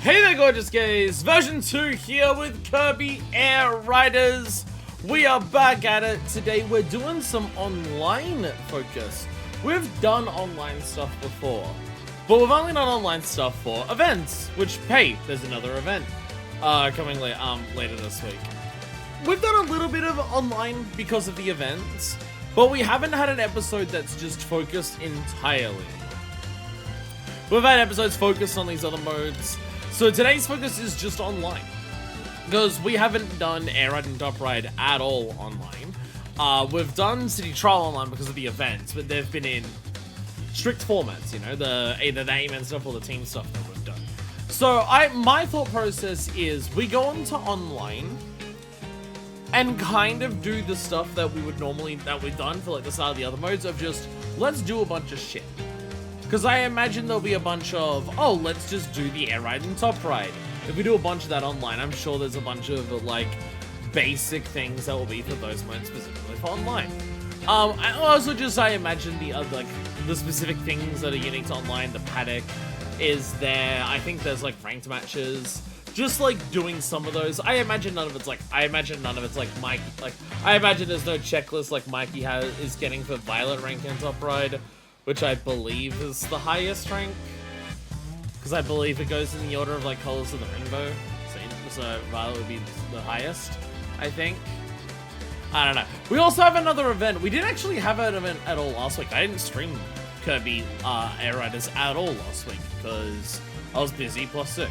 Hey there gorgeous gays, version 2 here with Kirby Air Riders. We are back at it. Today we're doing some online focus. We've done online stuff before, but we've only done online stuff for events, which, hey, there's another event coming later this week. We've done a little bit of online because of the events, but we haven't had an episode that's just focused entirely. We've had episodes focused on these other modes. So today's focus is just online, because we haven't done Air Ride and Top Ride at all online. We've done City Trial online because of the events, but they've been in strict formats, you know, either the A-Man stuff or the team stuff that we've done. So my thought process is we go on to online and kind of do the stuff that we've done for like the start of the other modes of just, let's do a bunch of shit. Because I imagine there'll be a bunch of, oh, let's just do the Air Ride and Top Ride. If we do a bunch of that online, I'm sure there's a bunch of, like, basic things that will be for those modes specifically for online. And also just, I imagine the specific things that are unique to online, the paddock is there. I think there's, like, ranked matches. Just, like, doing some of those. I imagine none of it's like Mikey, I imagine there's no checklist like Mikey is getting for Violet rank and Top Ride, which I believe is the highest rank, because I believe it goes in the order of like colors of the rainbow. So Violet would be the highest, I think. I don't know. We also have another event. We didn't actually have an event at all last week. I didn't stream Kirby Air Riders at all last week because I was busy plus sick.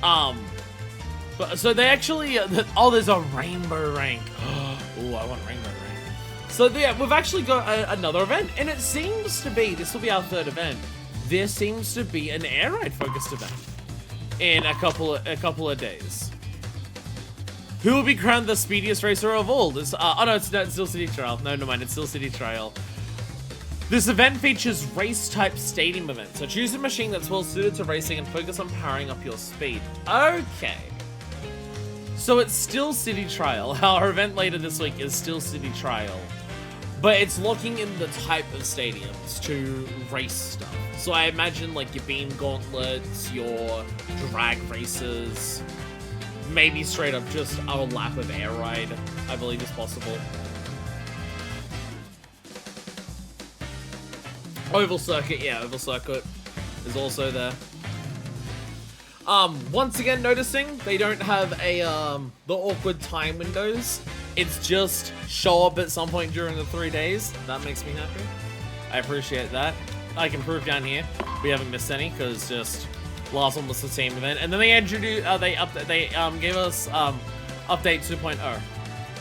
But so they actually there's a rainbow rank. Oh, I want rainbow rank. So yeah, we've actually got another event, and it seems to be, this will be our third event, there seems to be an Air Ride focused event in a couple of days. Who will be crowned the speediest racer of all? This, oh no, it's still City Trial. No, never mind, it's still City Trial. This event features race-type stadium events, so choose a machine that's well suited to racing and focus on powering up your speed. Okay. So it's still City Trial. Our event later this week is still City Trial. But it's looking in the type of stadiums to race stuff. So I imagine like your beam gauntlets, your drag races, maybe straight up just a lap of Air Ride, I believe is possible. Oval Circuit, yeah, Oval Circuit is also there. Once again noticing they don't have the awkward time windows. It's just show up at some point during the 3 days. That makes me happy. I appreciate that. I can prove down here we haven't missed any because just last one was the same event, and then they introduced they gave us update 2.0.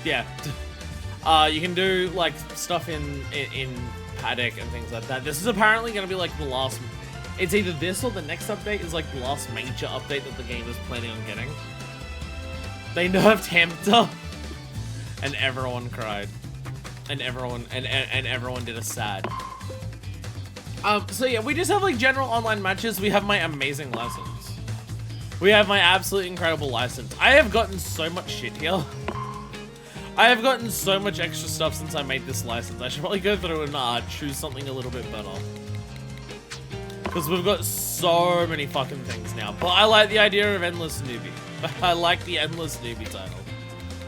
Yeah, you can do like stuff in paddock and things like that. This is apparently going to be like the last. It's either this or the next update is like the last major update that the game is planning on getting. They nerfed Hamster. And everyone cried. And everyone did a sad. So yeah, we just have like general online matches. We have my amazing license. We have my absolutely incredible license. I have gotten so much shit here. I have gotten so much extra stuff since I made this license. I should probably go through and choose something a little bit better. Because we've got so many fucking things now. But I like the idea of Endless Newbie. I like the Endless Newbie title.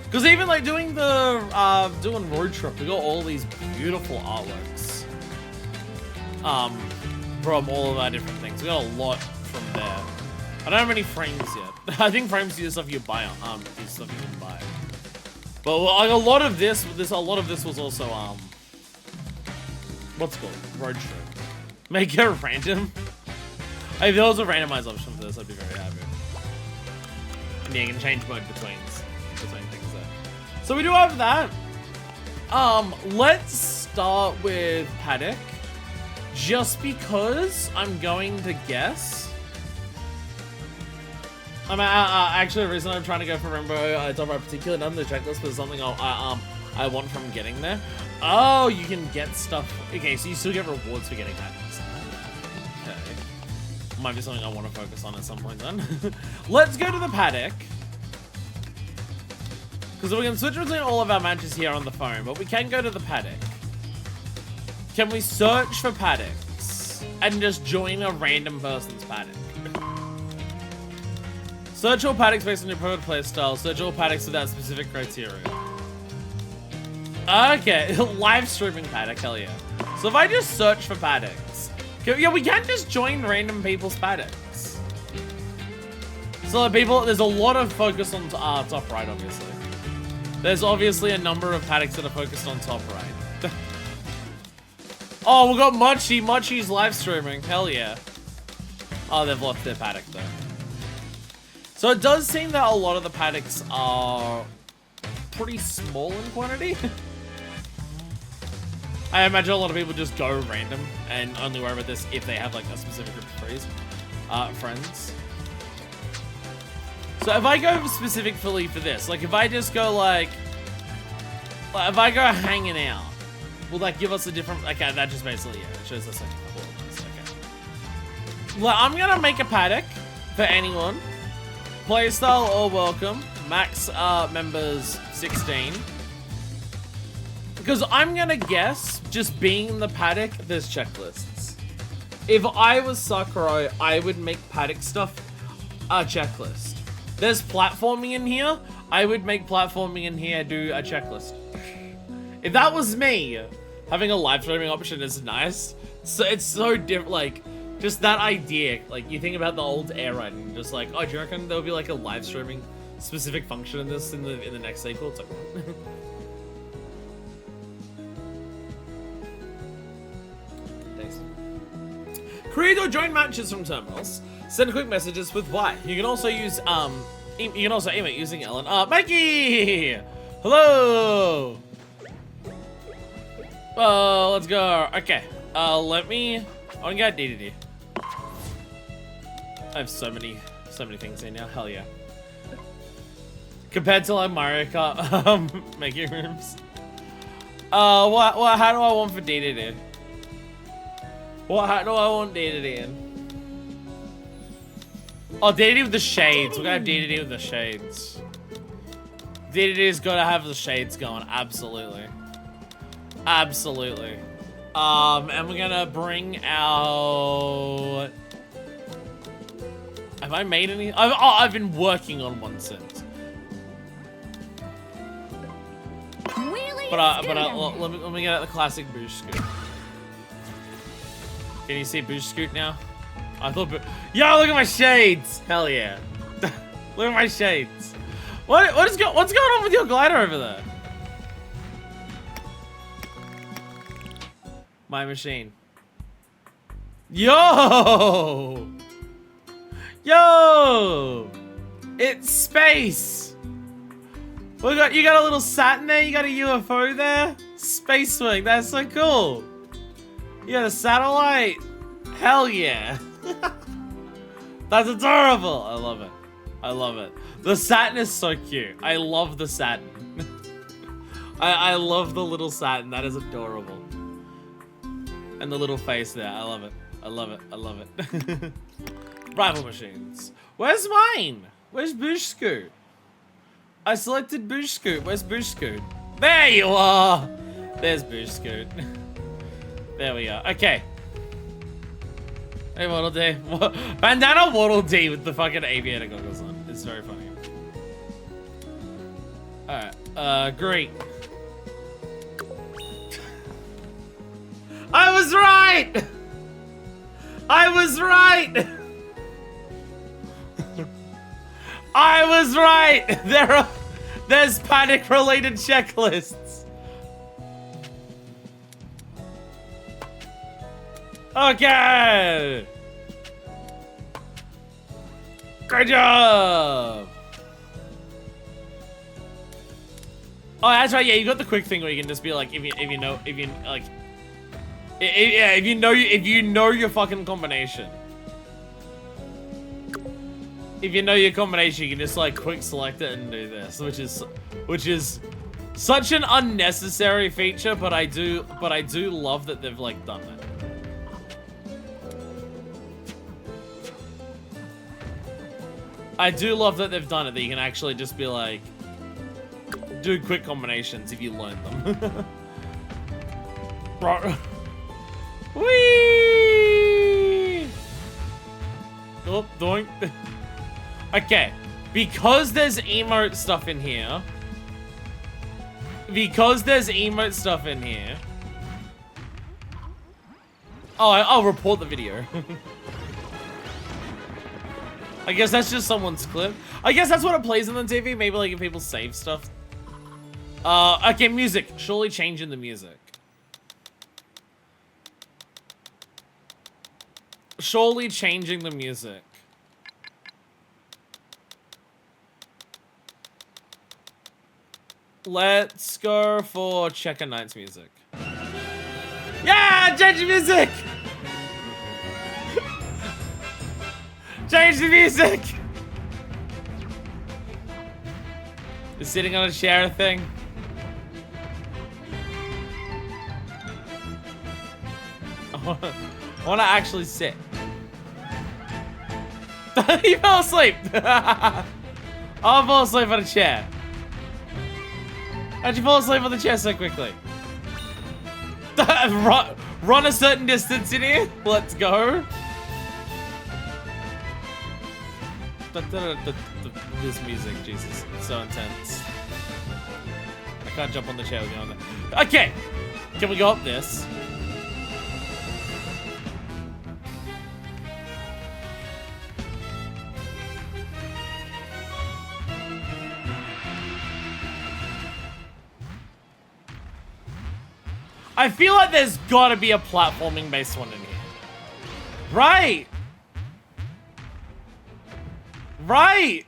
Because even like doing Road Trip, we got all these beautiful artworks. From all of our different things. We got a lot from there. I don't have any frames yet. I think frames are the stuff you buy is stuff you can buy. But like a lot of this was also what's it called? Road Trip. Make it random. If there was a randomized option for this, I'd be very happy. And yeah, you can change mode between things there. So we do have that. Let's start with Paddock. Just because I'm going to guess. Actually, the reason I'm trying to go for Rainbow Top Ride particular, not in the checklist, but something I want from getting there. Oh, you can get stuff. Okay, so you still get rewards for getting that. Okay. Might be something I want to focus on at some point then. Let's go to the Paddock. Because we can switch between all of our matches here on the phone, but we can go to the Paddock. Can we search for paddocks and just join a random person's paddock? Search all paddocks based on your preferred play style. Search all paddocks without specific criteria. Okay, live streaming paddock, hell yeah. So if I just search for paddocks, yeah, we can't just join random people's paddocks. So like people, there's a lot of focus on top right, obviously. There's obviously a number of paddocks that are focused on top right. Oh, we got Mochi. Mochi's live streaming, hell yeah. Oh, they've lost their paddock though. So it does seem that a lot of the paddocks are pretty small in quantity. I imagine a lot of people just go random and only worry about this if they have like a specific group of friends. So if I go specifically for this, like if I just go like if I go hanging out, will that give us a different, okay, that just basically, yeah, it shows us like a couple of those, okay. Well, I'm gonna make a paddock for anyone. Playstyle or welcome. Max members 16. Because I'm gonna guess, just being in the paddock, there's checklists. If I was Sakura, I would make paddock stuff a checklist. There's platforming in here, I would make platforming in here do a checklist. If that was me, having a live streaming option is nice. So it's so different, like, just that idea. Like, you think about the old air ride and just like, oh, do you reckon there'll be like a live streaming specific function in this in the next sequel? It's like, create or join matches from terminals. Send quick messages with Y. You can also use you can also aim it using Ellen. Mikey! Hello! Let's go. Okay. Let me. I got DDD. I have so many things in now. Hell yeah. Compared to like Mario Kart making rooms. How do I want for DDD? How do I want DDD in? Oh, DDD with the shades. We're gonna have DDD with the shades. DDD's gotta have the shades going. Absolutely. Absolutely. And we're gonna bring out... Have I made any? I've been working on one since. Let me get out the classic Boosh Scoot. Can you see Boosh Scoot now? I thought, yo, look at my shades! Hell yeah! Look at my shades. What's going on with your glider over there? My machine. Yo! Yo! It's space! You got a little sat in there, you got a UFO there? Space swing, that's so cool! You got a satellite? Hell yeah! That's adorable! I love it. I love it. The Saturn is so cute. I love the Saturn. I love the little Saturn, that is adorable. And the little face there, I love it. I love it, I love it. Rival machines. Where's mine? Where's Boosh Scoot? I selected Boosh Scoot. Where's Boosh Scoot? There you are! There's Boosh Scoot. There we are. Okay. Hey, Waddle Dee. Bandana Waddle Dee with the fucking aviator goggles on. It's very funny. Alright. Great. I was right! I was right! I was right! There's panic-related checklists. Okay! Good job! Oh, that's right. Yeah, you got the quick thing where you can just be like, if you know your fucking combination. If you know your combination, you can just like quick select it and do this, which is such an unnecessary feature, but I do love that they've like done it. I do love that they've done it, that you can actually just be like, do quick combinations if you learn them. Bro. Whee! Oh, doink. Okay, Because there's emote stuff in here. Because there's emote stuff in here. Oh, I'll report the video. I guess that's just someone's clip. I guess that's what it plays on the TV. Maybe like if people save stuff. Okay, music. Surely changing the music. Surely changing the music. Let's go for Checker Knight's music. Yeah, change the music! Change the music! Is sitting on a chair thing? I wanna actually sit. He fell asleep! I'll fall asleep on a chair. How'd you fall asleep on the chair so quickly? Run a certain distance in here. Let's go. This music, Jesus, it's so intense. I can't jump on the chair with you on there. Okay, can we go up this? I feel like there's gotta be a platforming based one in here. Right! Right!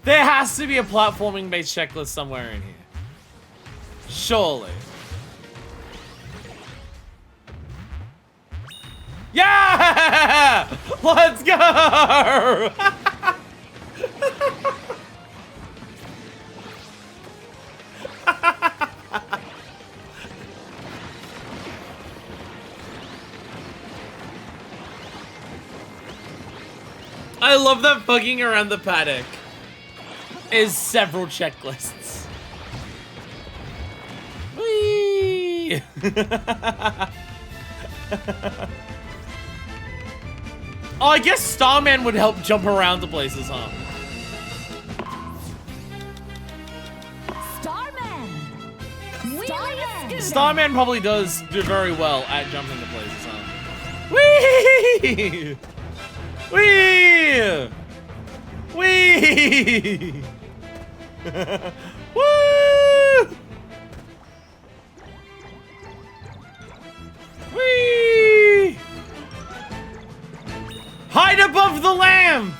There has to be a platforming based checklist somewhere in here. Surely. Yeah! Let's go! I love that fucking around the paddock is several checklists. Whee! Oh, I guess Starman would help jump around to places, huh? Starman probably does do very well at jumping to places, huh? Whee! Whee! Whee! Woo! Whee! Hide above the lamp!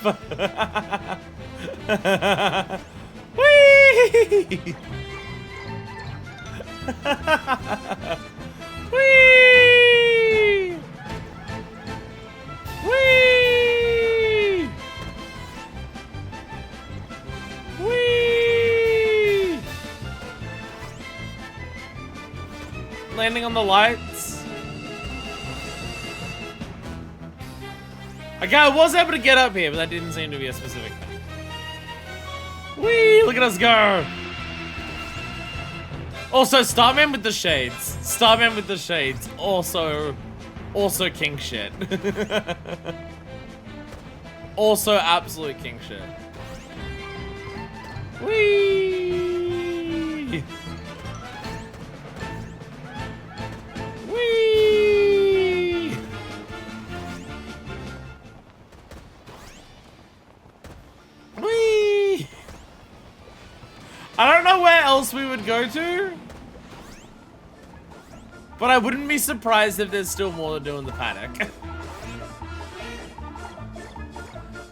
Whee! Whee! Whee! Whee! Landing on the lights. Okay, I was able to get up here, but that didn't seem to be a specific thing. Whee! Look at us go! Also, Starman with the shades. Starman with the shades. Also king shit. Also absolute king shit. Whee! Whee! Whee! I don't know where else we would go to, but I wouldn't be surprised if there's still more to do in the paddock.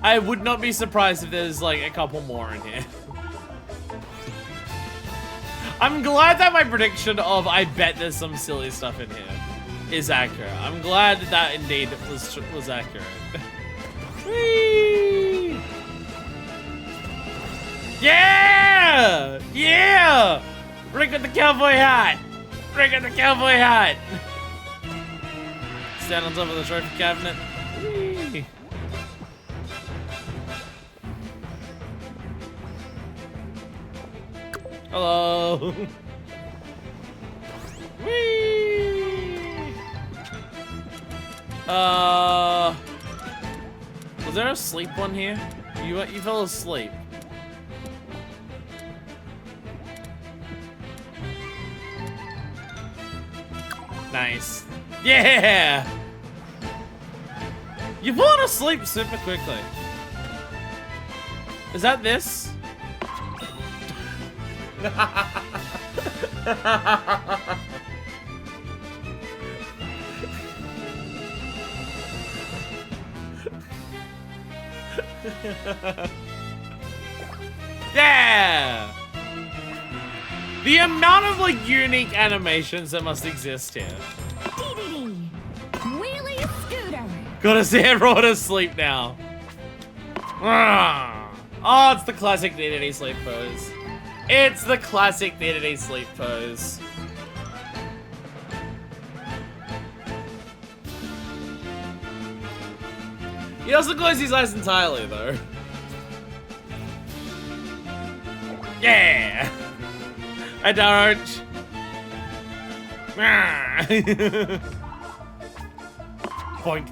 I would not be surprised if there's like a couple more in here. I'm glad that my prediction of I bet there's some silly stuff in here is accurate. I'm glad that that indeed was accurate. Whee! Yeah! Yeah! Rick with the cowboy hat! Rick with the cowboy hat! Stand on top of the trophy cabinet. Whee! Hello! Whee! Was there a sleep one here? You fell asleep. Nice. Yeah! You've fallen asleep super quickly. Is that this? Yeah! The amount of like unique animations that must exist here. DDD. Wheelie scooter. Gotta see everyone asleep now. Oh, it's the classic DDD sleep pose. It's the classic DDD sleep pose. He doesn't close his eyes entirely, though. Yeah! I don't. Boink.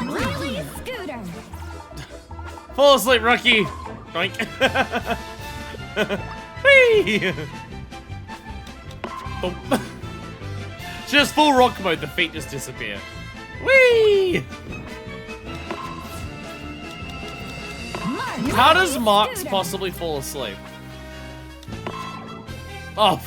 Wheelie scooter. Fall asleep, Rocky. Boink. Whee! Boom. Just full rock mode, the feet just disappear. Whee! How does Marks possibly fall asleep? Oh.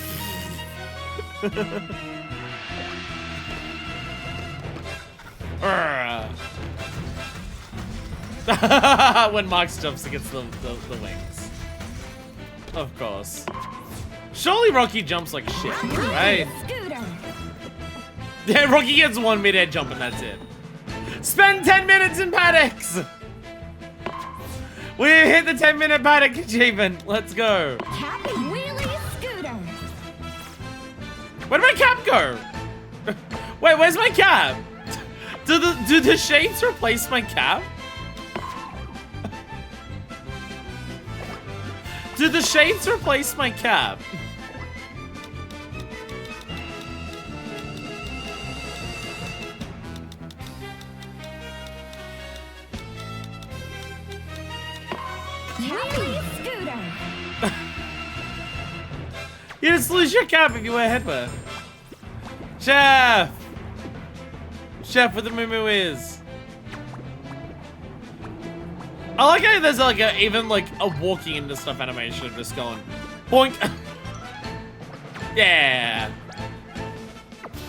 When Marks jumps against the wings. Of course. Surely Rocky jumps like shit, right? Yeah, Rocky gets one mid-air jump and that's it. Spend 10 minutes in paddocks! We hit the 10-minute paddock achievement. Let's go. Happy Wheelie scooter. Where did my cap go? Wait, where's my cap? Do the shades replace my cap? Do the shades replace my cap? Wheelie scooter. You just lose your cap if you wear headwear. Chef! Chef with the moo is. I like how there's like even like a walking into stuff animation of just going boink. Yeah.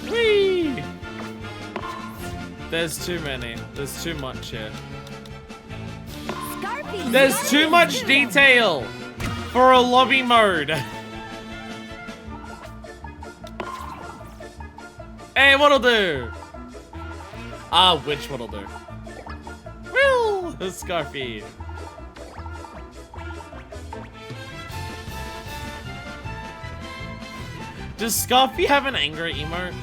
Whee! There's too many. There's too much here. There's too much detail for a lobby mode. Hey, what'll do? Ah, which what'll do? Well, Scarfy. Does Scarfy have an angry emote?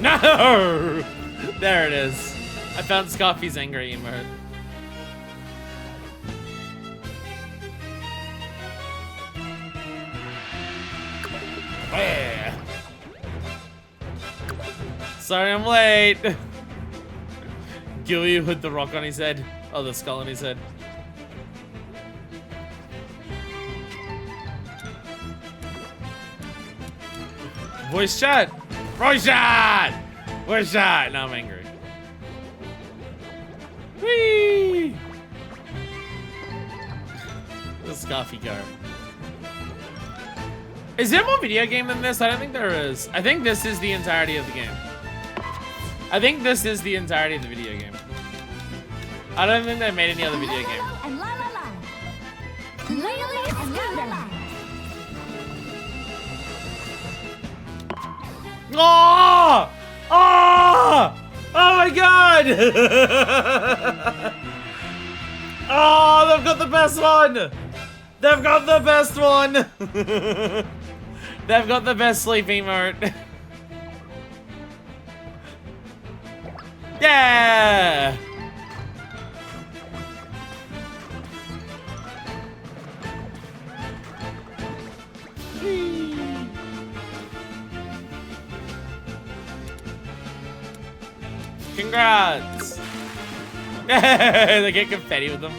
No! There it is. I found Scarfy's angry emote. Yeah. Sorry I'm late. Gilly with the rock on his head. Oh, the skull on his head. Voice chat! Voice chat! Voice chat! Now I'm angry. Whee! The Scarfy go. Is there more video game than this? I don't think there is. I think this is the entirety of the game. I think this is the entirety of the video game. I don't think they made any other video game. Oh! Oh! Oh my god! Oh, they've got the best one! They've got the best one! They've got the best sleep emote. Yeah! Congrats! They get confetti with them.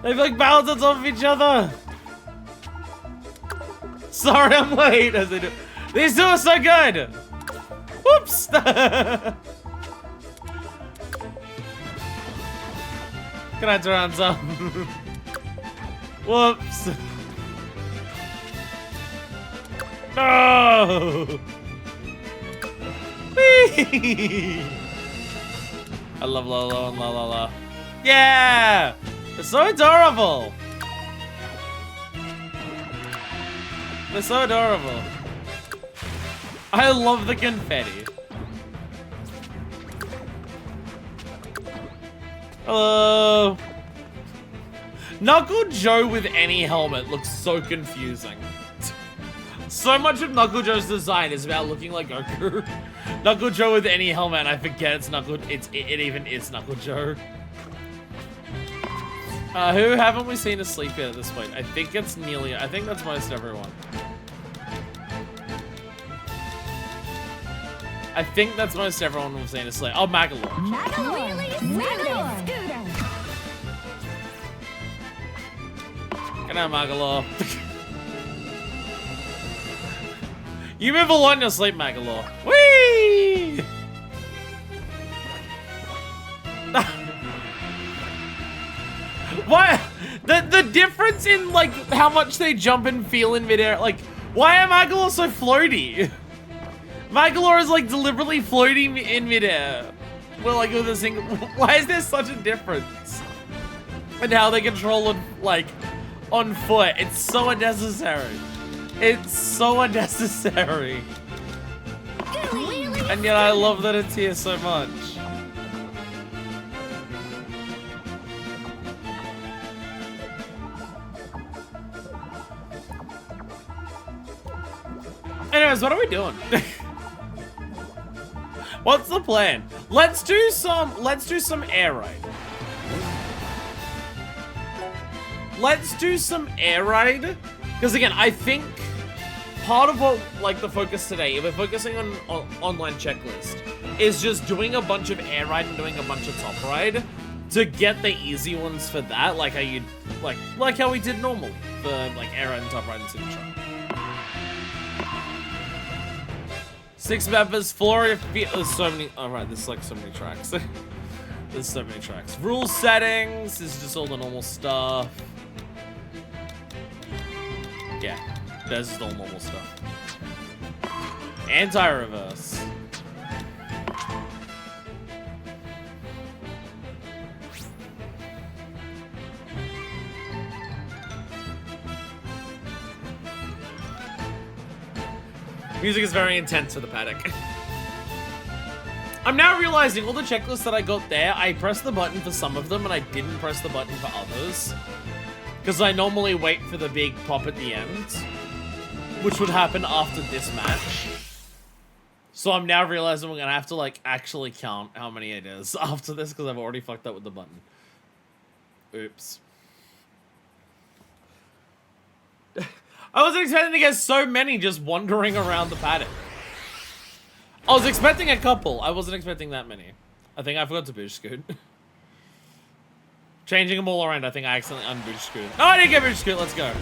They like bounce on top of each other. Sorry, I'm late. As they do. These two are so good. Whoops. Can I turn on some? Whoops. No. Whee! I love Lolo and La La La. Yeah! They're so adorable! They're so adorable. I love the confetti. Hello! Knuckle Joe with any helmet looks so confusing. So much of Knuckle Joe's design is about looking like Goku. Knuckle Joe with any helmet, and I forget it's Knuckle. It even is Knuckle Joe. Who haven't we seen asleep yet at this point? I think it's nearly. I think that's most everyone. I think that's most everyone we've seen asleep. Oh, Magalore. Wheelie Scooter. Good night, Magalore. You move a lot in your sleep, Magalore. Whee! Why? The difference in like how much they jump and feel in midair. Like, why are Magalore so floaty? Magalore is like deliberately floating in midair. Well, like with a single. Why is there such a difference in how they control it, like on foot? It's so unnecessary. It's so unnecessary. And yet I love that it's here so much. Anyways, what are we doing? What's the plan? Let's do some air raid. Let's do some air raid. Because again, I think part of what, like, the focus today, if we're focusing on online checklist, is just doing a bunch of air raid and doing a bunch of top raid to get the easy ones for that, like how you, like how we did normally for like air raid and top raid and city track. 6 members, 4 there's so many. Oh right, there's like so many tracks. There's so many tracks. Rule settings is just all the normal stuff. Yeah, there's just all normal stuff. Anti-reverse. Music is very intense for the paddock. I'm now realizing all the checklists that I got there, I pressed the button for some of them and I didn't press the button for others. Because I normally wait for the big pop at the end, which would happen after this match. So I'm now realizing we're gonna have to like actually count how many it is after this because I've already fucked up with the button. Oops. I wasn't expecting to get so many just wandering around the paddock. I was expecting a couple. I wasn't expecting that many. I think I forgot to boost scoot. Changing them all around, I think I accidentally unboost scoot. No, I didn't get boost scoot. Let's go.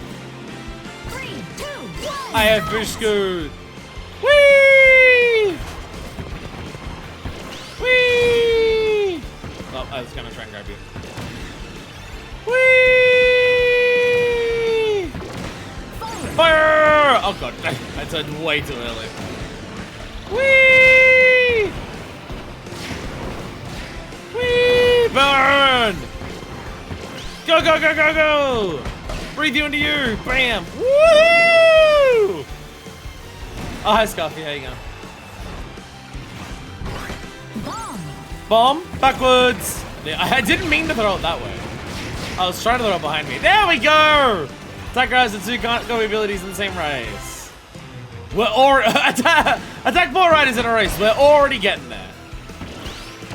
3, 2, 1. I have boost scoot. Whee! Whee! Oh, I was gonna try and grab you. Whee! Fire! Oh god, I turned way too early. Whee! Whee! Burn! Go, go, go, go, go! Breathe you into you! Bam! Woo! Oh, hi, Scarfy. How you going? Bomb. Bomb? Backwards! Yeah, I didn't mean to throw it that way. I was trying to throw it behind me. There we go! Attack rise and 2 Kirby abilities in the same race. We're already attack 4 riders in a race. We're already getting there.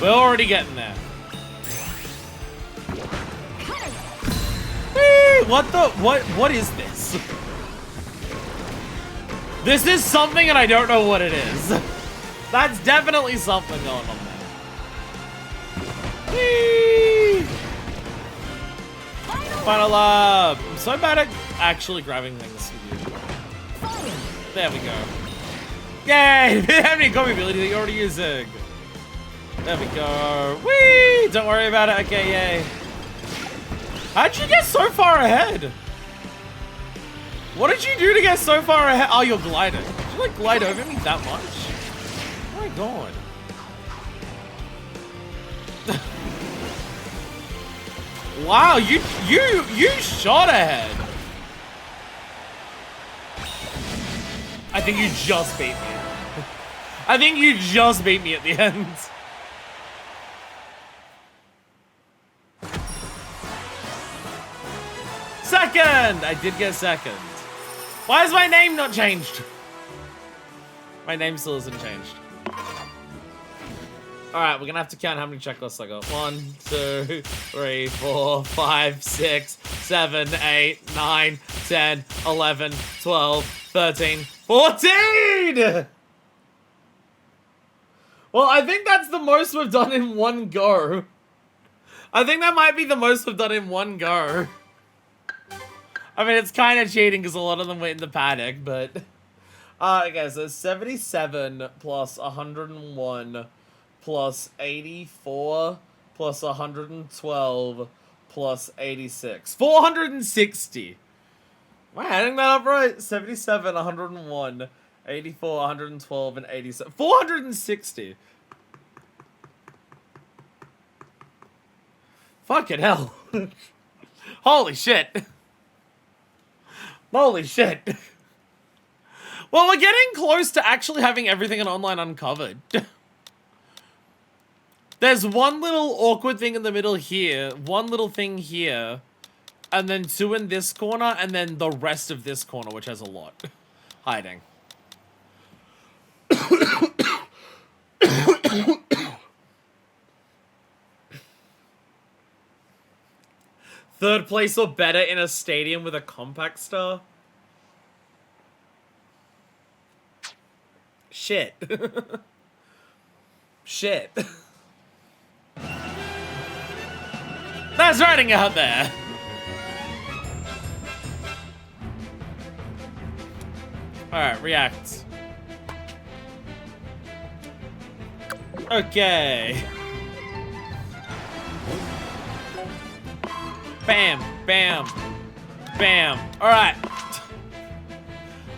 We're already getting there. Whee! What is this? This is something and I don't know what it is. That's definitely something going on there. Whee! Final lap. I'm so bad at actually grabbing things with you. There we go. Yay! How many copy ability that you're already using? There we go. Whee! Don't worry about it. Okay, yay. How'd you get so far ahead? What did you do to get so far ahead? Oh, you're gliding. Did you like glide over me that much? Oh my god. Wow, you shot ahead. I think you just beat me. I think you just beat me at the end. Second! I did get second. Why is my name not changed? My name still isn't changed. Alright, we're gonna have to count how many checklists I got. 1, 2, 3, 4, 5, 6, 7, 8, 9, 10, 11, 12, 13, 14! Well, I think that's the most we've done in one go. I think that might be the most we've done in one go. I mean, it's kind of cheating because a lot of them went in the paddock, but... okay, so 77 plus 101 plus 84 plus 112 plus 86. 460! Am I adding that up right? 77, 101, 84, 112, and 87. 460! Fucking hell. Holy shit. Holy shit. Well, we're getting close to actually having everything in online uncovered. There's one little awkward thing in the middle here, one little thing here, and then 2 in this corner, and then the rest of this corner, which has a lot hiding. Third place or better in a stadium with a compact star? Shit. Shit. That's riding out there. Alright, react. Okay. Bam, bam, bam. All right.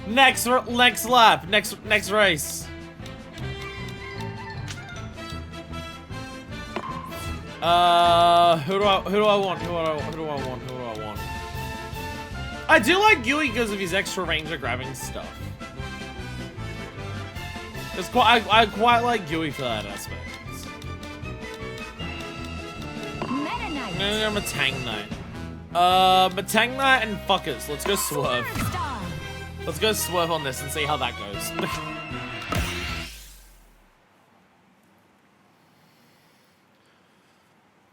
Next lap, next race. Who do I want? I do like Yui because of his extra range of grabbing stuff. It's I quite like Yui for that aspect. I'm a Tang Knight. Tang Knight and fuckers. Let's go swerve. Let's go swerve on this and see how that goes.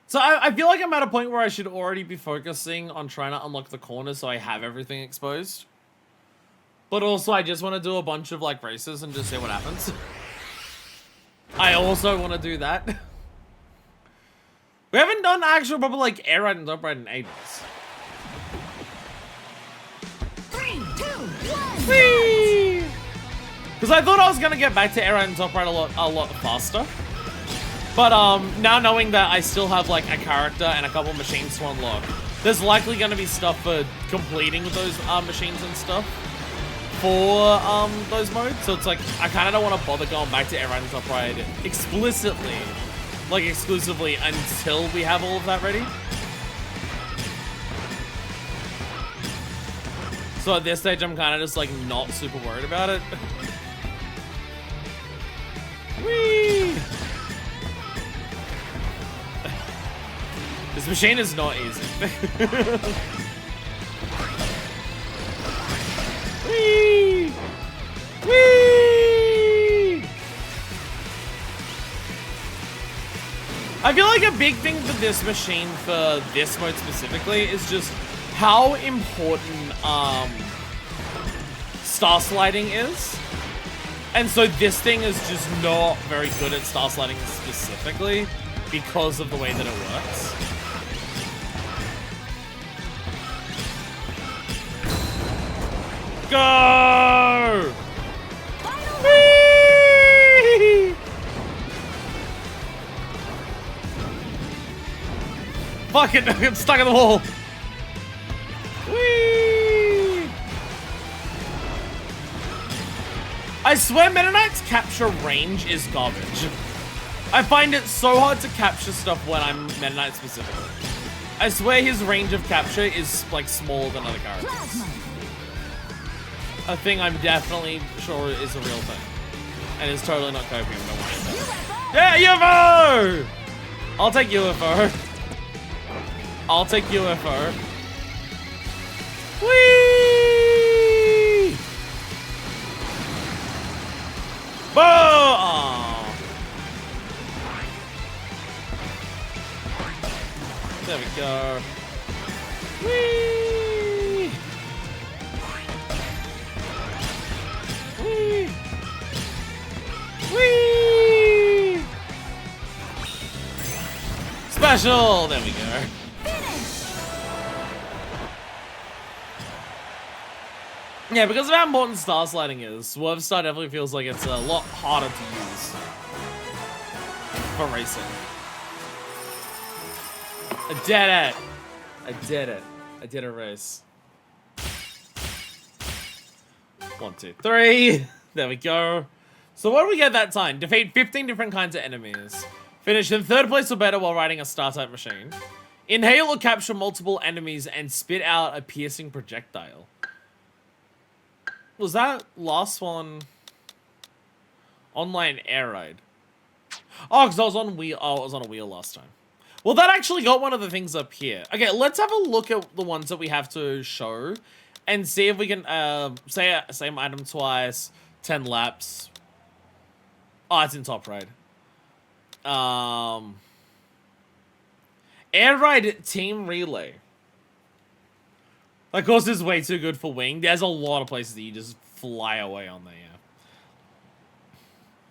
So I feel like I'm at a point where I should already be focusing on trying to unlock the corners so I have everything exposed. But also I just want to do a bunch of like races and just see what happens. I also want to do that. We haven't done actual proper like air ride and top ride in ages. 3, 2, 1. Whee! Because I thought I was gonna get back to air ride and top ride a lot faster. But now knowing that I still have like a character and a couple machines to unlock, there's likely gonna be stuff for completing those machines and stuff for those modes. So it's like I kind of don't want to bother going back to air ride and top ride explicitly. Like, exclusively until we have all of that ready. So at this stage, I'm kind of just, like, not super worried about it. Whee! This machine is not easy. Whee! Whee! I feel like a big thing for this machine, for this mode specifically, is just how important star sliding is. And so this thing is just not very good at star sliding specifically because of the way that it works. Go! Whee! Fuck it, I'm stuck in the wall. Whee! I swear Meta Knight's capture range is garbage. I find it so hard to capture stuff when I'm Meta Knight specifically. I swear his range of capture is like smaller than other characters. A thing I'm definitely sure is a real thing. And it's totally not Kirby, don't worry about it. Yeah, UFO! I'll take UFO. I'll take UFO. Whee! Boom! There we go. Whee! Whee! Whee! Special! There we go. Yeah, because of how important star sliding is, Swerve Star definitely feels like it's a lot harder to use for racing. I did it! I did it. I did a race. 1, 2, 3. There we go. So what do we get that time? Defeat 15 different kinds of enemies. Finish in 3rd place or better while riding a star-type machine. Inhale or capture multiple enemies and spit out a piercing projectile. Was that last one online air ride? Oh, because I was on wheel. Oh, I was on a wheel last time. Well, that actually got one of the things up here. Okay, let's have a look at the ones that we have to show and see if we can say same item twice, 10 laps. Oh, it's in top ride. Air ride team relay. That course is way too good for wing. There's a lot of places that you just fly away on there, yeah.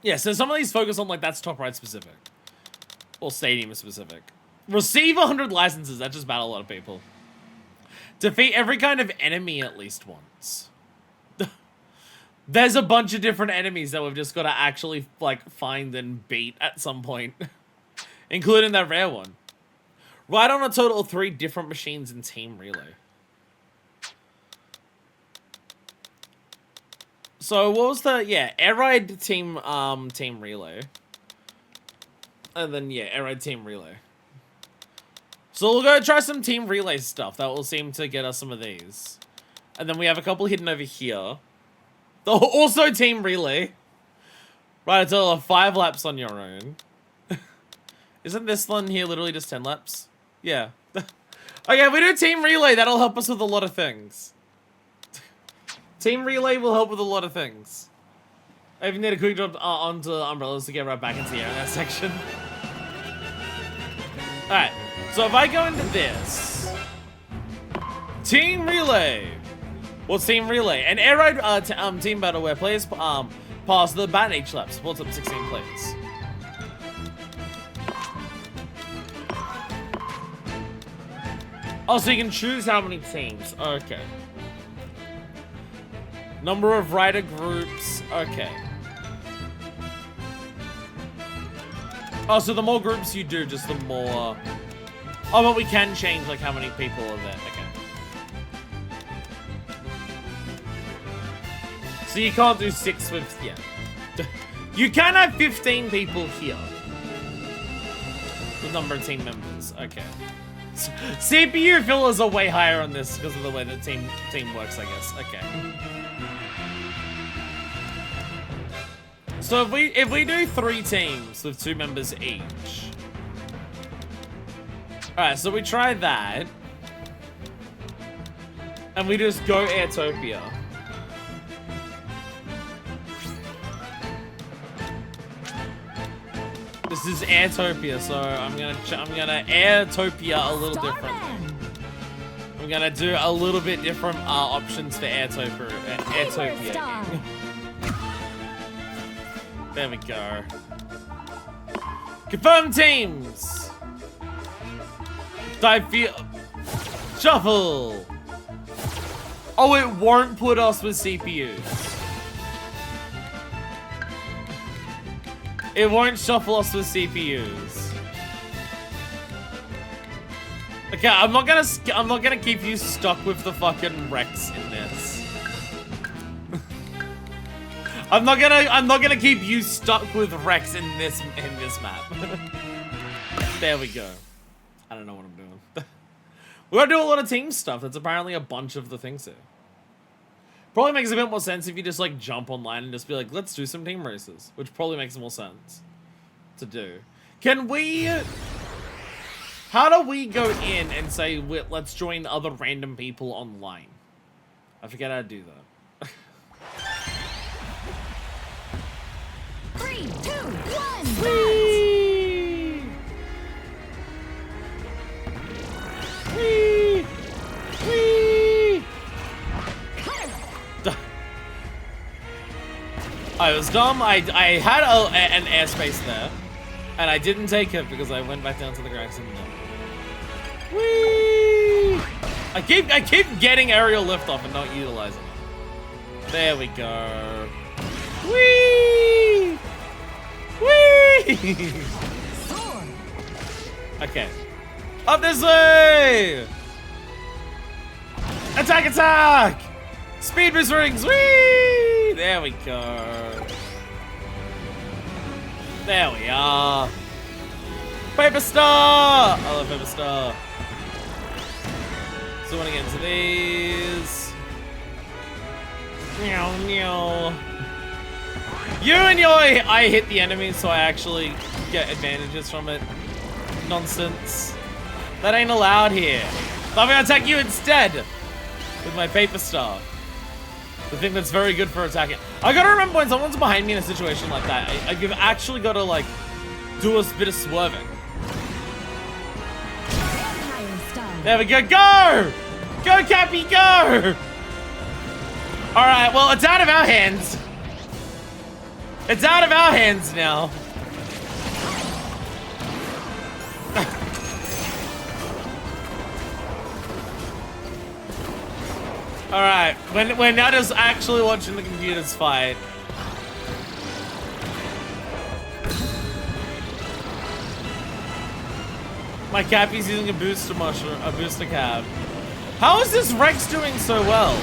Yeah, so some of these focus on, like, that's top ride specific. Or stadium specific. Receive 100 licenses. That just battle a lot of people. Defeat every kind of enemy at least once. There's a bunch of different enemies that we've just got to actually, like, find and beat at some point. Including that rare one. Ride on a total of 3 different machines in Team Relay. So what was the, yeah, air ride team relay. And then, yeah, air ride team relay. So we'll go try some team relay stuff. That will seem to get us some of these. And then we have a couple hidden over here. Also team relay. Right, a total of 5 laps on your own. Isn't this one here literally just 10 laps? Yeah. Okay, if we do team relay, that'll help us with a lot of things. Team relay will help with a lot of things. I even need a quick drop onto umbrellas to get right back into the air in that section. Alright, so if I go into this... Team relay! What's team relay? An air ride team battle where players pass the baton each lap. Supports up to 16 players. Oh, so you can choose how many teams. Okay. Number of rider groups. Okay. Oh, so the more groups you do, just the more... Oh, but we can change, like, how many people are there. Okay. So you can't do 6 with... Yeah. You can have 15 people here. The number of team members. Okay. CPU fillers are way higher on this because of the way the team works, I guess. Okay. So if we do 3 teams with 2 members each. Alright, so we try that. And we just go Airtopia. This is Airtopia, so I'm gonna Airtopia a little differently. I'm gonna do a little bit different options for Airtopia. There we go. Confirm teams. I feel shuffle. Oh, it won't put us with CPUs. It won't shuffle us with CPUs. Okay, I'm not gonna keep you stuck with the fucking Rex in this. I'm not gonna keep you stuck with Rex in this map. There we go. I don't know what I'm doing. We're gonna do a lot of team stuff. That's apparently a bunch of the things here. Probably makes a bit more sense if you just like jump online and just be like, let's do some team races, which probably makes more sense to do. Can we? How do we go in and say let's join other random people online? I forget how to do that. 3, 2, 1. Whee! Whee! Whee! I was dumb. I had an airspace there, and I didn't take it because I went back down to the ground. Whee! I keep getting aerial liftoff and not utilizing it. There we go. Whee! Whee! Okay. Up this way! Attack, attack! Speed boost rings! Whee! There we go. There we are. Paper Star! I love Paper Star. So I want to get into these. Meow, meow. You and your I hit the enemy, so I actually get advantages from it. Nonsense. That ain't allowed here. I'm gonna attack you instead with my Paper Star. The thing that's very good for attacking. I gotta remember when someone's behind me in a situation like that, you've actually gotta like do a bit of swerving. There we go. Go! Go, Cappy, go! Alright, well, it's out of our hands. It's out of our hands now. Alright, we're now just actually watching the computers fight. My Cappy's using a booster mushroom, a booster cab. How is this Rex doing so well?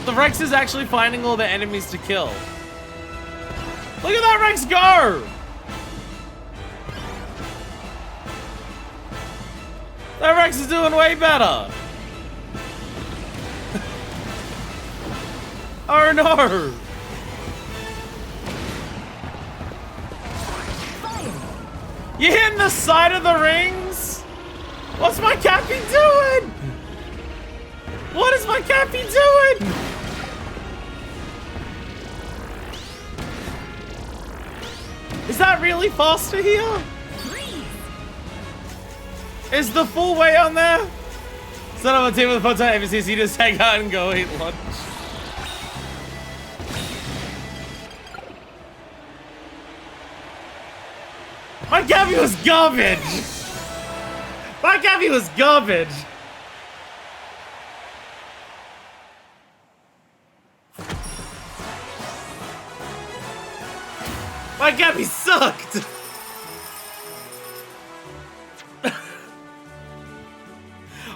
The Rex is actually finding all the enemies to kill. Look at that Rex go! That Rex is doing way better. Oh no! You hitting the side of the rings? What's my Cappy doing? What is my Cappy doing? Is that really faster here? Is the full way on there? Set up a team with a photon MCC, just hang out and go eat lunch. My Cappy was garbage! My Cappy was garbage! My Cappy sucked!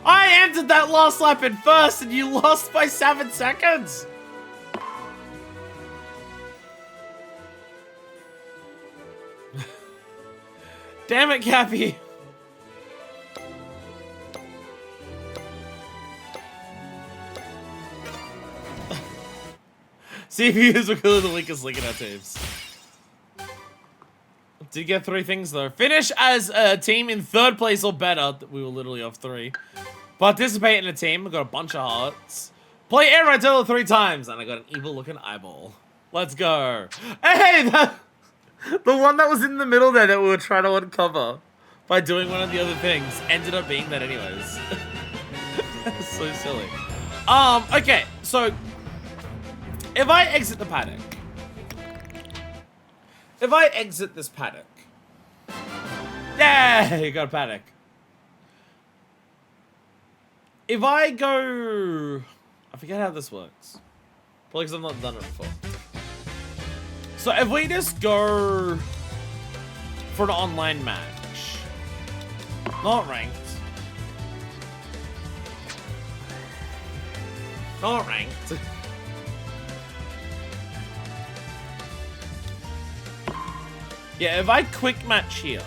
I entered that last lap in first and you lost by 7 seconds! Damn it, Cappy! CPUs are clearly the weakest link in our teams. Did get 3 things though. Finish as a team in 3rd place or better. We were literally off 3. Participate in a team. I got a bunch of hearts. Play air right total 3 times. And I got an evil looking eyeball. Let's go. Hey, the one that was in the middle there that we were trying to uncover by doing one of the other things ended up being that anyways. That's so silly. Okay, so if I exit the paddock If I exit this paddock. Yeah, you got a paddock. If I go... I forget how this works. Probably because I've not done it before. So if we just go for an online match. Not ranked. Not ranked. Yeah, if I quick match here.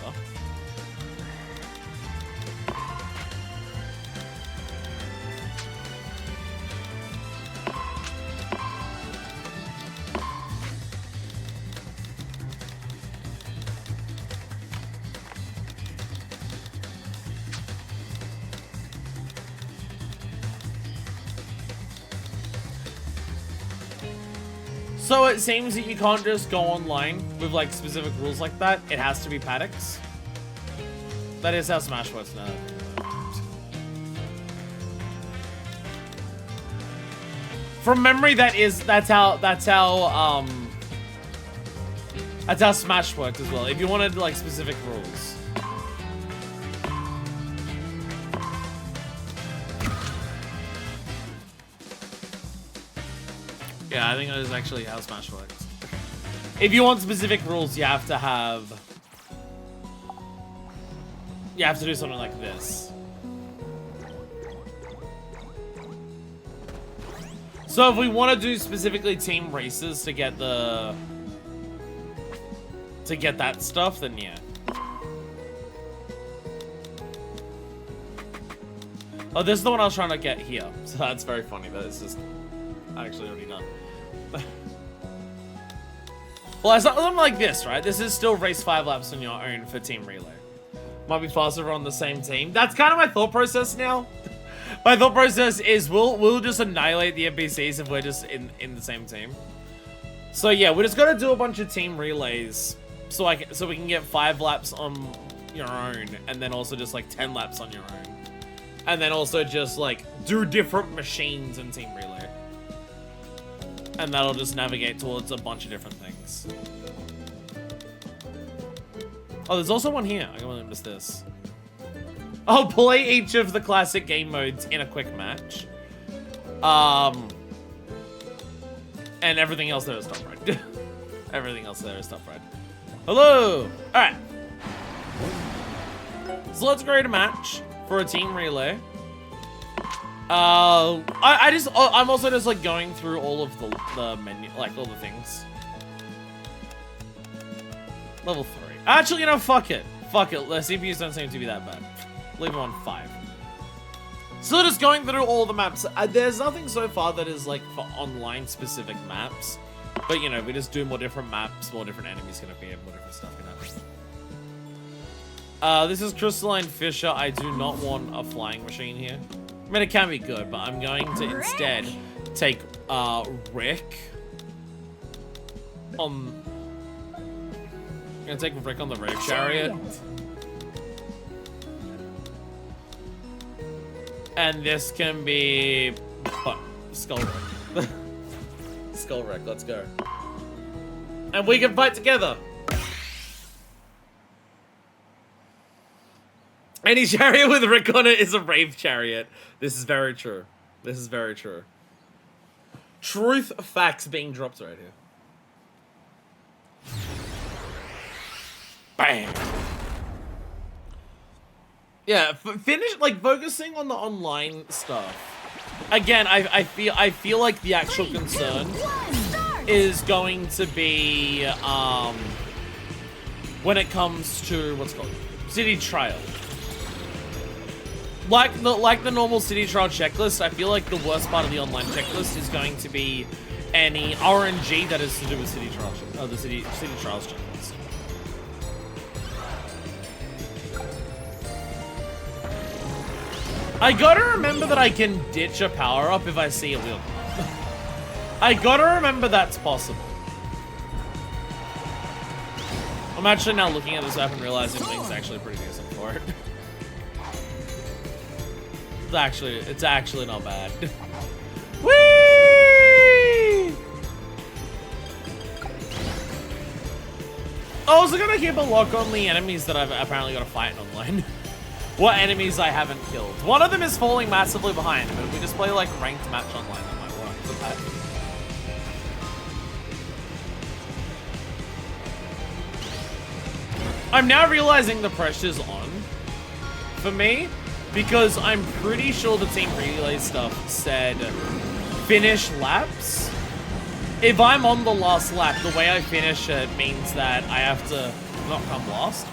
So it seems that you can't just go online with like specific rules like that. It has to be paddocks. That is how Smash works now. From memory, that's how Smash works as well. If you wanted like specific rules. Yeah, I think that is actually how Smash works. If you want specific rules, you have to have... You have to do something like this. So if we want to do specifically team races to get the... to get that stuff, then yeah. Oh, this is the one I was trying to get here. So that's very funny that it's just actually already done. Well, it's not something like this, right? This is still race 5 laps on your own for Team Relay. Might be faster if we're on the same team. That's kind of my thought process now. My thought process is we'll just annihilate the NPCs if we're just in the same team. So yeah, we're just gonna do a bunch of team relays so we can get 5 laps on your own, and then also just like 10 laps on your own, and then also just like do different machines in Team Relay. And that'll just navigate towards a bunch of different things. Oh, there's also one here. I completely missed this. I'll play each of the classic game modes in a quick match. And everything else there is top right. Everything else there is top right. Hello! Alright. So let's create a match for a team relay. I'm also just like going through all of the menu, like all the things. Level 3. Actually, you know, fuck it. Fuck it. The CPUs don't seem to be that bad. Leave them on 5. So just going through all the maps. There's nothing so far that is like for online specific maps. But you know, we just do more different maps, more different enemies gonna appear, more different stuff gonna happen. This is Crystalline Fisher. I do not want a flying machine here. I mean, it can be good, but I'm going to instead take Rick on... I'm gonna take Rick on the Rave Chariot. And this can be... What? Skull Rick. Skull Rick, let's go. And we can fight together! Any chariot with Rick on it is a Rave Chariot. This is very true. This is very true. Truth facts being dropped right here. Bam. Yeah, finish like focusing on the online stuff. Again, I feel like the actual concern is going to be when it comes to what's it called City Trial. Like the normal City Trial checklist, I feel like the worst part of the online checklist is going to be any RNG that is to do with City Trial, the City Trials checklist. I gotta remember that I can ditch a power-up if I see a wheel. I gotta remember that's possible. I'm actually now looking at this app and realizing Link's actually pretty decent for it. It's actually not bad. Whee! also gonna keep a look on the enemies that I've apparently got to fight in online. What enemies I haven't killed. One of them is falling massively behind, but if we just play like ranked match online, that might work for that. I'm now realizing the pressure's on for me because I'm pretty sure the team relay stuff said finish laps. If I'm on the last lap, the way I finish it means that I have to not come last.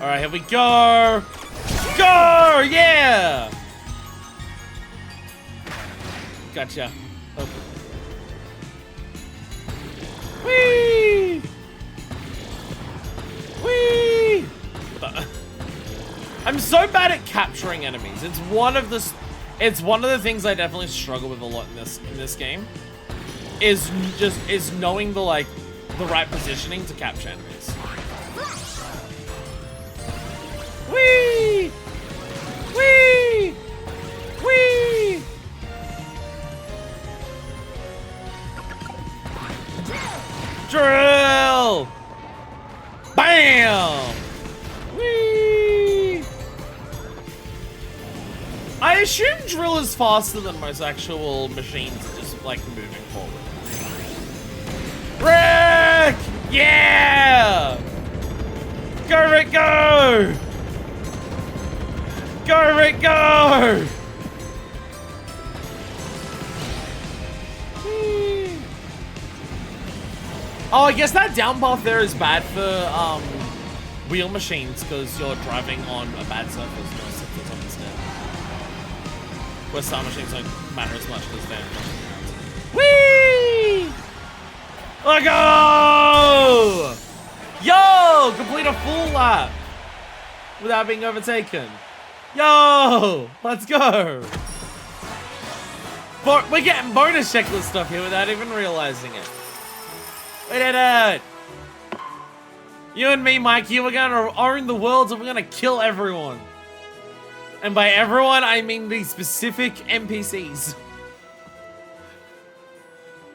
All right, here we go. Go, yeah. Gotcha. Okay. Whee! Whee! I'm so bad at capturing enemies. It's one of the things I definitely struggle with a lot in this game. Is knowing the right positioning to capture enemies. Whee! Whee! Whee! Drill! Bam! Whee! I assume drill is faster than most actual machines, just like moving forward. Rick! Yeah! Go, Rick, go! Go, Rick, go! Oh, I guess that down path there is bad for wheel machines because you're driving on a bad surface. Where star machines don't matter as much because they're whee! Let go! Yo! Complete a full lap without being overtaken. Yo! Let's go! We're getting bonus checklist stuff here without even realizing it. We did it! You and me, Mikey, we're gonna own the world and we're gonna kill everyone. And by everyone, I mean the specific NPCs.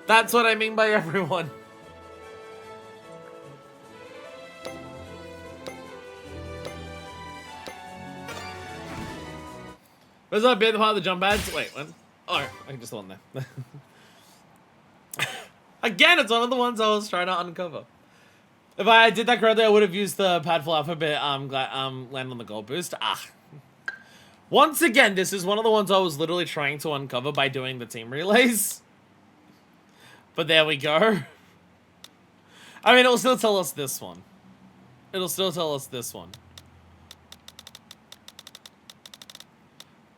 That's what I mean by everyone. Was that bit part of the jump pads? Wait, what? Oh, I just the one there. Again, it's one of the ones I was trying to uncover. If I did that correctly, I would have used the pad full alphabet, land on the gold boost. Ah. Once again, this is one of the ones I was literally trying to uncover by doing the team relays. But there we go. I mean, it'll still tell us this one. It'll still tell us this one.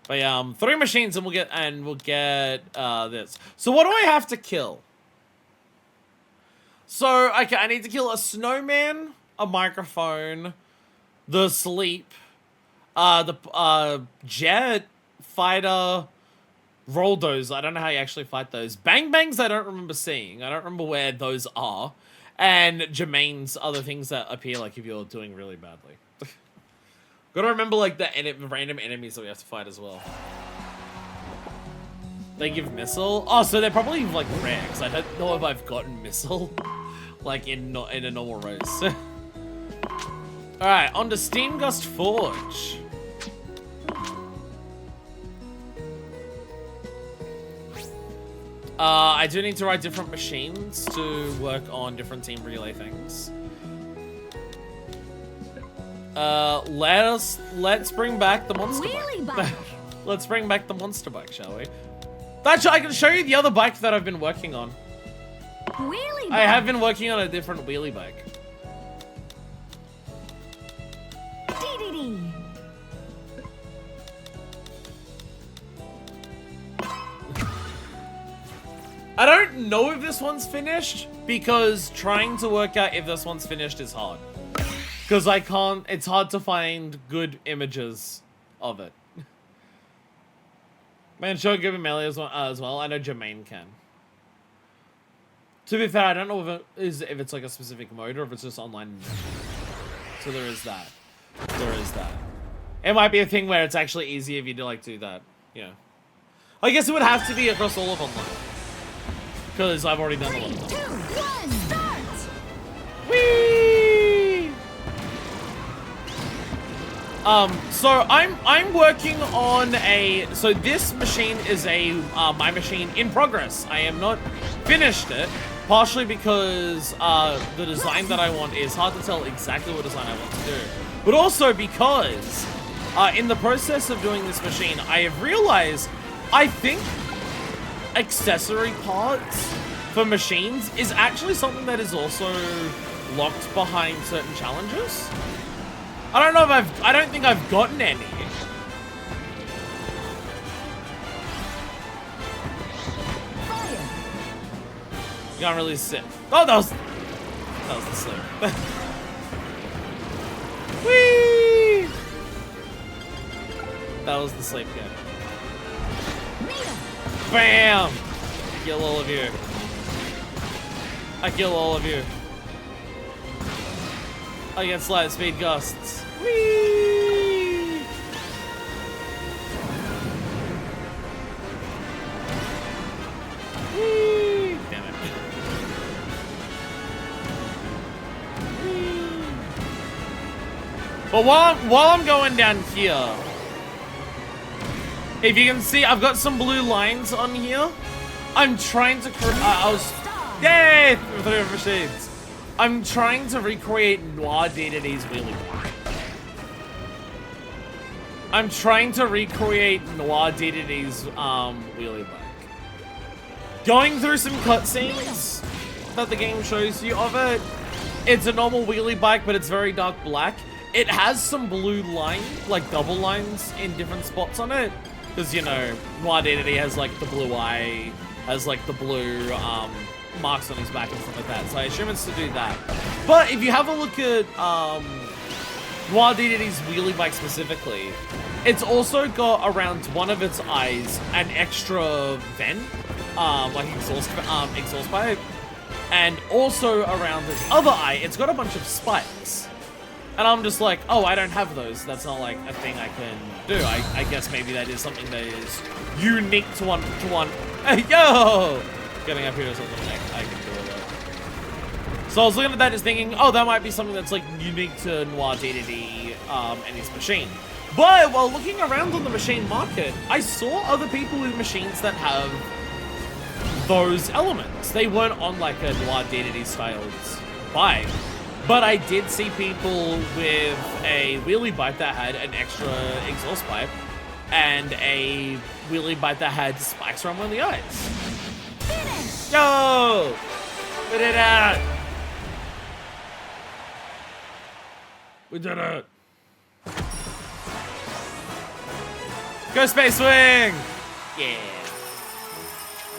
But yeah, 3 machines and we'll get this. So what do I have to kill? So, okay, I need to kill a snowman, a microphone, the sleep, the jet, fighter, Roldos. I don't know how you actually fight those. Bang bangs I don't remember seeing. I don't remember where those are. And Jermaine's other things that appear like if you're doing really badly. Gotta remember like the random enemies that we have to fight as well. They give missile? Oh, so they're probably like rare, because I don't know if I've gotten missile like in a normal race. Alright, on to Steam Gust Forge. I do need to write different machines to work on different team relay things. Let's bring back the monster bike. Let's bring back the monster bike, shall we? Actually, I can show you the other bike that I've been working on. Wheelie bike. I have been working on a different wheelie bike. Dee-dee-dee. I don't know if this one's finished because trying to work out if this one's finished is hard. Because I can't, it's hard to find good images of it. Man, show Kirby melee as well. I know Jermaine can. To be fair, I don't know if it's like a specific mode or if it's just online. So there is that. There is that. It might be a thing where it's actually easier if you do that. Yeah. I guess it would have to be across all of online. Because I've already done a lot of them. 3, 2, 1, start! Whee! So I'm working on so this machine is my machine in progress. I am not finished it, partially because the design that I want is hard to tell exactly what design I want to do, but also because in the process of doing this machine, I have realized I think accessory parts for machines is actually something that is also locked behind certain challenges. I don't know if I don't think I've gotten any. Fire. You can't really sit. Oh, that was the slip. Whee! That was the sleep game. Bam! I kill all of you. I kill all of you. I get slight speed gusts. Whee! Whee! Damn it. Whee! But while I'm going down here, if you can see, I've got some blue lines on here. I'm trying to yay! 3 machines. I'm trying to recreate Noir Deity's wheelie bike. I'm trying to recreate Noir Deity's wheelie bike. Going through some cutscenes that the game shows you of it. It's a normal wheelie bike, but it's very dark black. It has some blue line, like double lines in different spots on it. Because, you know, Noir Deity has like the blue eye, has like the blue marks on his back and stuff like that. So I assume it's to do that. But if you have a look at Noir Deity's wheelie bike specifically, it's also got around one of its eyes an extra vent, like exhaust pipe. And also around its other eye, it's got a bunch of spikes. And I'm just like, oh, I don't have those. That's not like a thing I can do. I guess maybe that is something that is unique to one. Hey, yo! Getting up here is something I can do with it. So I was looking at that just thinking, oh, that might be something that's like unique to Noir Deity and his machine. But while looking around on the machine market, I saw other people with machines that have those elements. They weren't on like a Noir Deity styled bike. But I did see people with a wheelie bike that had an extra exhaust pipe and a wheelie bike that had spikes around one of the eyes. Finish. Yo! We did it! We did it! Go Space Swing! Yeah!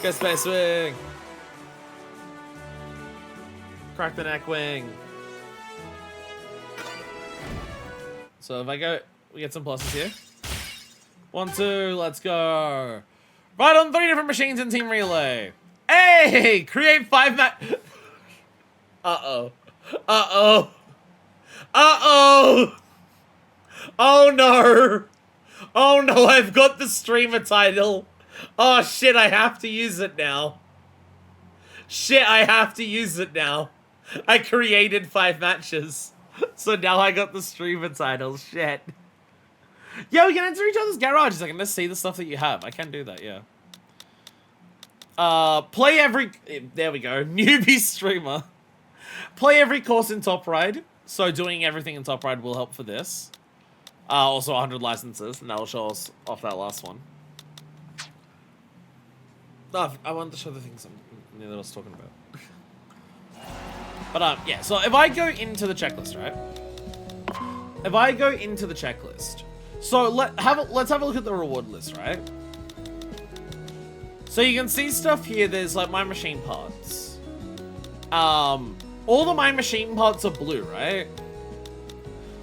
Go Space Swing! Crack the neck wing. So if I go, we get some pluses here. 1, 2, let's go. Right on 3 different machines in Team Relay. Hey, create 5 Uh-oh. Uh-oh. Uh-oh. Oh no. Oh no, I've got the streamer title. Oh shit, I have to use it now. Shit, I have to use it now. I created 5 matches. So now I got the streamer title. Shit. Yeah, we can enter each other's garages. I can just see the stuff that you have. I can do that, yeah. Play every... There we go. Newbie streamer. Play every course in Top Ride. So doing everything in Top Ride will help for this. Also 100 licenses. And that will show us off that last one. Oh, I wanted to show the things that I was talking about. But, yeah, so if I go into the checklist, right? If I go into the checklist, so let's have a look at the reward list, right? So you can see stuff here, there's like my machine parts. All the my machine parts are blue, right?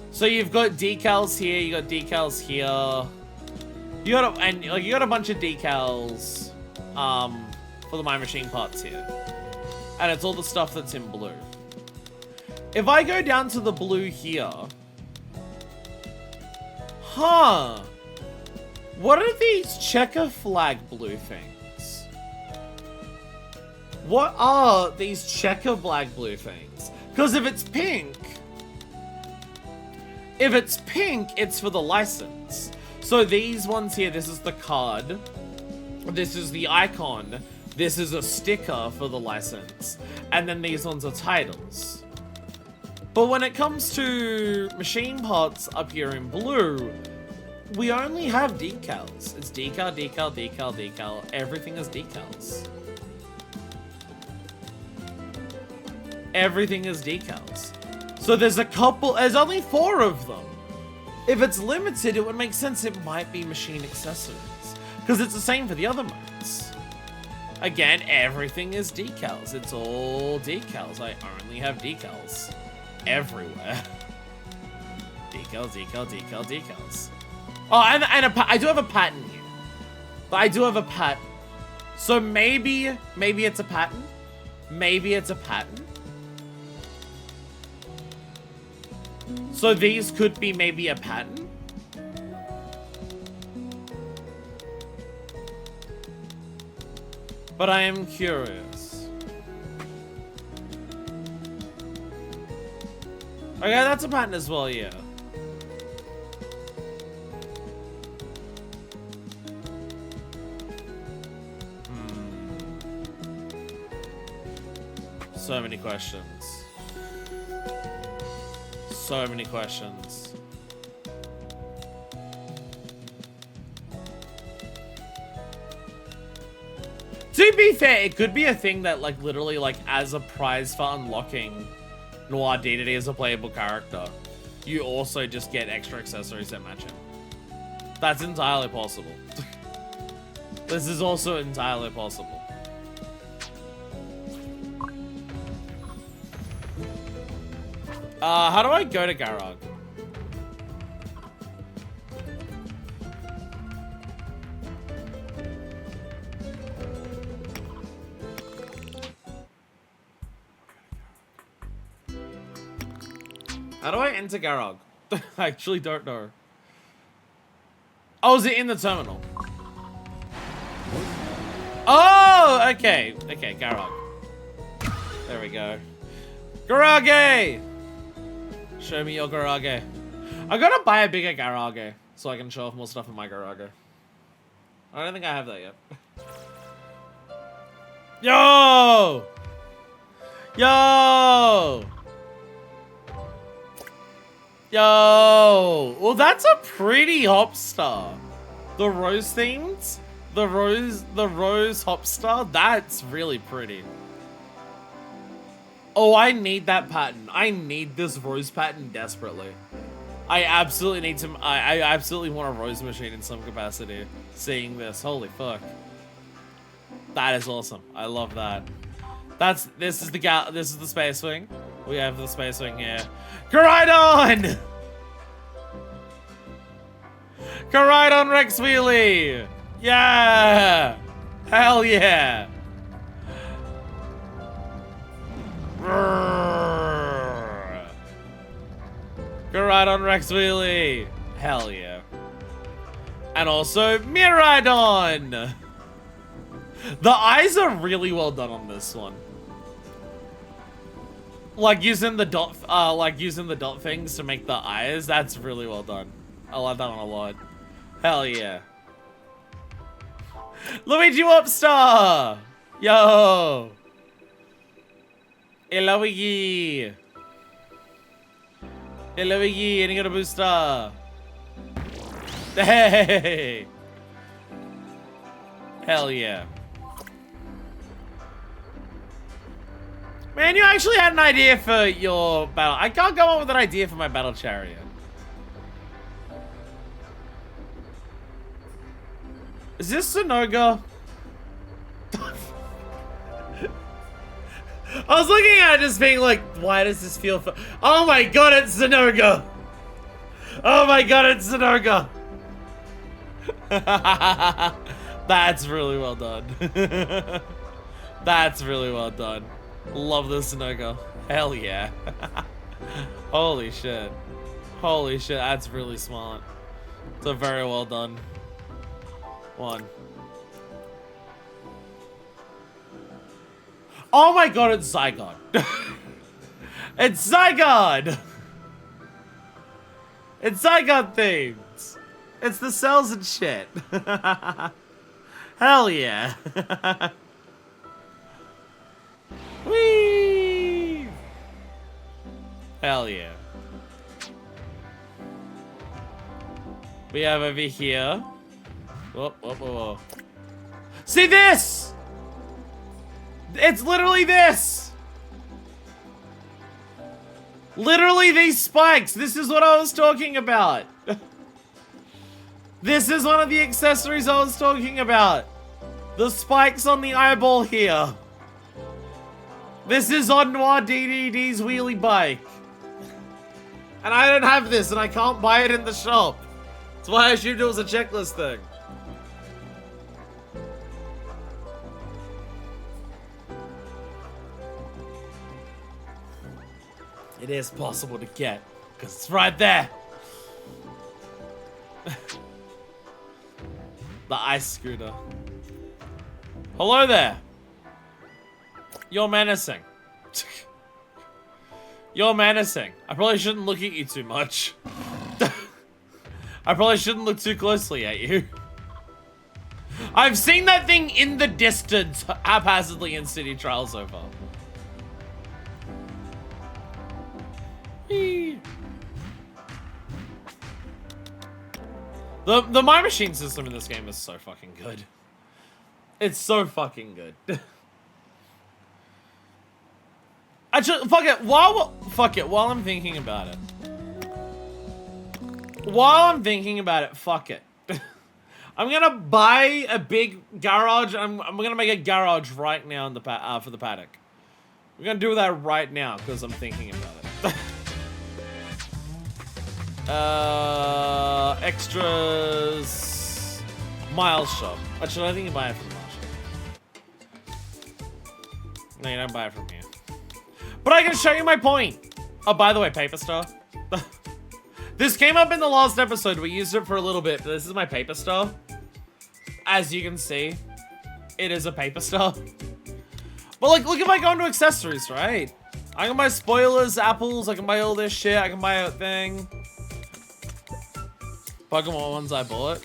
So you've got decals here, you got decals here. You got a bunch of decals, for the my machine parts here. And it's all the stuff that's in blue. If I go down to the blue here... Huh. What are these checker flag blue things? What are these checker flag blue things? Because if it's pink, it's for the license. So these ones here, this is the card, this is the icon, this is a sticker for the license, and then these ones are titles. But when it comes to machine parts up here in blue, we only have decals. It's decal, decal, decal, decal. Everything is decals. Everything is decals. So there's only 4 of them. If it's limited, it would make sense it might be machine accessories. Because it's the same for the other modes. Again, everything is decals. It's all decals. I only have decals. Everywhere. Decals, decal, decal, decals. Oh, and I do have a pattern here. But I do have a pattern. So maybe it's a pattern. Maybe it's a pattern. So these could be maybe a pattern. But I am curious. Okay, that's a pattern as well, yeah. So many questions. So many questions. To be fair, it could be a thing that, like, literally, like, as a prize for unlocking Noir D as a playable character, you also just get extra accessories that match him. That's entirely possible. This is also entirely possible. How do I go to Garog? How do I enter Garog? I actually don't know. Oh, is it in the terminal? Oh, okay. Okay, Garog. There we go. Garage! Show me your garage. I gotta buy a bigger garage so I can show off more stuff in my garage. I don't think I have that yet. Yo! Yo! Yo! Well, that's a pretty hopstar. The rose themes? The rose hopstar? That's really pretty. Oh, I need that pattern. I need this rose pattern desperately. I absolutely need some. I absolutely want a rose machine in some capacity. Seeing this, holy fuck, that is awesome. I love that. This is the space wing. We have the space wing here. Koraidon! Koraidon Rex Wheelie! Yeah! Hell yeah! Koraidon Rex Wheelie! Hell yeah. And also, Miraidon! The eyes are really well done on this one. Like using the dot things to make the eyes, that's really well done. I like that one a lot. Hell yeah. Luigi Wopstar! Yo! Hey Luigi! Hey Luigi, any gonna booster? Hey! Hell yeah. Man, you actually had an idea for your battle. I can't come up with an idea for my battle chariot. Is this Sonoga? I was looking at it just being like, why does this feel oh my god, it's Sonoga! Oh my god, it's Sonoga! That's really well done. That's really well done. Love this Sonoga. Hell yeah. Holy shit. Holy shit, that's really smart. It's a very well done one. Oh my god, it's Zygon. It's Zygarde! It's Zygarde themed! It's the cells and shit. Hell yeah. Whee! Hell yeah. We have over here. Whoa, whoa, whoa, whoa. See this? It's literally this. Literally these spikes. This is what I was talking about. This is one of the accessories I was talking about. The spikes on the eyeball here. This is on Noir DDD's wheelie bike. And I don't have this and I can't buy it in the shop. That's why I assumed it was a checklist thing. It is possible to get, because it's right there. The ice scooter. Hello there. You're menacing. You're menacing. I probably shouldn't look at you too much. I probably shouldn't look too closely at you. I've seen that thing in the distance haphazardly in City Trials so far. The My Machine system in this game is so fucking good. It's so fucking good. Actually, fuck it. While I'm thinking about it. Fuck it. I'm gonna buy a big garage. I'm gonna make a garage right now in the for the paddock. We're gonna do that right now because I'm thinking about it. Extras. Miles shop. Actually, I think you buy it from the Miles shop. No, you don't buy it from here. But I can show you my point. Oh, by the way, Paper Star. This came up in the last episode. We used it for a little bit. This is my Paper Star. As you can see, it is a Paper Star. But like, look if I go into accessories, right? I can buy spoilers, apples. I can buy all this shit. I can buy a thing. Pokemon ones I bought.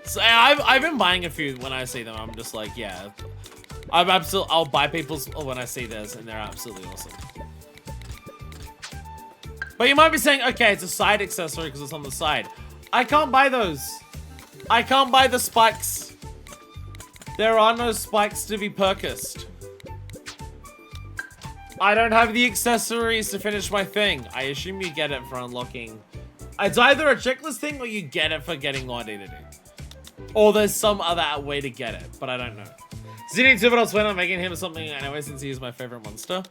So I've been buying a few when I see them. I'm just like, yeah. I'll buy people's when I see this, and they're absolutely awesome. But you might be saying, okay, it's a side accessory because it's on the side. I can't buy those. I can't buy the spikes. There are no spikes to be purchased. I don't have the accessories to finish my thing. I assume you get it for unlocking. It's either a checklist thing or you get it for getting Lord DDD. Or there's some other way to get it, but I don't know. ZD2 when I'm making him something anyway since he is my favorite monster.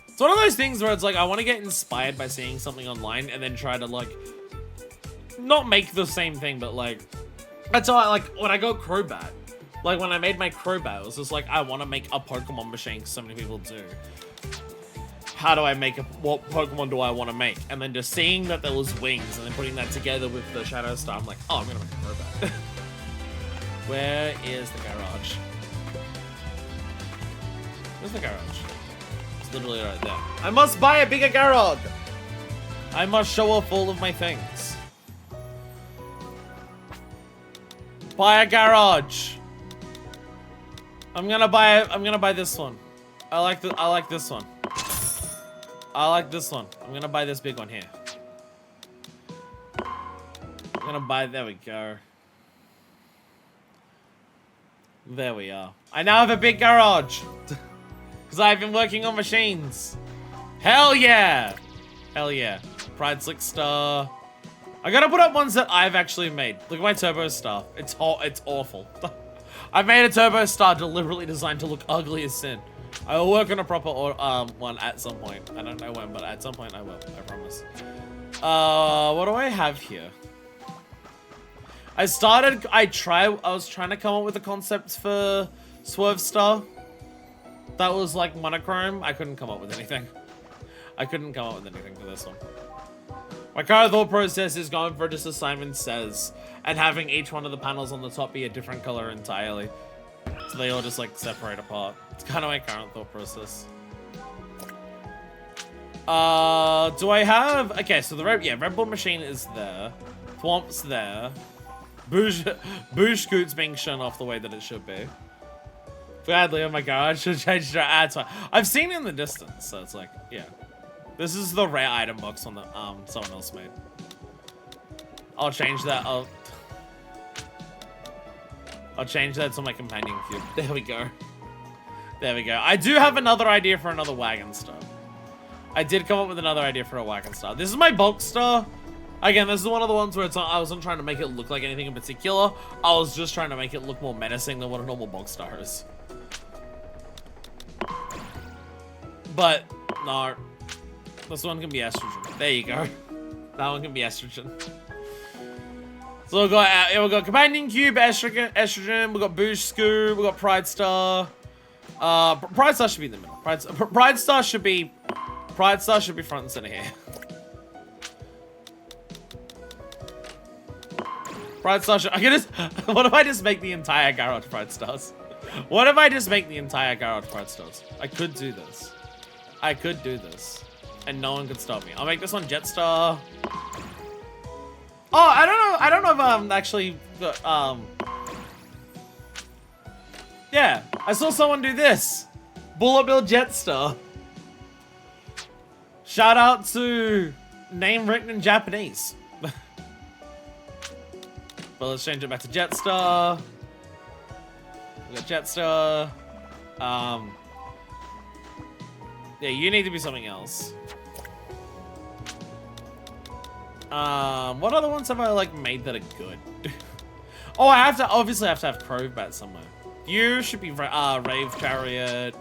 It's one of those things where it's like I want to get inspired by seeing something online and then try to like not make the same thing, but like that's how I like when I go Crobat. Like when I made my Crobat, it was just like I want to make a Pokemon machine because so many people do. How do I make what Pokemon do I want to make? And then just seeing that there was wings and then putting that together with the Shadow Star, I'm like, oh, I'm gonna make a Crobat. Where is the garage? Where's the garage? It's literally right there. I must buy a bigger garage! I must show off all of my things. Buy a garage! I'm gonna buy this one. I like this one. I like this one. I'm gonna buy this big one here. I'm gonna buy, there we go. There we are. I now have a big garage. Because I've been working on machines. Hell yeah. Hell yeah. Pride Slick Star. I gotta put up ones that I've actually made. Look at my Turbo Star. It's awful. I made a Turbo Star deliberately designed to look ugly as sin. I will work on a proper one at some point. I don't know when, but at some point I will. I promise. What do I have here? I was trying to come up with the concepts for Swerve Star. That was like monochrome. I couldn't come up with anything. I couldn't come up with anything for this one. My current thought process is going for just as Simon says, and having each one of the panels on the top be a different color entirely. So they all just like separate apart. It's kind of my current thought process. Do I have... Okay, so the Red Bull machine is there. Thwomp's there. Boosh Scoot's being shown off the way that it should be. Gladly, oh my god, I should change the ads. I've seen it in the distance, so it's like, yeah. This is the rare item box on the someone else made. I'll change that. I'll change that to my companion cube. There we go. There we go. I do have another idea for another wagon star. I did come up with another idea for a wagon star. This is my bulk star. Again, this is one of the ones where I wasn't trying to make it look like anything in particular. I was just trying to make it look more menacing than what a normal bulk star is. But, no. This one can be estrogen. There you go. That one can be estrogen. So we've got Companion Cube, estrogen, we've got Boosh Scoop, we've got Pride Star. Pride Star should be in the middle. Pride Star should be front and center here. Pride Star should, what if I just make the entire garage Pride Stars? What if I just make the entire garage Pride Stars? I could do this. I could do this. And no one could stop me. I'll make this one Jetstar. Oh, I don't know if actually yeah, I saw someone do this. Bullet Bill Jetstar. Shout out to name written in Japanese. But let's change it back to Jetstar. We got Jetstar. Yeah, you need to be something else. What other ones have I like made that are good? Oh, I obviously have to have Crobat somewhere. You should be Rave Chariot.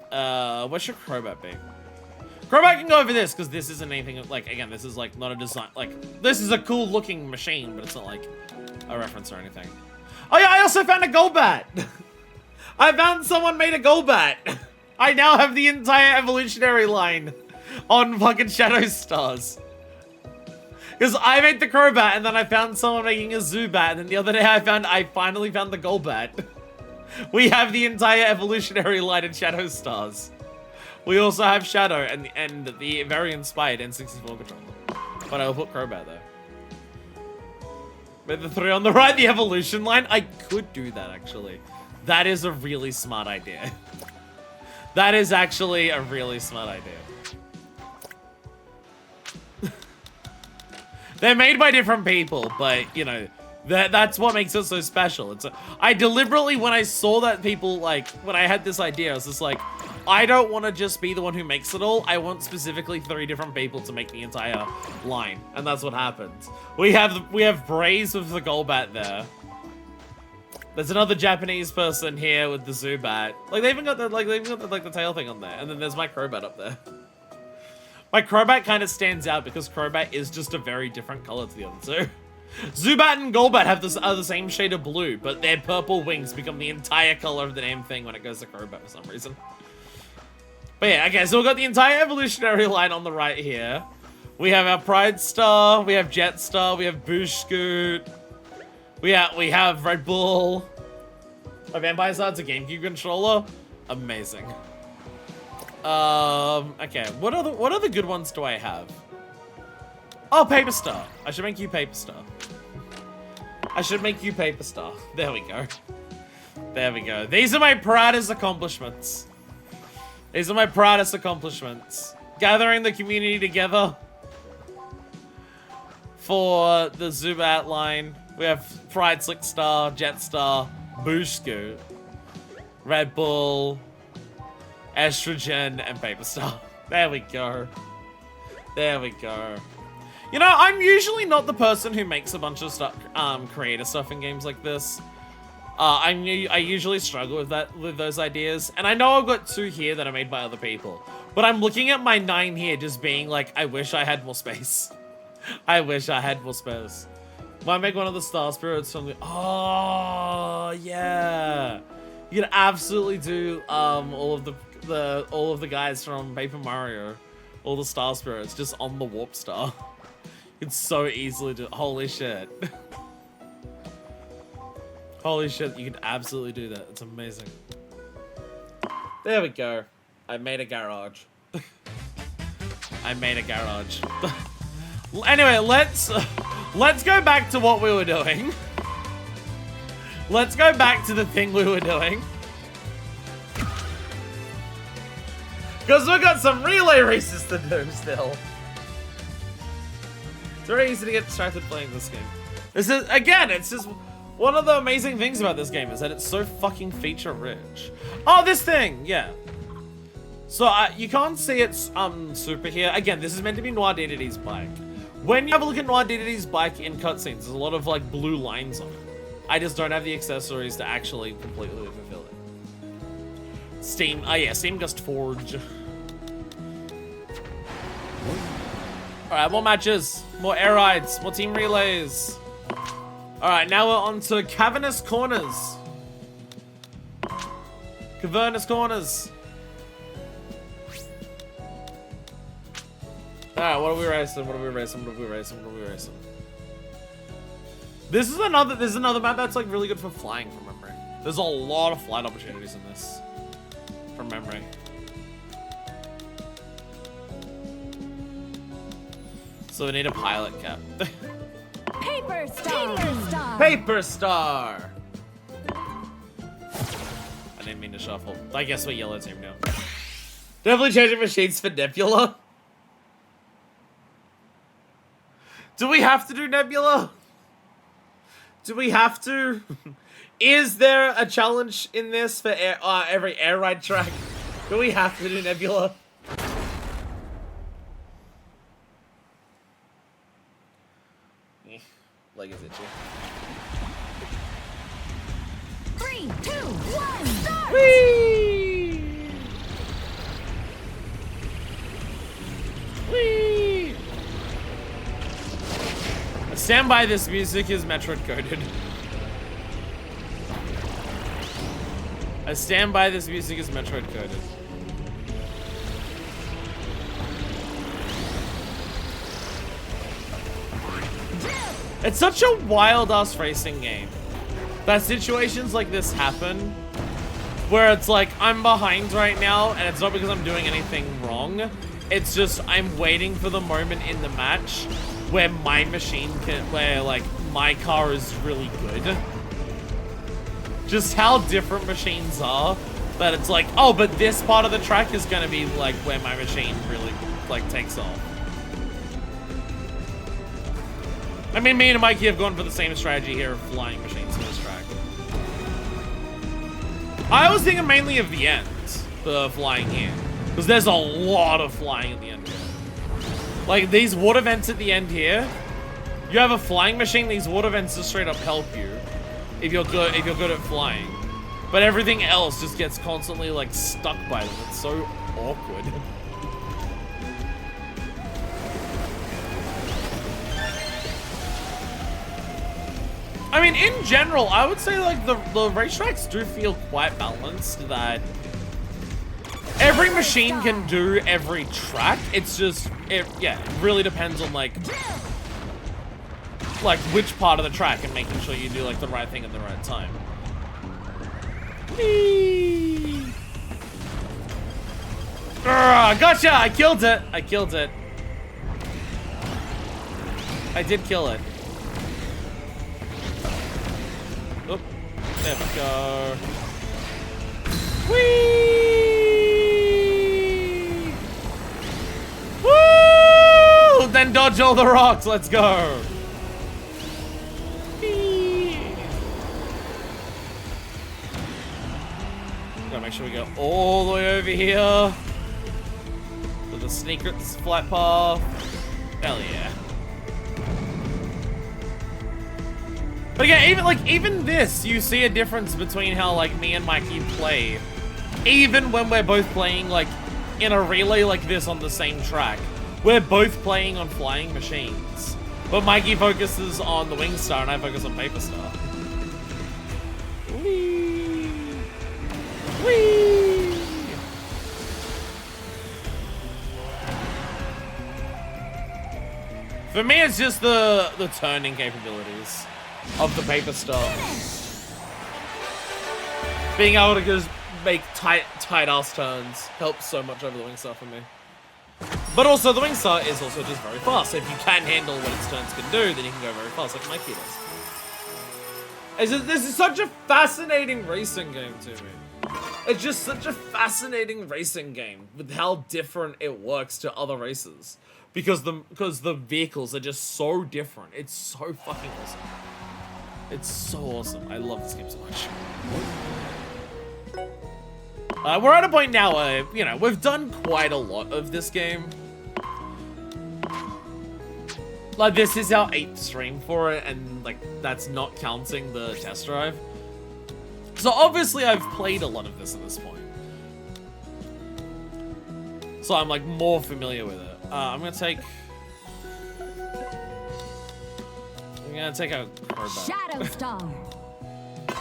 What should Crobat be? Crobat can go over this because this isn't anything like, again, this is like not a design, like this is a cool looking machine, but it's not like a reference or anything. Oh yeah, I also found a Golbat. I found someone made a Golbat. I now have the entire evolutionary line on fucking Shadow Stars. Because I made the Crobat and then I found someone making a Zubat, and then the other day I finally found the Golbat. We have the entire evolutionary line in Shadow Stars. We also have Shadow and the very inspired N64 controller. But I'll put Crobat there. With the 3 on the right, the evolution line. I could do that actually. That is a really smart idea. That is actually a really smart idea. They're made by different people, but you know, that's what makes it so special. I deliberately, when I saw that people like, when I had this idea, I was just like, I don't want to just be the one who makes it all. I want specifically 3 different people to make the entire line, and that's what happens. We have Braze with the Golbat there. There's another Japanese person here with the Zubat. Like they even got the tail thing on there, and then there's my Crobat up there. My Crobat kind of stands out because Crobat is just a very different color to the other two. Zubat and Golbat are the same shade of blue, but their purple wings become the entire color of the damn thing when it goes to Crobat for some reason. But yeah, okay, so we've got the entire evolutionary line on the right here. We have our Pride Star, we have Jetstar, we have Boosh Scoot, we have Red Bull. A Vampire Star's a GameCube controller. Amazing. Okay, what other good ones do I have? Oh, Paper Star. I should make you Paper Star. I should make you Paper Star. There we go. There we go. These are my proudest accomplishments. These are my proudest accomplishments. Gathering the community together for the Zubat line. We have Pride Slick Star, Jetstar, Boosh Scoot, Red Bull, Estrogen, and Paper Star. There we go. There we go. You know, I'm usually not the person who makes a bunch of stuff, creative stuff in games like this. I usually struggle with those ideas, and I know I've got 2 here that are made by other people, but I'm looking at my 9 here just being like, I wish I had more space. I wish I had more space. Might make one of the Star Spirits from the... Oh, yeah. You could absolutely do all of the guys from Paper Mario, all the Star Spirits just on the Warp Star. You could so easily do. Holy shit. Holy shit, you could absolutely do that. It's amazing. There we go. I made a garage. I made a garage. Anyway, let's go back to what we were doing. Let's go back to the thing we were doing. Because we've got some relay races to do still. It's very easy to get distracted playing this game. This is, again, it's just one of the amazing things about this game is that it's so fucking feature rich. Oh, this thing, yeah. So you can't see it's super here. Again, this is meant to be Noir DDD's bike. When you have a look at Noir DDD's bike in cutscenes, there's a lot of like blue lines on it. I just don't have the accessories to actually completely fulfill it. Steam, oh yeah, Steam Gust Forge. Alright, more matches, more air rides, more team relays. Alright, now we're on to Cavernous Corners. Cavernous Corners. Alright, what are we racing? What are we racing? What are we racing? What are we racing? This is another map that's like really good for flying from memory. There's a lot of flight opportunities in this. From memory. So we need a pilot cap. Paper Star. Paper Star. I didn't mean to shuffle. I guess we're yellow team now. Definitely changing machines for Nebula. Do we have to do Nebula? Do we have to? Is there a challenge in this for every air ride track? Do we have to do Nebula? Leg is itchy. 3, 2, 1, start! Whee! Whee! Stand by, this music is Metroid coded. I stand by, this music is Metroid coded. It's such a wild-ass racing game that situations like this happen where it's like, I'm behind right now, and it's not because I'm doing anything wrong. It's just, I'm waiting for the moment in the match where my machine can, where like, my car is really good. Just how different machines are, that it's like, oh, but this part of the track is gonna be like where my machine really, like, takes off. I mean, me and Mikey have gone for the same strategy here of flying machines for this track. I was thinking mainly of the end, the flying here. Because there's a lot of flying at the end here. Like, these water vents at the end here, you have a flying machine, these water vents just straight up help you if you're good at flying. But everything else just gets constantly, like, stuck by them. It's so awkward. I mean, in general, I would say like the racetracks do feel quite balanced, that every machine can do every track. It's just, it really depends on like which part of the track and making sure you do like the right thing at the right time. Whee! Gotcha! I killed it! I killed it. I did kill it. Oop. There we go. Whee! Woo! Then dodge all the rocks. Let's go. Whee! Gotta make sure we go all the way over here to the secret flight path. Hell yeah. But again, even this, you see a difference between how like me and Mikey play. Even when we're both playing like in a relay like this on the same track, we're both playing on flying machines. But Mikey focuses on the Wing Star and I focus on Paper Star. Whee! Whee! For me, it's just the turning capabilities of the Paper Star. Being able to just make tight ass turns helps so much over the Wing Star for me. But also, the Wingstar is also just very fast. So if you can handle what its turns can do, then you can go very fast, like Mikey does. This is such a fascinating racing game to me. It's just such a fascinating racing game with how different it works to other races. Because the vehicles are just so different. It's so fucking awesome. It's so awesome. I love this game so much. We're at a point now where, you know, we've done quite a lot of this game. Like, this is our 8th stream for it, and, like, that's not counting the test drive. So, obviously, I've played a lot of this at this point. So, I'm, like, more familiar with it. I'm gonna take a Kirby. Shadow Star.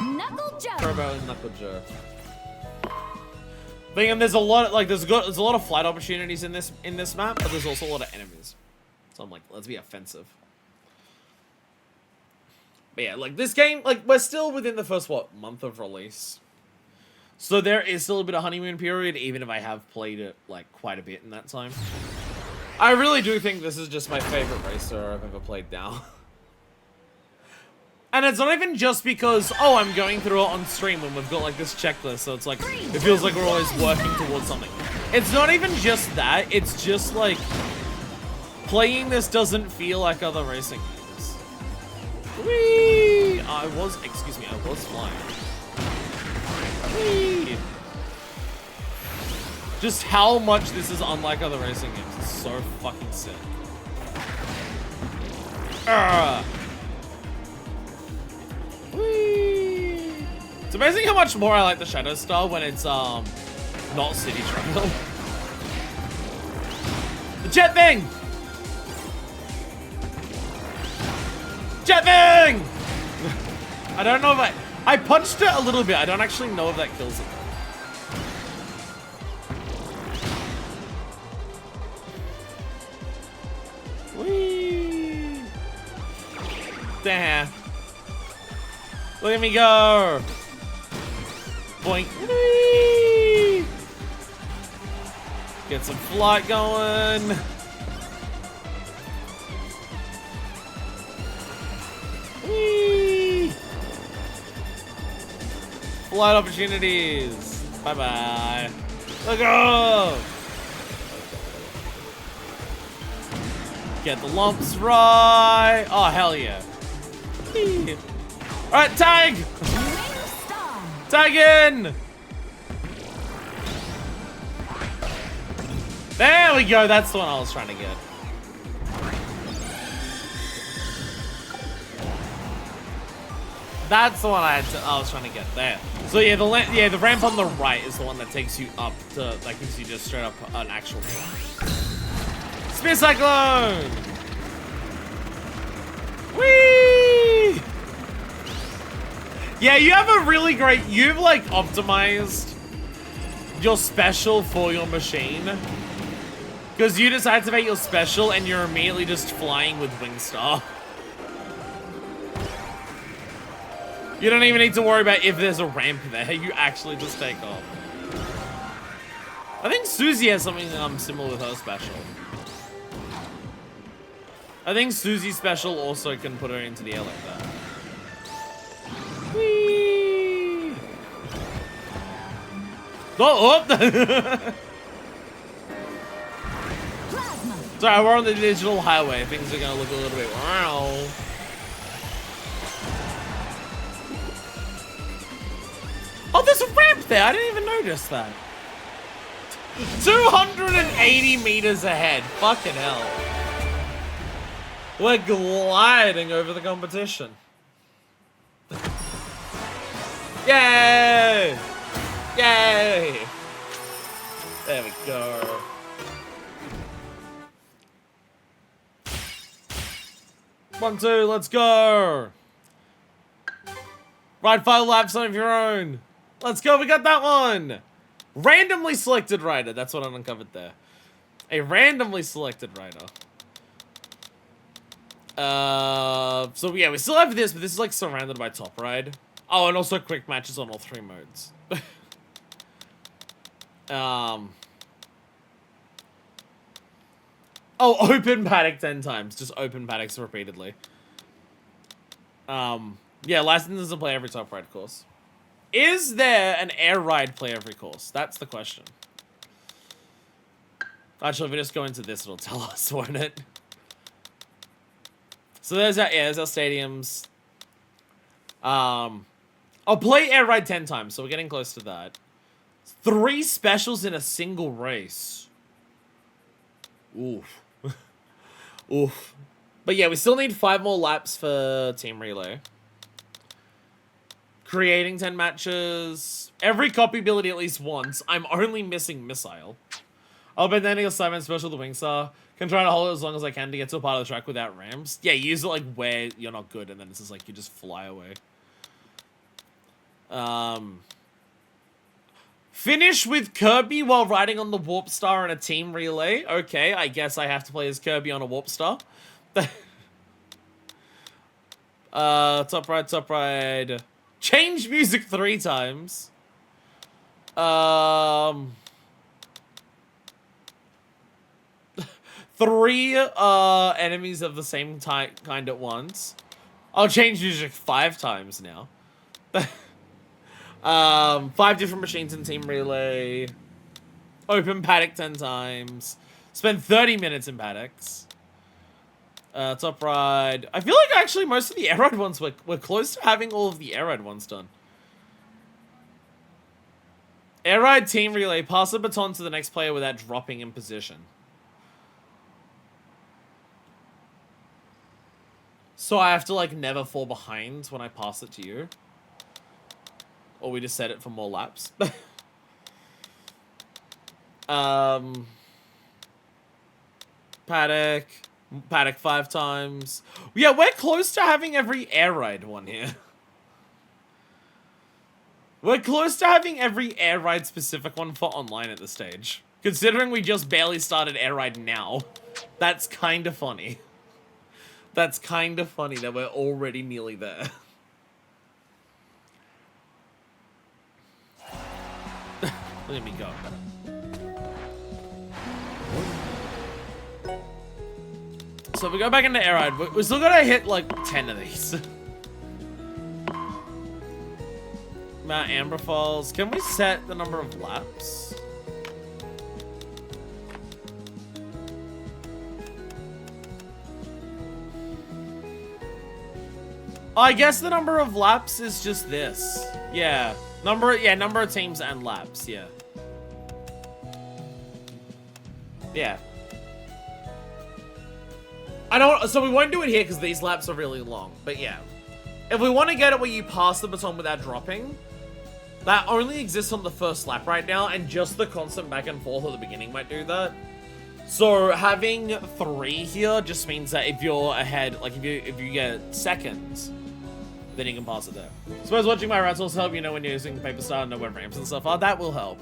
Knuckle Joe. Kirby and Knuckle Joe. But there's a lot of, like, there's a lot of flight opportunities in this map, but there's also a lot of enemies. So I'm like, let's be offensive. But yeah, like, this game, like, we're still within the first, what, month of release. So there is still a bit of honeymoon period, even if I have played it, like, quite a bit in that time. I really do think this is just my favorite racer I've ever played now. And it's not even just because, oh, I'm going through it on stream when we've got, like, this checklist, so it's like, it feels like we're always working towards something. It's not even just that, it's just, like, playing this doesn't feel like other racing games. Whee! I was flying. Whee! Just how much this is unlike other racing games is so fucking sick. Whee! It's amazing how much more I like the Shadow Star when it's not City Trail. The jet thing! Jet thing! I don't know if I punched it a little bit. I don't actually know if that kills it. Whee! Damn. Look at me go! Boink. Whee! Get some flight going. Whee! Flight opportunities. Bye-bye. Let's go! Get the lumps right. Oh, hell yeah. Whee! Alright, tag! Tag in! There we go, that's the one I was trying to get. That's the one I was trying to get there. So yeah, the ramp on the right is the one that takes you up to, that gives you just straight up an actual Spear Cyclone! Whee! Yeah, you have a really great, you've like optimized your special for your machine. Because you just activate your special and you're immediately just flying with Wingstar. You don't even need to worry about if there's a ramp there. You actually just take off. I think Susie has something similar with her special. I think Susie's special also can put her into the air like that. Whee! Oh! Sorry, we're on the digital highway. Things are gonna look a little bit wow. Oh, there's a ramp there. I didn't even notice that. 280 meters ahead. Fucking hell. We're gliding over the competition. Yay! Yay! There we go. One, two, let's go. Ride 5 laps of your own. Let's go, we got that one. Randomly selected rider. That's what I uncovered there. A randomly selected rider. So yeah, we still have this, but this is like surrounded by top ride. Oh, and also quick matches on all 3 modes. Oh, open paddock 10 times. Just open paddocks repeatedly. Yeah, license doesn't play every top ride course. Is there an air ride play every course? That's the question. Actually, if we just go into this, it'll tell us, won't it? So there's our, yeah, there's our stadiums. I'll play air ride 10 times, so we're getting close to that. 3 specials in a single race. Oof. Oof. But yeah, we still need 5 more laps for Team Relay. Creating 10 matches. Every copy ability at least once. I'm only missing Missile. I'll be landing a Simon special the Wingstar. Can try to hold it as long as I can to get to a part of the track without ramps. Yeah, use it like where you're not good, and then it's just like you just fly away. Finish with Kirby while riding on the Warp Star in a team relay. Okay, I guess I have to play as Kirby on a Warp Star. Top ride, top ride. Change music 3 times. 3 enemies of the same kind at once. I'll change music 5 times now. 5 different machines in Team Relay. Open paddock 10 times. Spend 30 minutes in paddocks. Top ride. I feel like actually most of the air ride ones we're close to having all of the air ride ones done. Air ride Team Relay. Pass the baton to the next player without dropping in position. So I have to like never fall behind when I pass it to you. Or we just set it for more laps. Paddock 5 times. Yeah, we're close to having every air ride one here. We're close to having every air ride specific one for online at this stage. Considering we just barely started air ride now. That's kind of funny. That's kind of funny that we're already nearly there. Let me go. So if we go back into air ride, we're still gonna hit like 10 of these. Mount Amber Falls. Can we set the number of laps? I guess the number of laps is just this. Yeah. Number of teams and laps, yeah. Yeah. So we won't do it here because these laps are really long, but yeah. If we want to get it where you pass the baton without dropping, that only exists on the first lap right now, and just the constant back and forth at the beginning might do that. So having 3 here just means that if you're ahead, like if you get seconds, then you can pass it there. I suppose watching my routes also help you know when you're using Paper Star and know where ramps and stuff are. That will help.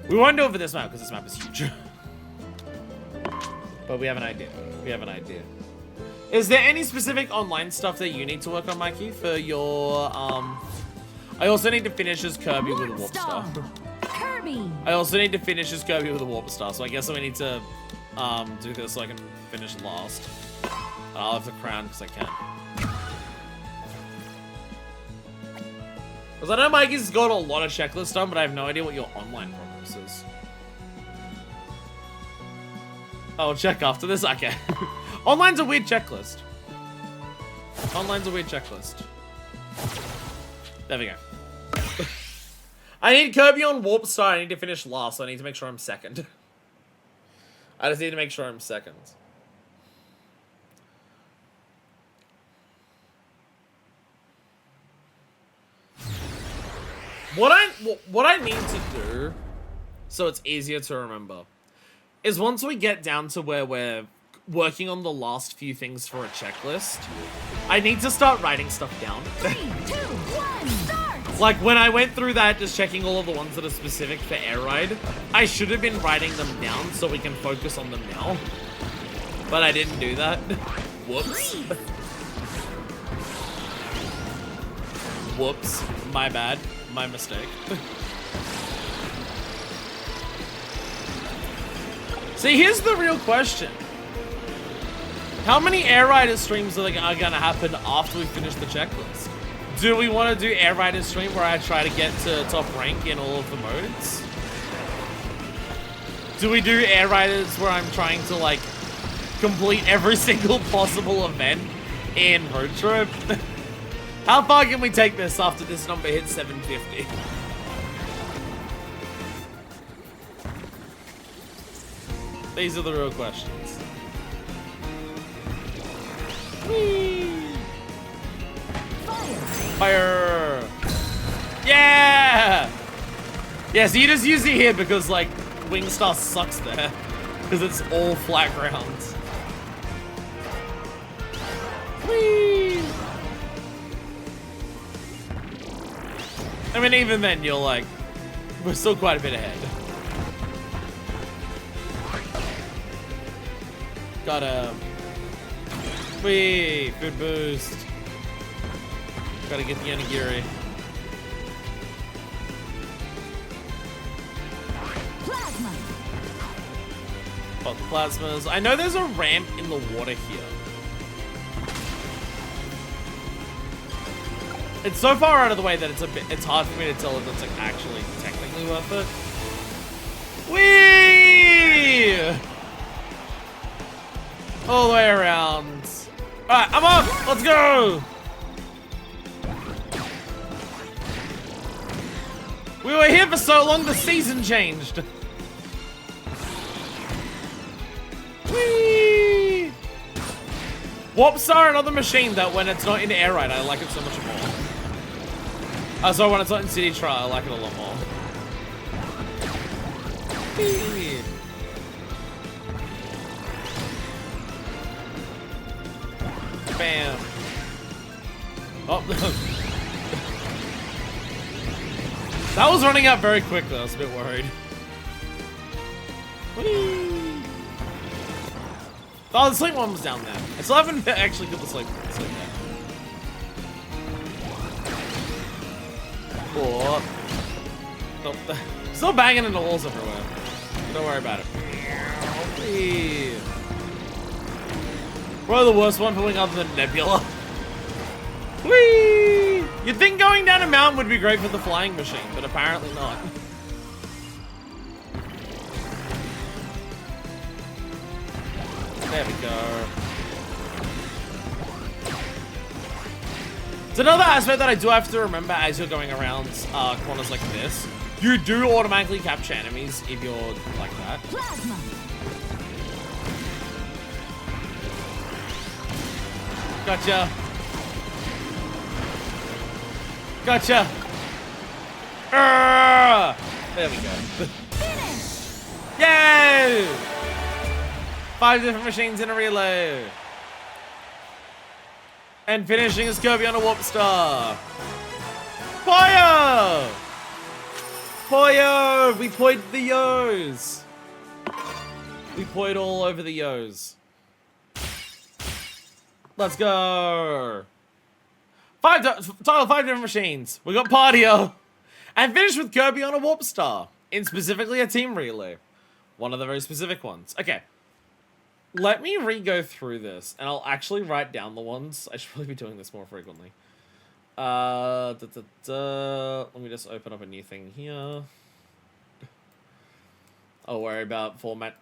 We won't do it for this map because this map is huge. But we have an idea. We have an idea. Is there any specific online stuff that you need to work on, Mikey, for your, I also need to finish as Kirby with a Warp Star. Kirby. I also need to finish as Kirby with a Warp Star, so I guess I need to, do this so I can finish last. I'll have the crown because I can. Because I know Mikey's got a lot of checklists done, but I have no idea what your online progress is. Oh, check after this? Okay. Online's a weird checklist. Online's a weird checklist. There we go. I need Kirby on Warp Star. I need to finish last, so I need to make sure I'm second. I just need to make sure I'm second. What I need to do, so it's easier to remember, is once we get down to where we're working on the last few things for a checklist, I need to start writing stuff down. 3, 2, 1, start! Like, when I went through that, just checking all of the ones that are specific for air ride, I should have been writing them down so we can focus on them now. But I didn't do that. Whoops. Whoops. My bad. My mistake. See, here's the real question. How many Air Rider streams are gonna happen after we finish the checklist? Do we want to do Air Rider stream where I try to get to top rank in all of the modes? Do we do Air Riders where I'm trying to, like, complete every single possible event in Road Trip? How far can we take this after this number hits 750? These are the real questions. Whee! Fire! Yeah! Yeah, so you just use it here because, like, Wingstar sucks there. Because it's all flat grounds. Whee! I mean, even then, you're like, we're still quite a bit ahead. Got a... Whee! Good boost. Gotta get the Onigiri. Plasma. Oh, the plasmas. I know there's a ramp in the water here. It's so far out of the way that it's hard for me to tell if it's like actually technically worth it. Whee! All the way around. Alright, I'm off! Let's go! We were here for so long, the season changed. Whee! Warp Star, another machine that when it's not in Air Ride, I like it so much more. So when it's not in City Trial, I like it a lot more. Whee! Bam. Oh. That was running out very quickly. I was a bit worried. Whee! Oh, the sleep one was down there. I still haven't actually killed the sleep there. Oh. Nope. Still banging into walls everywhere. Don't worry about it. Whee! Probably the worst one for wing other than Nebula. Whee! You'd think going down a mountain would be great for the flying machine, but apparently not. There we go. It's another aspect that I do have to remember as you're going around corners like this. You do automatically capture enemies if you're like that. Plasma. Gotcha. Gotcha. There we go. Yay! 5 different machines in a relay. And finishing is Kirby on a Warp Star. Fire! Fire! We poid the yo's. We poid all over the yo's. Let's go. 5 different machines. We got Patio. And finished with Kirby on a Warp Star. In specifically a team relay. One of the very specific ones. Okay. Let me re-go through this. And I'll actually write down the ones. I should probably be doing this more frequently. Let me just open up a new thing here. I'll worry about format.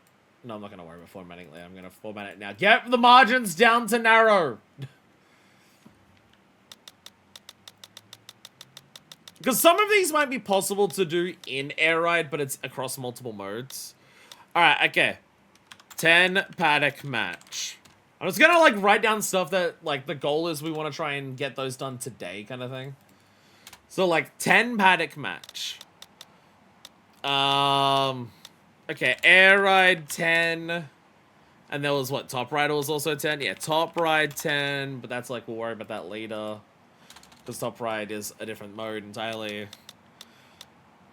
No, I'm not going to worry about formatting later. I'm going to format it now. Get the margins down to narrow. Because some of these might be possible to do in Air Ride, but it's across multiple modes. Alright, okay. 10 paddock match. I'm just going to, like, write down stuff that, like, the goal is we want to try and get those done today kind of thing. So, like, 10 paddock match. Okay, Air Ride 10. And there was, what, Top Rider was also 10? Yeah, Top Ride 10, but that's, like, we'll worry about that later. Because Top Ride is a different mode entirely.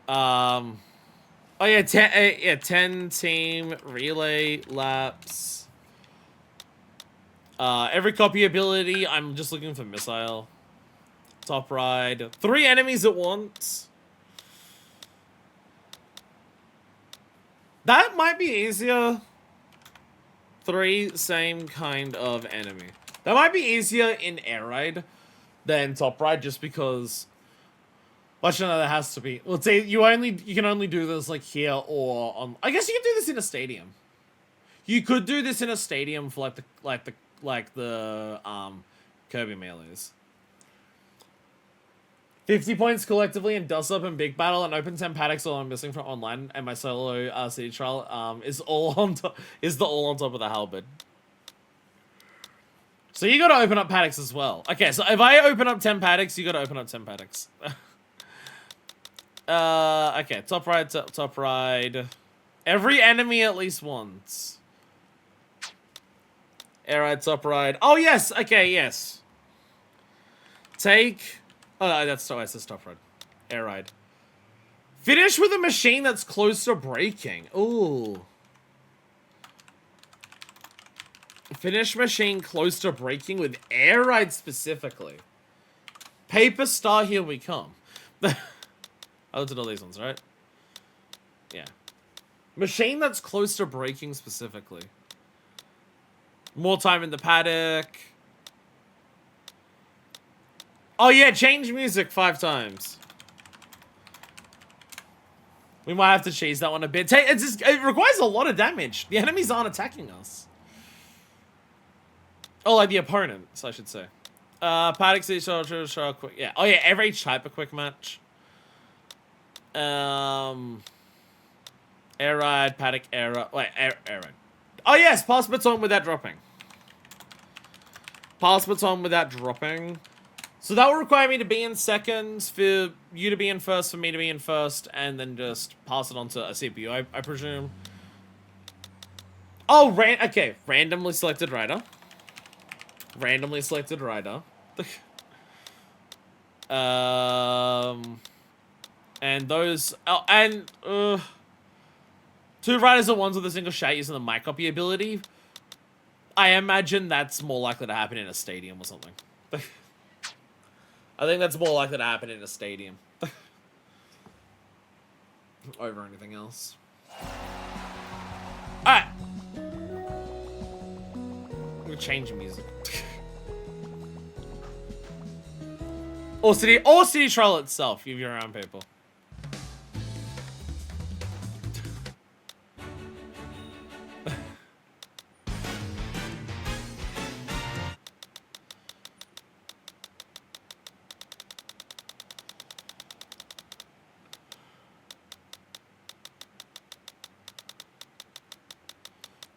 Oh, yeah, 10 team relay laps. Every copy ability, I'm just looking for missile. Top Ride. 3 enemies at once. That might be easier 3 same kind of enemy. That might be easier in air raid than top raid, just because. Actually, no, that has to be. Let's say you can only do this like here or on. I guess you can do this in a stadium. You could do this in a stadium for like the Kirby melees. 50 points collectively in Dust Up and Big Battle and Open 10 Paddocks all I'm missing from online, and my solo city trial is all on top of the halberd. So you gotta open up paddocks as well. Okay, so if I open up 10 paddocks, you gotta open up 10 paddocks. Okay, top ride. Every enemy at least once. Air ride, top ride. Oh yes, okay, yes. Take. Oh, no, that's top ride. Air ride. Finish with a machine that's close to breaking. Ooh. Finish machine close to breaking with air ride specifically. Paper star, here we come. I looked at all these ones, right? Yeah. Machine that's close to breaking specifically. More time in the paddock. Oh yeah, change music 5 times. We might have to cheese that one a bit. It requires a lot of damage. The enemies aren't attacking us. Oh, like the opponents, I should say. Paddock City show quick. Yeah. Oh yeah, every type of quick match. Air ride, paddock, air ride. Wait, air ride. Oh yes, pass baton without dropping. Pass baton without dropping. So that will require me to be in second, for you to be in first, for me to be in first, and then just pass it on to a CPU, I presume. Oh, okay. Randomly selected rider. Randomly selected rider. And those... Oh, and... 2 riders are ones with a single shot using the mic copy ability. I imagine that's more likely to happen in a stadium or something. I think that's more likely to happen in a stadium. Over anything else. Alright. I'm gonna change music. or City Troll itself, if you're around people.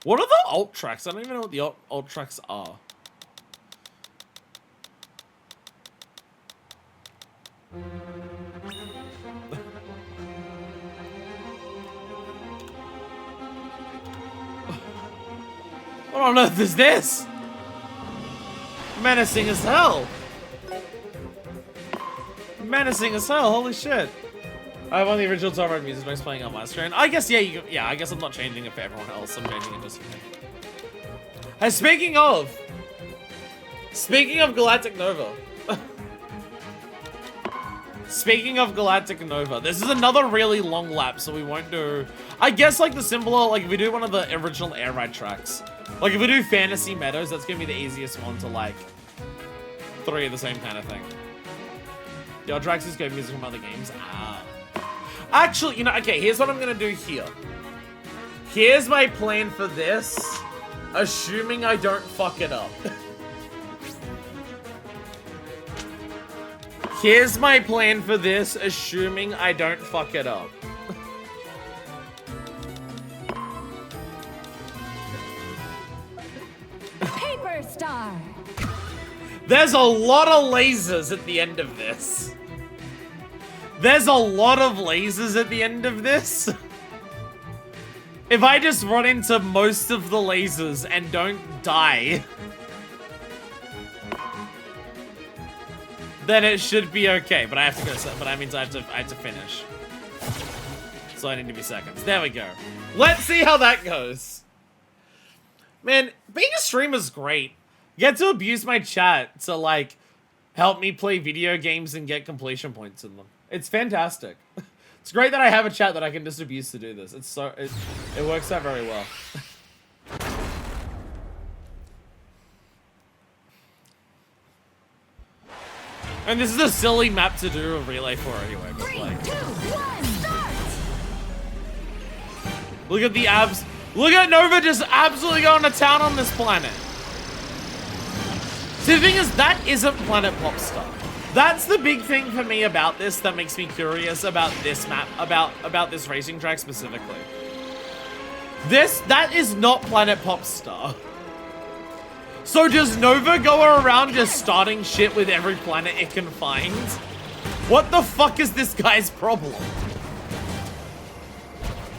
What are the alt tracks? I don't even know what the alt tracks are. What on earth is this? Menacing as hell. Menacing as hell, holy shit. I have on the original Top Ride music notes playing on my screen. I guess, yeah, I guess I'm not changing it for everyone else. I'm changing it just for me. Hey, speaking of Galactic Nova. Speaking of Galactic Nova, this is another really long lap, so we won't do... I guess, like, the simpler, like, if we do one of the original air ride tracks. Like, if we do Fantasy Meadows, that's gonna be the easiest one to, like, 3 of the same kind of thing. The odd tracks is good music from other games. Ah. Actually, you know, okay, here's what I'm gonna do here. Here's my plan for this, assuming I don't fuck it up. Here's my plan for this, assuming I don't fuck it up. Paper Star. There's a lot of lasers at the end of this. There's a lot of lasers at the end of this. If I just run into most of the lasers and don't die, then it should be okay. But I have to go. But that means I have to finish. So I need to be seconds. There we go. Let's see how that goes. Man, being a streamer is great. You get to abuse my chat to like help me play video games and get completion points in them. It's fantastic. It's great that I have a chat that I can just abuse to do this. It's so it works out very well. And this is a silly map to do a relay for anyway, but 3, like... 2, 1, start! Look at the abs. Look at Nova just absolutely going to town on this planet. See, the thing is, that isn't Planet Popstar. That's the big thing for me about this that makes me curious about this map, about this racing track specifically. That is not Planet Popstar. So does Nova go around just starting shit with every planet it can find? What the fuck is this guy's problem?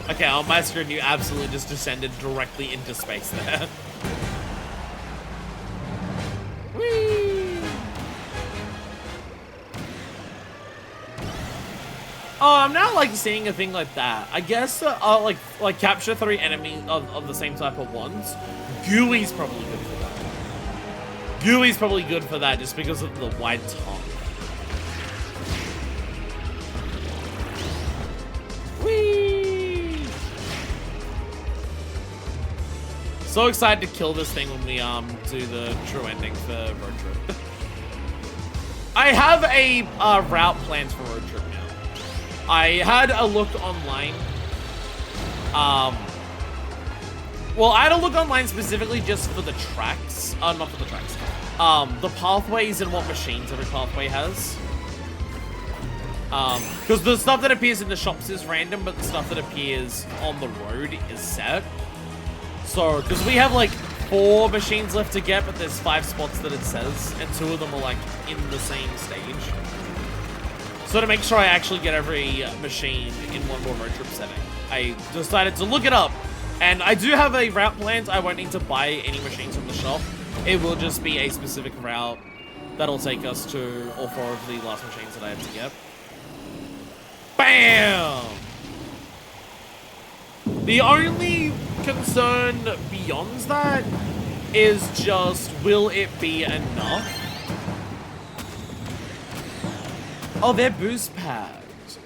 Okay, on my screen, you absolutely just descended directly into space there. Whee! Oh, I'm now like seeing a thing like that. I guess like capture 3 enemies of the same type at once. Gooey's probably good for that. Gooey's probably good for that just because of the wide tongue. Whee! So excited to kill this thing when we do the true ending for Road Trip. I have a route planned for Road Trip now. I had a look online. Well, I had a look online specifically just for the tracks. Not for the tracks. The pathways and what machines every pathway has. Because the stuff that appears in the shops is random, but the stuff that appears on the road is set. So, because we have like 4 machines left to get, but there's 5 spots that it says, and 2 of them are like in the same stage. So to make sure I actually get every machine in one more road trip setting, I decided to look it up. And I do have a route planned. I won't need to buy any machines from the shop. It will just be a specific route that'll take us to all 4 of the last machines that I have to get. Bam! The only concern beyond that is just, will it be enough? Oh, they're boost pads.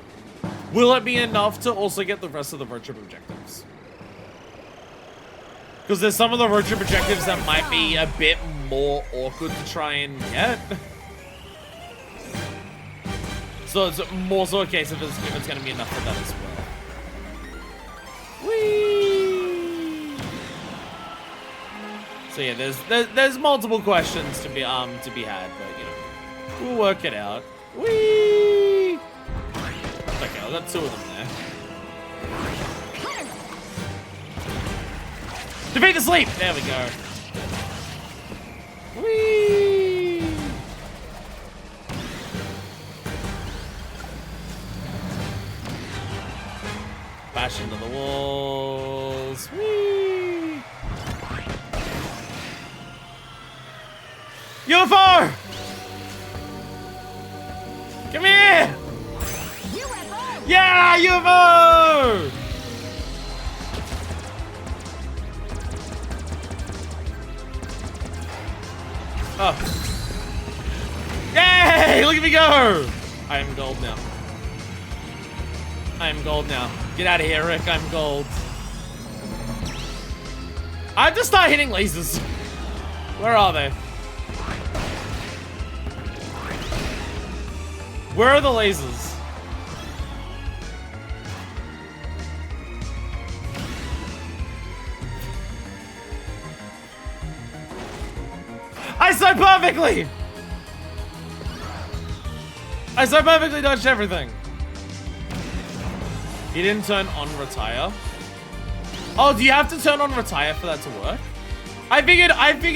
Will it be enough to also get the rest of the road trip objectives? Because there's some of the road trip objectives that might be a bit more awkward to try and get. So it's more so a case of if it's going to be enough for that as well. Whee! So yeah, there's multiple questions to be had, but you know, we'll work it out. Whee! Okay, I've got 2 of them there. Defeat the sleep! There we go. Whee! Bash into the walls. Whee! UFO! Come here! UFO! Yeah, UFO! Oh. Yay! Look at me go! I am gold now. I am gold now. Get out of here, Rick. I'm gold. I have to start hitting lasers. Where are they? Where are the lasers? I so perfectly! I so perfectly dodged everything. He didn't turn on retire. Oh, do you have to turn on retire for that to work? I figured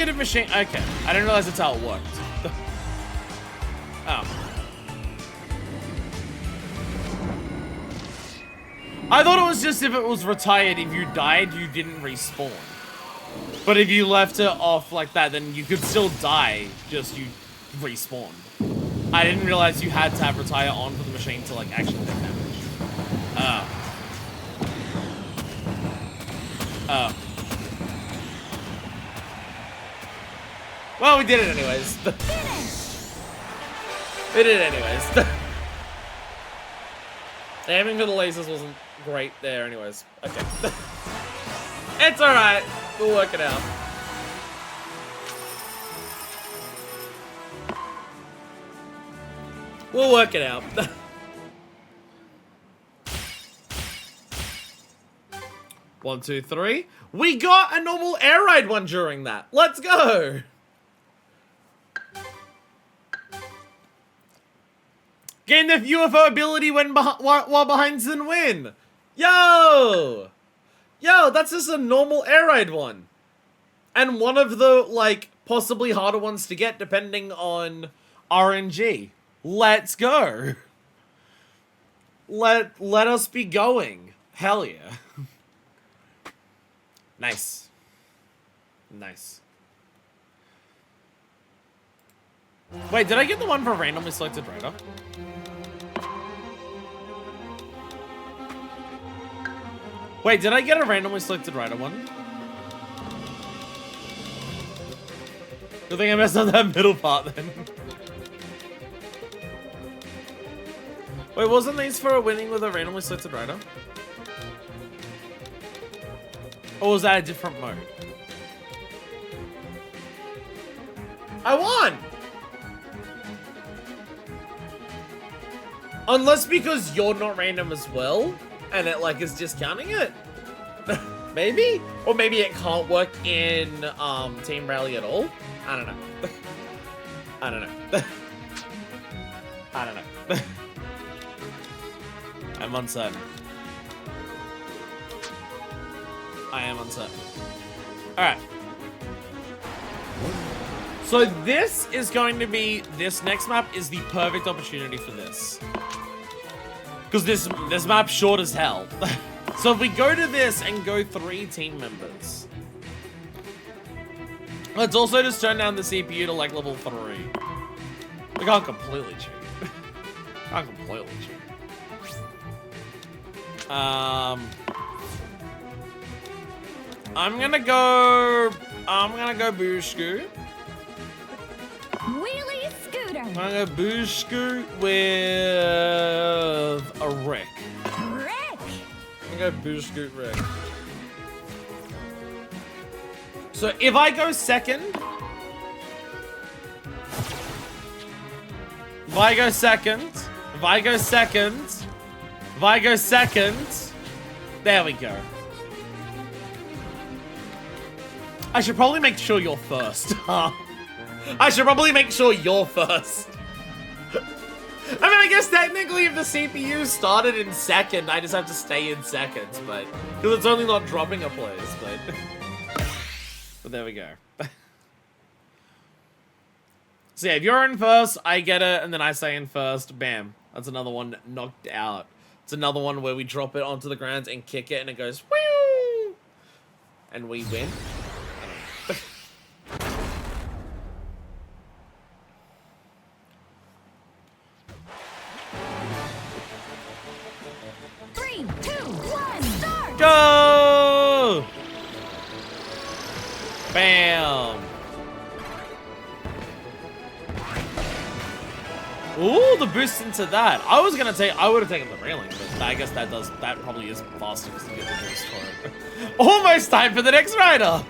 a machine. Okay, I didn't realize that's how it worked. Oh. I thought it was just if it was retired, if you died, you didn't respawn. But if you left it off like that, then you could still die, just you respawn. I didn't realize you had to have retire on for the machine to like actually take damage. Oh. Well, we did it anyways. We did it anyways. Aiming for the lasers wasn't great there anyways. Okay. It's alright. We'll work it out. We'll work it out. 1, 2, 3. We got a normal air raid one during that. Let's go. Gain the UFO ability when while behind and win. Yo! Yo, that's just a normal air raid one. And one of the, like, possibly harder ones to get depending on RNG. Let's go. Let us be going. Hell yeah. Nice. Nice. Wait, did I get the one for randomly selected radar? Wait, did I get a randomly selected rider one? Good thing I messed up that middle part then. Wait, wasn't these for a winning with a randomly selected rider? Or was that a different mode? I won! Unless because you're not random as well, and it like is discounting it. Maybe? Or maybe it can't work in Team Rally at all. I don't know. I don't know. I don't know. I'm uncertain. I am uncertain. Alright. So this is going to be, this next map is the perfect opportunity for this. Because this map's short as hell. So if we go to this and go 3 team members. Let's also just turn down the CPU to like level 3. We can't completely cheat. Can't completely cheat. I'm gonna go Boo Scoot. Wheelie Scooter. I'm gonna go Boo Scoot with a Rick. Rick. I'm gonna go Boo Scoot Rick. So if I go second, there we go. I should probably make sure you're first. I should probably make sure you're first. I mean, I guess technically if the CPU started in second, I just have to stay in second, but because it's only not dropping a place, but but there we go. So yeah, if you're in first, I get it, and then I stay in first. Bam. That's another one knocked out. It's another one where we drop it onto the ground and kick it, and it goes whew, and we win. Three, two, one, start! Go! Bam! Ooh, the boost into that. I was gonna take, I would have taken the railing, but I guess that probably is faster because you get the boost for it. Almost time for the next rider!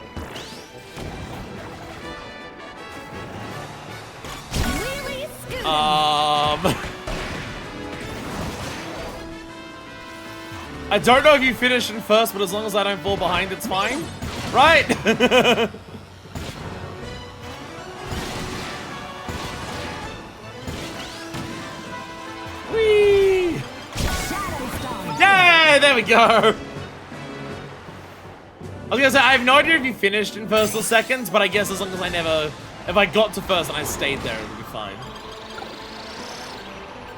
Wheelie Scooter. I don't know if you finish in first, but as long as I don't fall behind, it's fine. Right? Whee! Yay! There we go! I was gonna say, I have no idea if you finished in first or second, but I guess as long as if I got to first and I stayed there, it would be fine.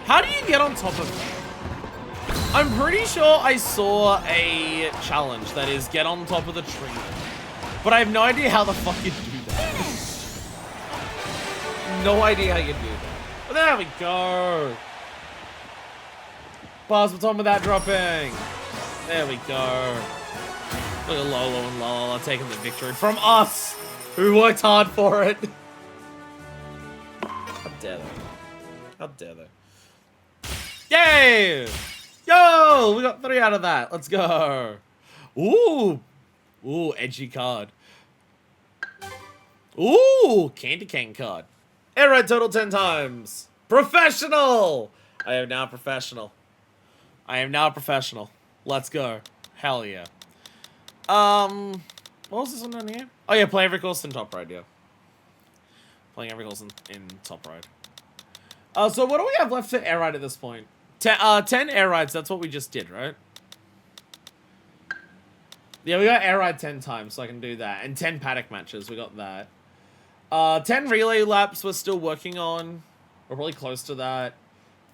How do you get on top of that? I'm pretty sure I saw a challenge that is get on top of the tree. But I have no idea how the fuck you do that. No idea how you do that. But there we go. Pass baton without dropping. There we go. Look at Lolo and Lola taking the victory from us, who worked hard for it. How dare they? How dare they? Yay! Yo, we got 3 out of that. Let's go. Ooh. Ooh, edgy card. Ooh, candy cane card. Air raid total 10 times. Professional! I am now professional. I am now a professional. Let's go. Hell yeah. What was this one down here? Oh yeah, play every course in top right, yeah. Playing every course in top right. So what do we have left for air ride at this point? 10 air rides, that's what we just did, right? Yeah, we got air ride 10 times, so I can do that. And 10 paddock matches, we got that. 10 relay laps we're still working on. We're probably close to that.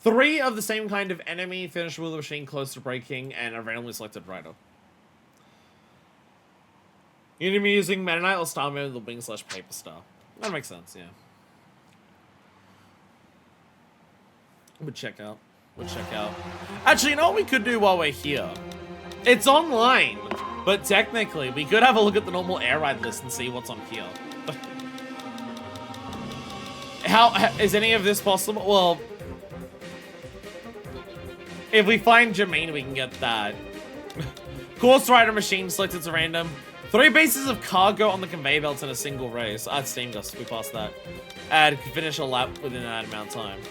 3 of the same kind of enemy, finish with a machine close to breaking, and a randomly selected rider. You're gonna be using Meta Knight or Star Mode, the Wing / Paper Star. That makes sense, yeah. Would check out. Would check out. Actually, you know what we could do while we're here? It's online, but technically, we could have a look at the normal air ride list and see what's on here. How is any of this possible? Well, if we find Jermaine, we can get that. Course rider machine selected to random. 3 pieces of cargo on the conveyor belts in a single race. I'd steamed us. We passed that. And finish a lap within that amount of time.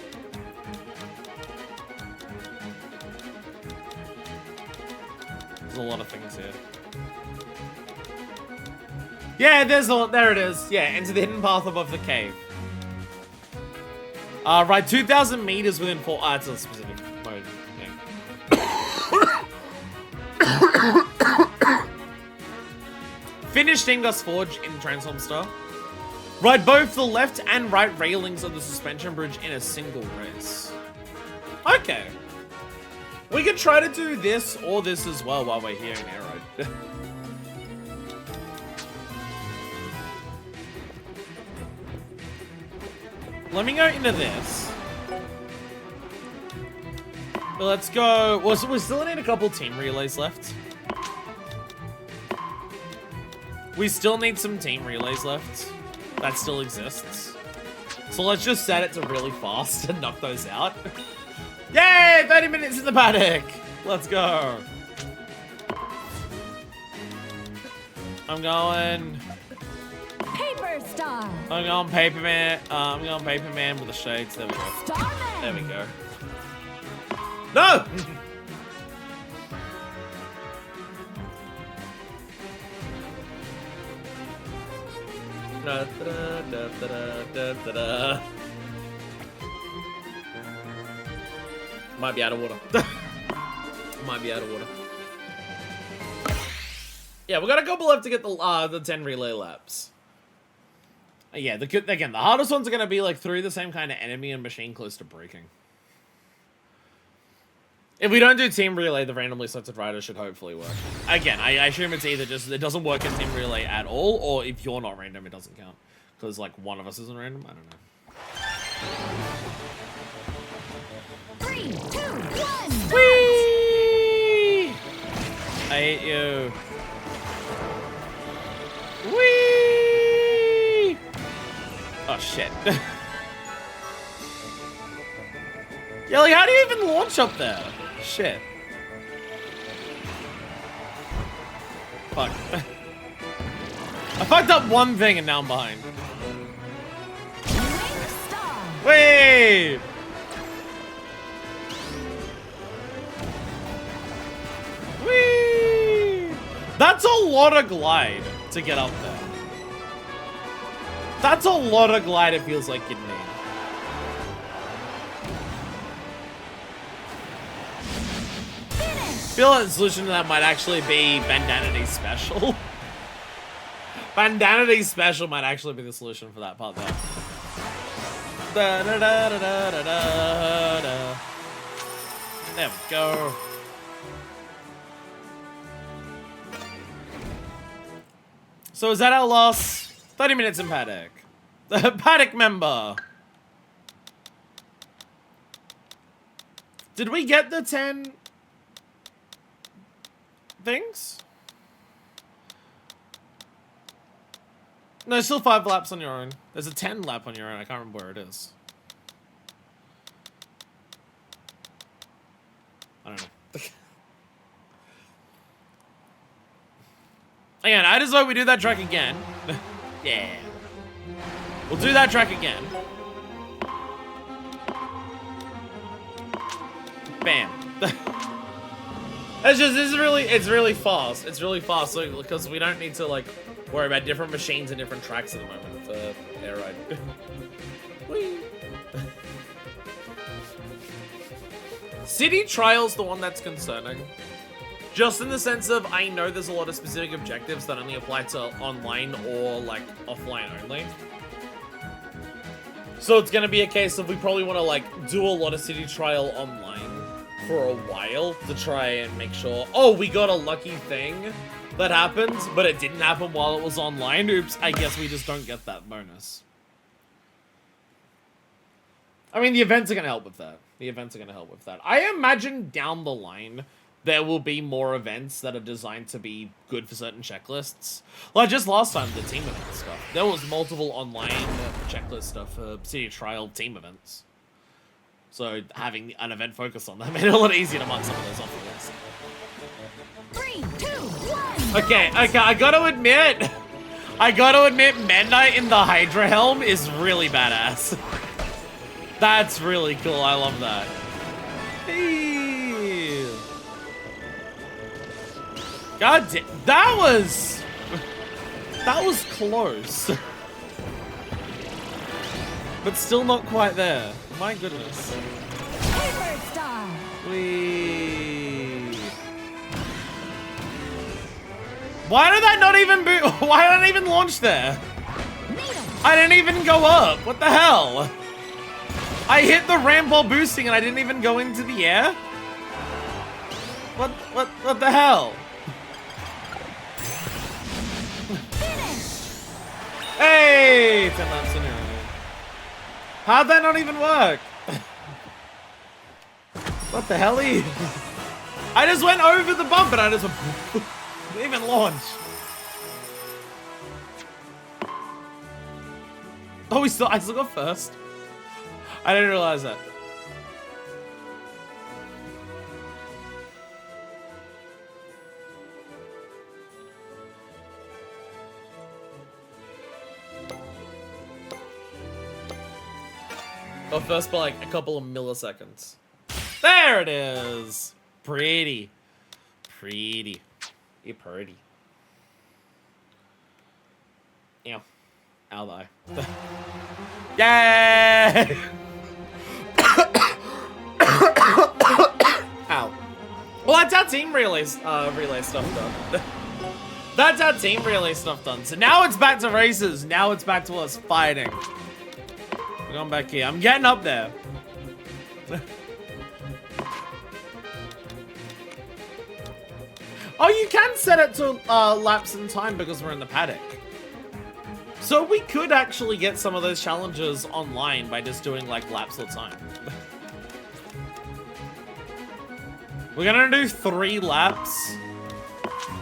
There's a lot of things here. Yeah, there it is. Yeah, into the hidden path above the cave. Right, 2,000 meters within 4. It's a specific mode. Yeah. Finish Steam Dust Forge in Transform Star. Ride both the left and right railings of the suspension bridge in a single race. Okay. We could try to do this or this as well while we're here in Air Ride. Let me go into this. Let's go. Well, so we still need a couple team relays left. We still need some team relays left. That still exists. So let's just set it to really fast and knock those out. Yay! 30 minutes in the paddock! Let's go. I'm going... Paper Star. I'm going Paper Man. I'm going Paper Man with the shades. There we go. Starman. There we go. No! Da, da, da, da, da, da, da. Might be out of water. Might be out of water. Yeah, we got a couple left to get the 10 relay laps. Yeah, again, the hardest ones are going to be like through the same kind of enemy and machine close to breaking. If we don't do team relay, the randomly selected rider should hopefully work. Again, I assume it's either just it doesn't work in team relay at all, or if you're not random, it doesn't count. Because like one of us isn't random, I don't know. 3, 2, 1. Whee! I hate you. Whee! Oh shit. Yeah, like how do you even launch up there? Shit. Fuck. I fucked up one thing and now I'm behind. Wait! Whee! That's a lot of glide to get up there. That's a lot of glide it feels like you'd need. I feel like the solution to that might actually be Bandanity's special. Bandanity's special might actually be the solution for that part though. Da, da, da, da, da, da, da. There we go. So is that our last 30 minutes in paddock? The paddock member. Did we get the 10 things? No, still 5 laps on your own. There's a 10 lap on your own. I can't remember where it is. I don't know. Again, I just hope we do that track again. Yeah. We'll do that track again. bam. It's really fast. It's really fast, so, because we don't need to like worry about different machines and different tracks at the moment for air ride. Whee! City Trial's the one that's concerning. Just in the sense of, I know there's a lot of specific objectives that only apply to online or, like, offline only. So it's gonna be a case of we probably want to, like, do a lot of City Trial online for a while to try and make sure, oh, we got a lucky thing that happened, but it didn't happen while it was online. Oops, I guess we just don't get that bonus. I mean, the events are gonna help with that. The events are gonna help with that. I imagine down the line, there will be more events that are designed to be good for certain checklists. Like just last time, the team event stuff. There was multiple online checklist stuff for City Trial team events. So having an event focused on that made it a lot easier to mark some of those off the list. 3, 2, 1. Okay, I gotta admit, Midnight in the Hydra helm is really badass. That's really cool, I love that. Hey. God damn, that was close. But still not quite there. My goodness. Paper Star. Whee. Why did that not even why did I even launch there? I didn't even go up. What the hell? I hit the ramp while boosting and I didn't even go into the air? What the hell? Hey! 10 laps in a row. How'd that not even work? What the hell? I just went over the bump and I just didn't even launch. Oh, I still got first. I didn't realize that. Oh, first by like a couple of milliseconds. There it is. Pretty. Pretty. You're pretty. Ew. Ally. Yay! Ow. Well, that's our team relay stuff done. That's our team relay stuff done. So now it's back to races. Now it's back to us fighting. We're going back here. I'm getting up there. Oh, you can set it to laps in time because we're in the paddock. So we could actually get some of those challenges online by just doing like laps of time. We're gonna do 3 laps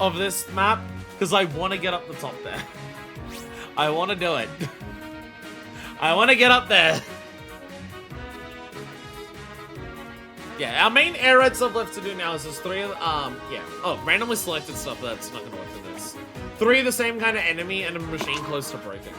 of this map because I want to get up the top there. I want to do it. I want to get up there. Yeah, our main air raid stuff left to do now is just 3 of yeah. Oh, randomly selected stuff that's not gonna work for this. 3 of the same kind of enemy and a machine close to breaking.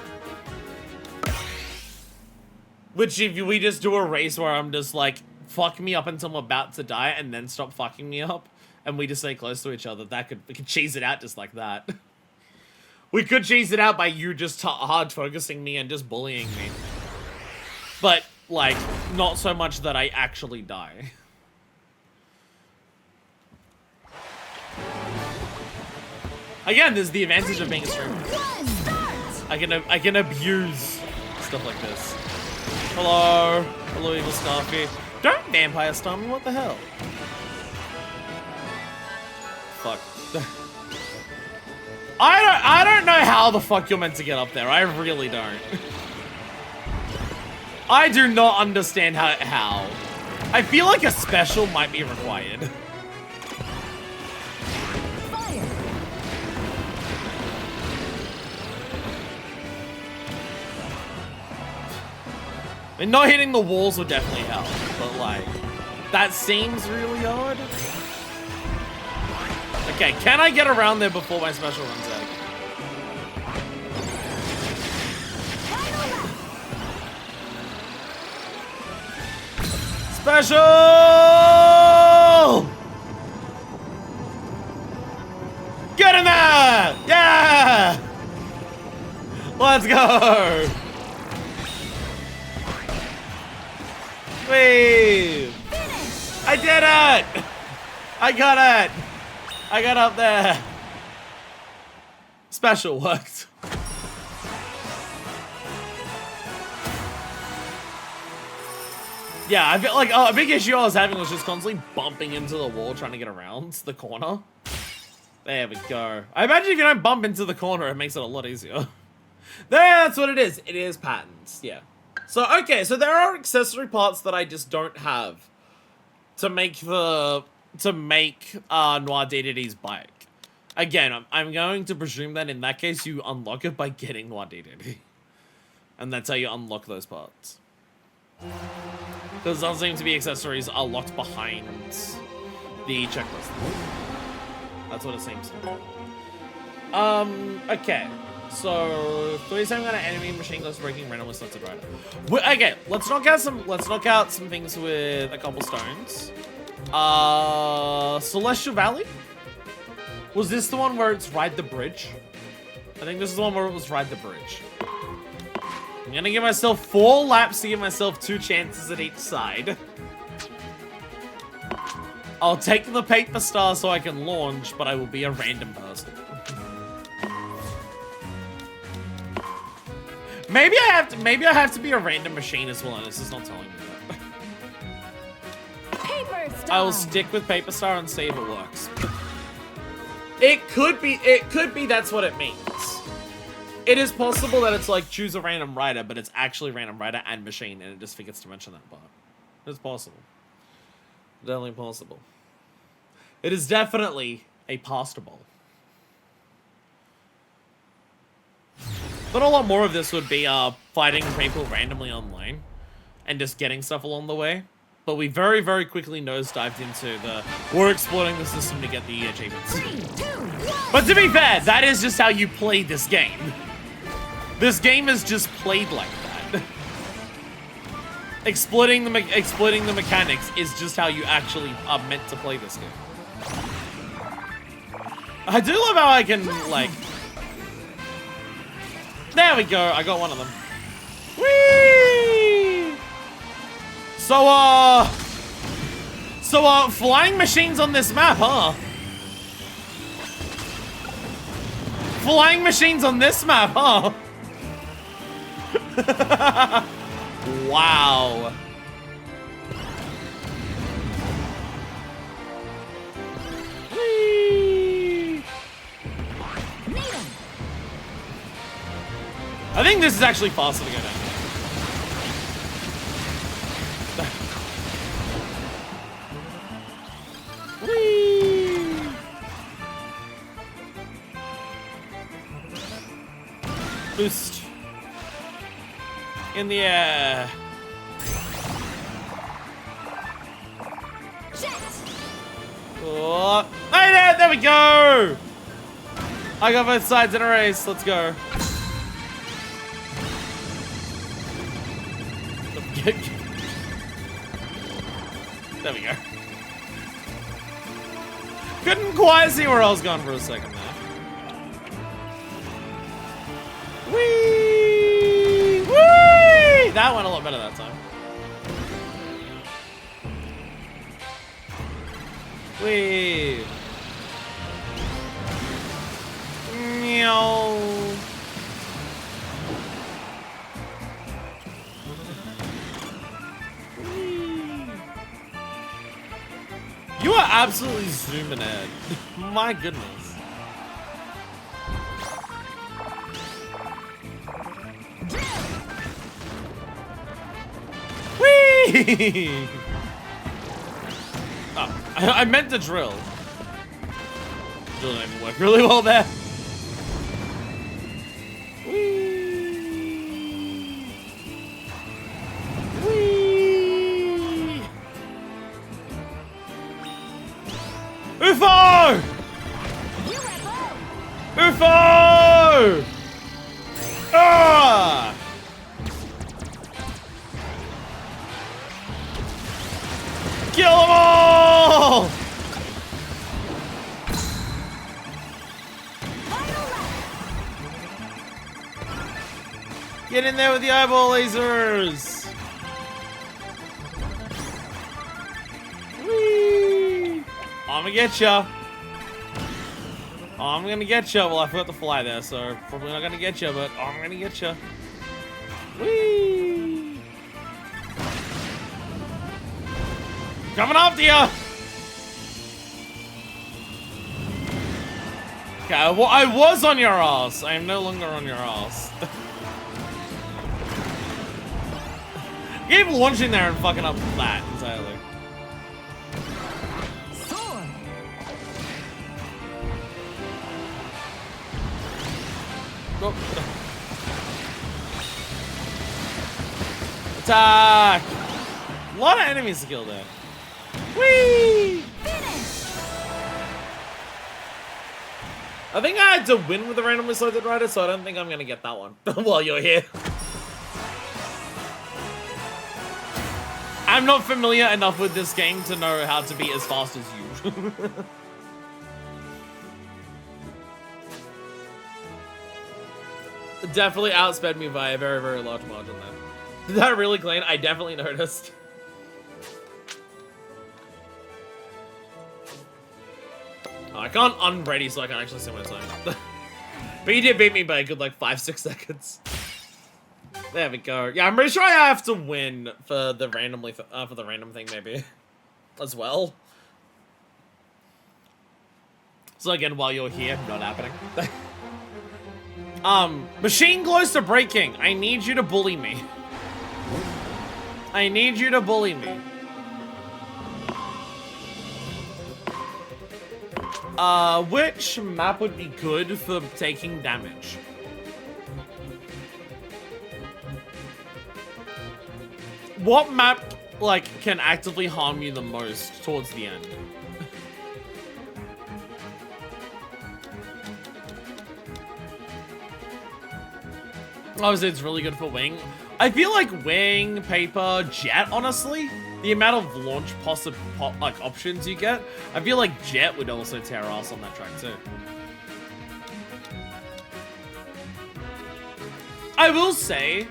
Which if we just do a race where I'm just like, fuck me up until I'm about to die and then stop fucking me up, and we just stay close to each other, we could cheese it out just like that. We could cheese it out by you just hard focusing me and just bullying me. But, like, not so much that I actually die. Again, there's the advantage of being a streamer. I can abuse stuff like this. Hello. Hello, evil Scarfy. Don't vampire stun me, what the hell? Fuck. I don't know how the fuck you're meant to get up there. I really don't. I do not understand how. I feel like a special might be required. Fire. I mean, not hitting the walls would definitely help, but like, that seems really odd. Okay, can I get around there before my special runs out? Special! Let's go! Whee! I did it! I got it! I got up there. Special worked. Yeah, I feel like a big issue I was having was just constantly bumping into the wall trying to get around the corner. There we go. I imagine if you don't bump into the corner, it makes it a lot easier. That's what it is. It is patterns, yeah. So, okay, so there are accessory parts that I just don't have to make Noir DDD's bike. Again, I'm going to presume that in that case, you unlock it by getting Noir DDD. And that's how you unlock those parts. Because there seem to be accessories are locked behind the checklist. That's what it seems to be. Okay. So 37 kind of enemy machine guns breaking randomly selected right. Okay, let's knock out some things with a couple stones. Celestial Valley? Was this the one where it's ride the bridge? I think this is the one where it was ride the bridge. I'm gonna give myself 4 laps to give myself 2 chances at each side. I'll take the paper star so I can launch, but I will be a random person. Maybe I have to be a random machine as well, and this is not telling me that. Paper star. I will stick with paper star and see if it works. It could be that's what it means. It is possible that it's like choose a random rider, but it's actually random rider and machine, and it just forgets to mention that part. It's possible. Definitely possible. It is definitely a possible. But a lot more of this would be fighting people randomly online and just getting stuff along the way. But we very, very quickly nosedived into we're exploiting the system to get the achievements. 3, 2, 1. But to be fair, that is just how you play this game. This game is just played like that. Exploiting the mechanics is just how you actually are meant to play this game. I do love how I can, like... There we go, I got one of them. Whee! So, flying machines on this map, huh? Flying machines on this map, huh? Wow. Whee! I think this is actually faster to go down. Whee! Boost. In the air. Oh, there we go! I got both sides in a race. Let's go. There we go. Couldn't quite see where I was going for a second there. Whee! Whee! That went a lot better that time. Whee! Meow. You are absolutely zooming in. My goodness. Whee! Oh, I meant to drill. Drill didn't even work really well there. Whee! Whee! UFO! UFO! Ah! Kill them all! Get in there with the eyeball lasers! Whee! I'm gonna get ya. I'm gonna get ya. Well, I forgot to fly there, so probably not gonna get ya, but I'm gonna get ya. Whee! Coming after ya! Okay, I was on your ass. I am no longer on your ass. You keep launching there and fucking up that entirely. Sword. Oh. Attack! A lot of enemies to kill there. Whee! Finish. I think I had to win with the randomly selected rider, so I don't think I'm gonna get that one while you're here. I'm not familiar enough with this game to know how to be as fast as you. Definitely outsped me by a very, very large margin there. Did that really clean? I definitely noticed. Oh, I can't unready so I can actually see my time. But you did beat me by a good like 5-6 seconds. There we go. Yeah, I'm pretty sure I have to win for the randomly for the random thing maybe as well. So again, while you're here, not happening. Machine close to breaking. I need you to bully me. I need you to bully me. Which map would be good for taking damage? What map, like, can actively harm you the most towards the end? Obviously, it's really good for wing. I feel like wing, paper, jet, honestly. The amount of launch like options you get, I feel like jet would also tear ass on that track too. I will say,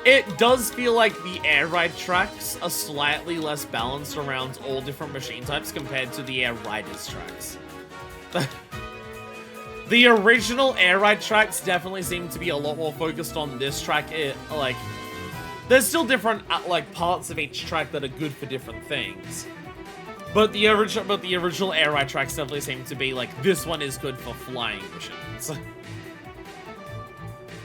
it does feel like the air ride tracks are slightly less balanced around all different machine types compared to the air riders tracks. The original air ride tracks definitely seem to be a lot more focused on this track. Like, there's still different like parts of each track that are good for different things. But the original air ride tracks definitely seem to be like, this one is good for flying machines.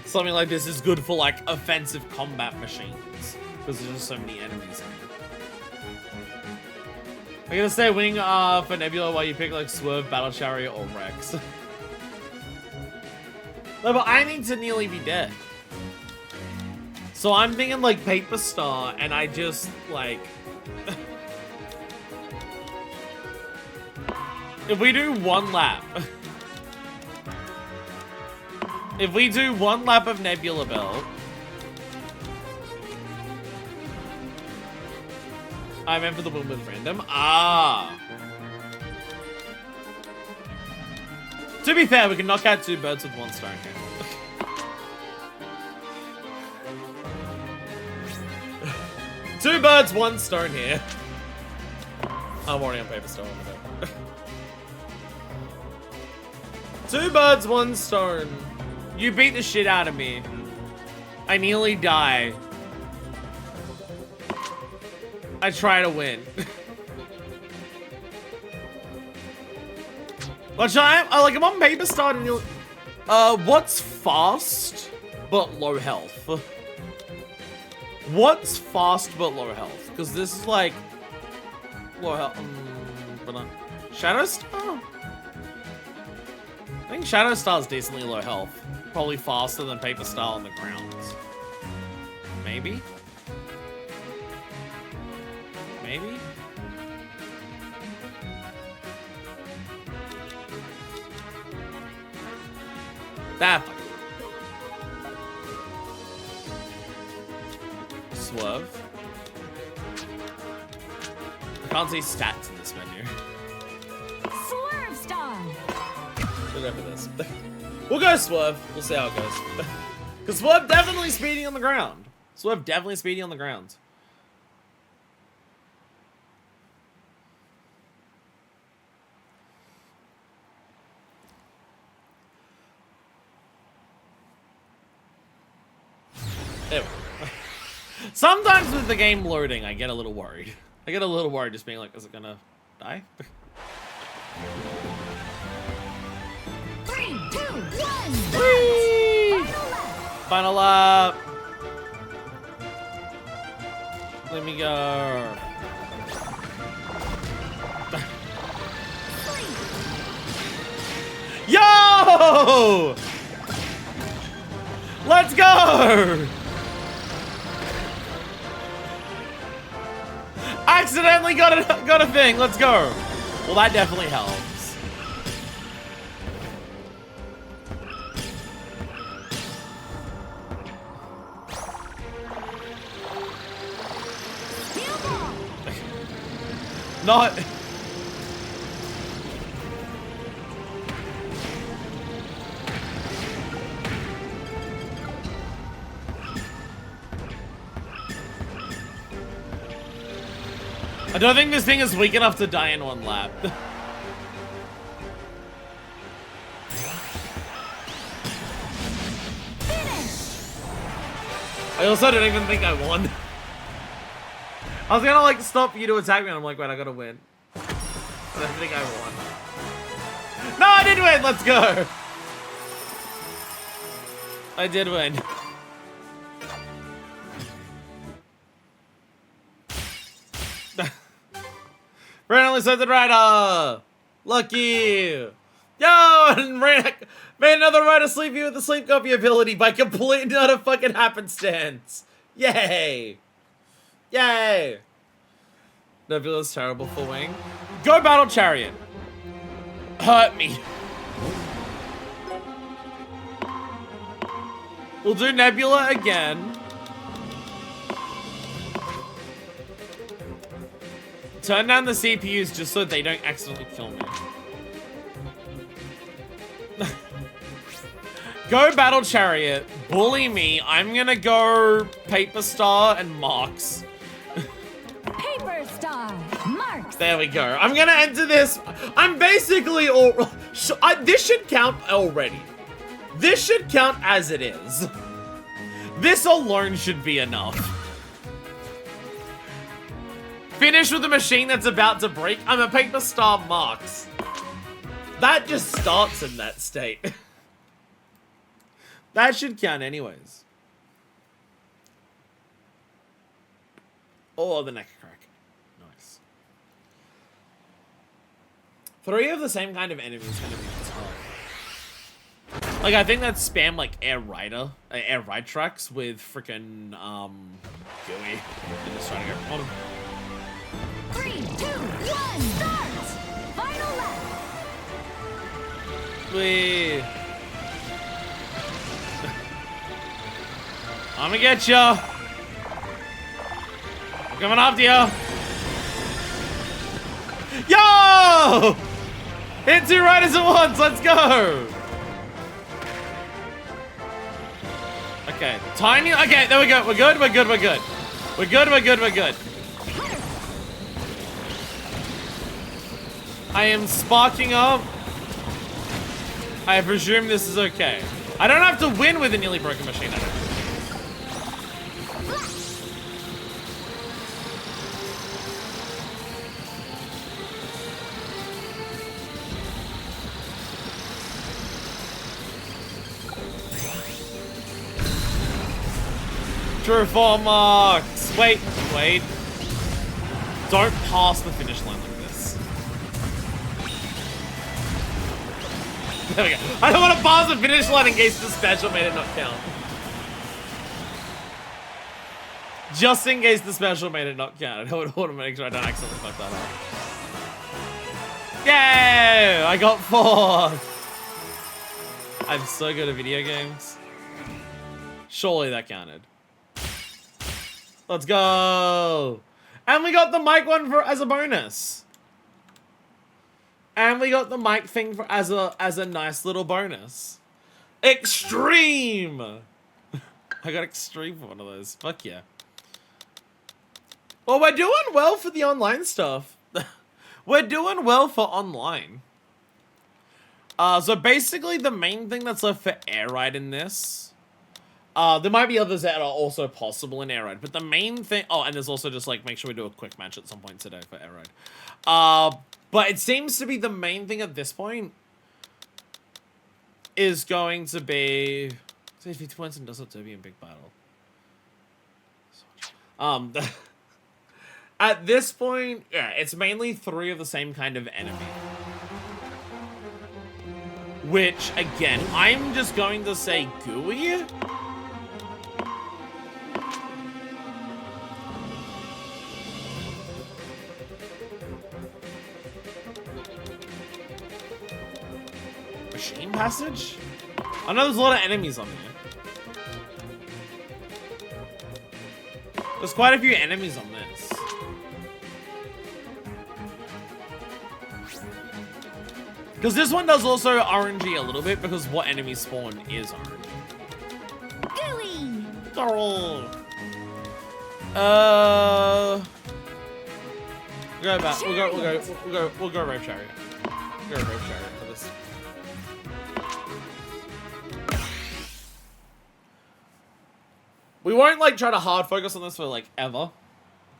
Something like this is good for like offensive combat machines because there's just so many enemies in it. I'm gonna say wing for Nebula while you pick like Swerve, Battle Chariot, or Rex. No, but I need to nearly be dead. So I'm thinking like Paper Star, and I just like... If we do one lap... If we do one lap of Nebula Belt... I remember the win with random. Ah! To be fair, we can knock out 2 birds with 1 stone here. Two birds, 1 stone here. I'm already on Paper Stone. 2 birds, 1 stone. You beat the shit out of me. I nearly die. I try to win. But I'm on Paper Star and you're... what's fast but low health? What's fast but low health? Because this is like... Low health... Shadow Star? I think Shadow Star is decently low health. Probably faster than Paper Star on the ground. Maybe? Maybe? That Swerve. I can't see stats in this menu. Swerve Star. Should go for this. We'll go Swerve. We'll see how it goes. Because Swerve definitely speeding on the ground. Swerve definitely speeding on the ground. There we go. Sometimes with the game loading, I get a little worried. I get a little worried just being like, is it gonna die? 3, 2, 1. Whee! Final lap. Let me go. Yo! Let's go! Accidentally got a thing. Let's go. Well, that definitely helps. Not. I don't think this thing is weak enough to die in one lap. I also don't even think I won. I was gonna like stop you to attack me and I'm like, wait, I gotta win. I don't think I won. No, I did win! Let's go! I did win. Randomly selected rider! Lucky! Yo! And made another rider sleepy with the sleep copy ability by completely utter fucking happenstance! Yay! Yay! Nebula's terrible for wing. Go battle chariot! Hurt me! We'll do Nebula again. Turn down the CPUs just so they don't accidentally kill me. Go battle chariot, bully me. I'm gonna go paper star and marks. Paper star, marks. There we go. I'm gonna enter this. I'm basically all. This should count already. This should count as it is. This alone should be enough. Finish with a machine that's about to break. I'm a paper star marks. That just starts in that state. That should count anyways. Oh, the neck crack. Nice. 3 of the same kind of enemies is gonna be tough. Like, I think that's spam like air ride tracks with freaking Gooey. And just trying to go on him. 3, 2, 1, start! Final lap! Wee. I'm gonna get ya! I'm coming after ya! Yo! Hit 2 riders at once, let's go! Okay, tiny, okay, there we go, we're good, we're good, we're good. We're good, we're good, we're good. I am sparking up. I presume this is okay. I don't have to win with a nearly broken machine, I don't think. True 4 marks. Wait, wait. Don't pass the finish line like this. There we go. I don't want to pass the finish line in case the special made it not count. Just in case the special made it not count. I want to make sure I don't accidentally fuck that up. Yay! I got 4th. I'm so good at video games. Surely that counted. Let's go. And we got the mic one as a bonus. And we got the mic thing for, as a nice little bonus. Extreme! I got extreme for one of those. Fuck yeah. Well, we're doing well for the online stuff. We're doing well for online. So basically the main thing that's left for air ride in this, there might be others that are also possible in air ride, but the main thing, oh, and there's also just like, make sure we do a quick match at some point today for air ride. But it seems to be the main thing at this point is going to be, say 50 points and does it to be in big battle. At this point, yeah, it's mainly 3 of the same kind of enemy. Which, again, I'm just going to say gooey. Machine passage? I know there's a lot of enemies on here. There's quite a few enemies on this. Because this one does also RNG a little bit, because what enemy spawn is RNG. Gooey! Go back. We'll go Rave Chariot. We'll go Rave Chariot for this. We won't like try to hard focus on this for like ever.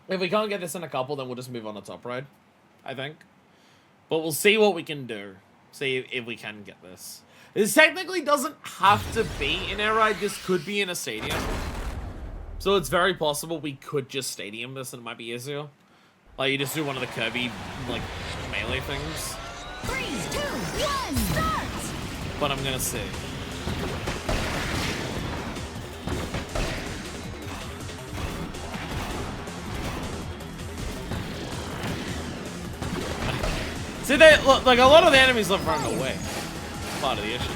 If we can't get this in a couple, then we'll just move on to top ride, I think. But we'll see what we can do. See if we can get this. This technically doesn't have to be in air ride. This could be in a stadium. So it's very possible we could just stadium this and it might be easier. Like you just do one of the Kirby like melee things. 3, 2, 1, start! But I'm gonna see. See, they look like a lot of the enemies love running away. That's part of the issue.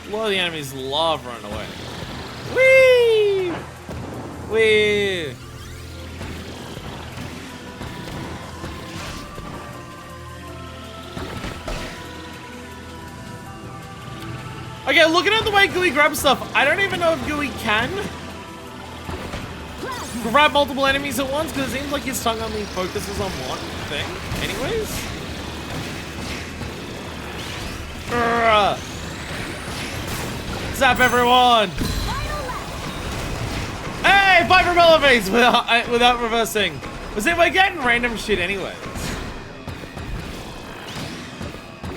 A lot of the enemies love running away. Whee! Whee! Okay, looking at the way Gooey grabs stuff, I don't even know if Gooey can grab multiple enemies at once, because it seems like his tongue only focuses on one thing. Anyways. Zap everyone! Hey, 5 propeller phase without reversing. Was it? We're getting random shit anyways.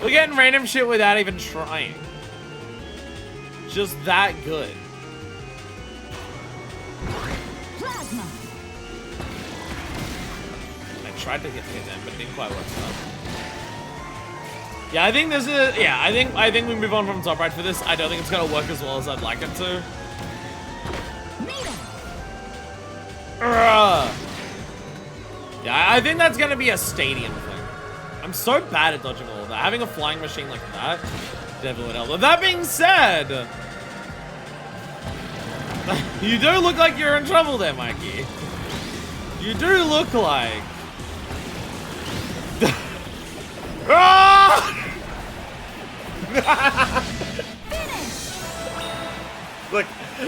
We're getting random shit without even trying. Just that good. Plasma. I tried to get them, but it didn't quite work out. Yeah, I think this is. Yeah, I think we move on from top right for this. I don't think it's gonna work as well as I'd like it to. Yeah, I think that's gonna be a stadium thing. I'm so bad at dodging all of that. Having a flying machine like that definitely would help. But that being said, you do look like you're in trouble there, Mikey. You do look like. Look,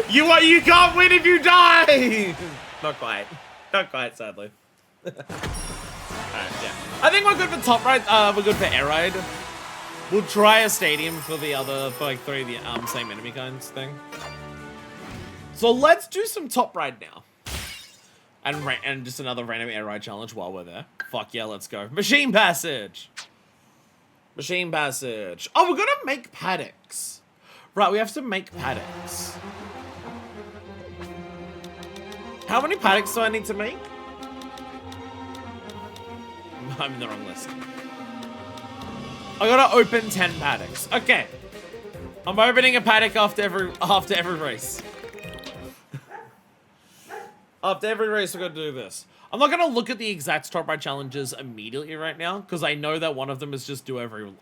you can't win if you die. Not quite, sadly. Alright, yeah. I think we're good for top ride. We're good for air ride. We'll try a stadium for the other, for like 3 of the same enemy kinds thing. So let's do some top ride now. And just another random air ride challenge while we're there. Fuck yeah, let's go. Machine passage. Machine passage. Oh, we're gonna make paddocks. Right, we have to make paddocks. How many paddocks do I need to make? I'm in the wrong list. I gotta open 10 paddocks. Okay. I'm opening a paddock after every race. After every race, we're gonna do this. I'm not gonna look at the exact top ride challenges immediately right now, because I know that one of them is just do every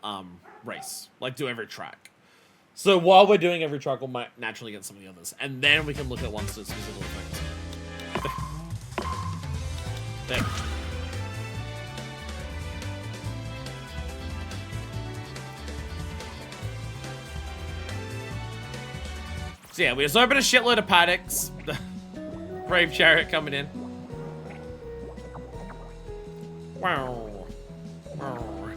race. Like do every track. So while we're doing every track, we might naturally get some of the others. And then we can look at ones that specifically things. There. So yeah, we just opened a shitload of paddocks. Brave Chariot coming in. Wow. Wow.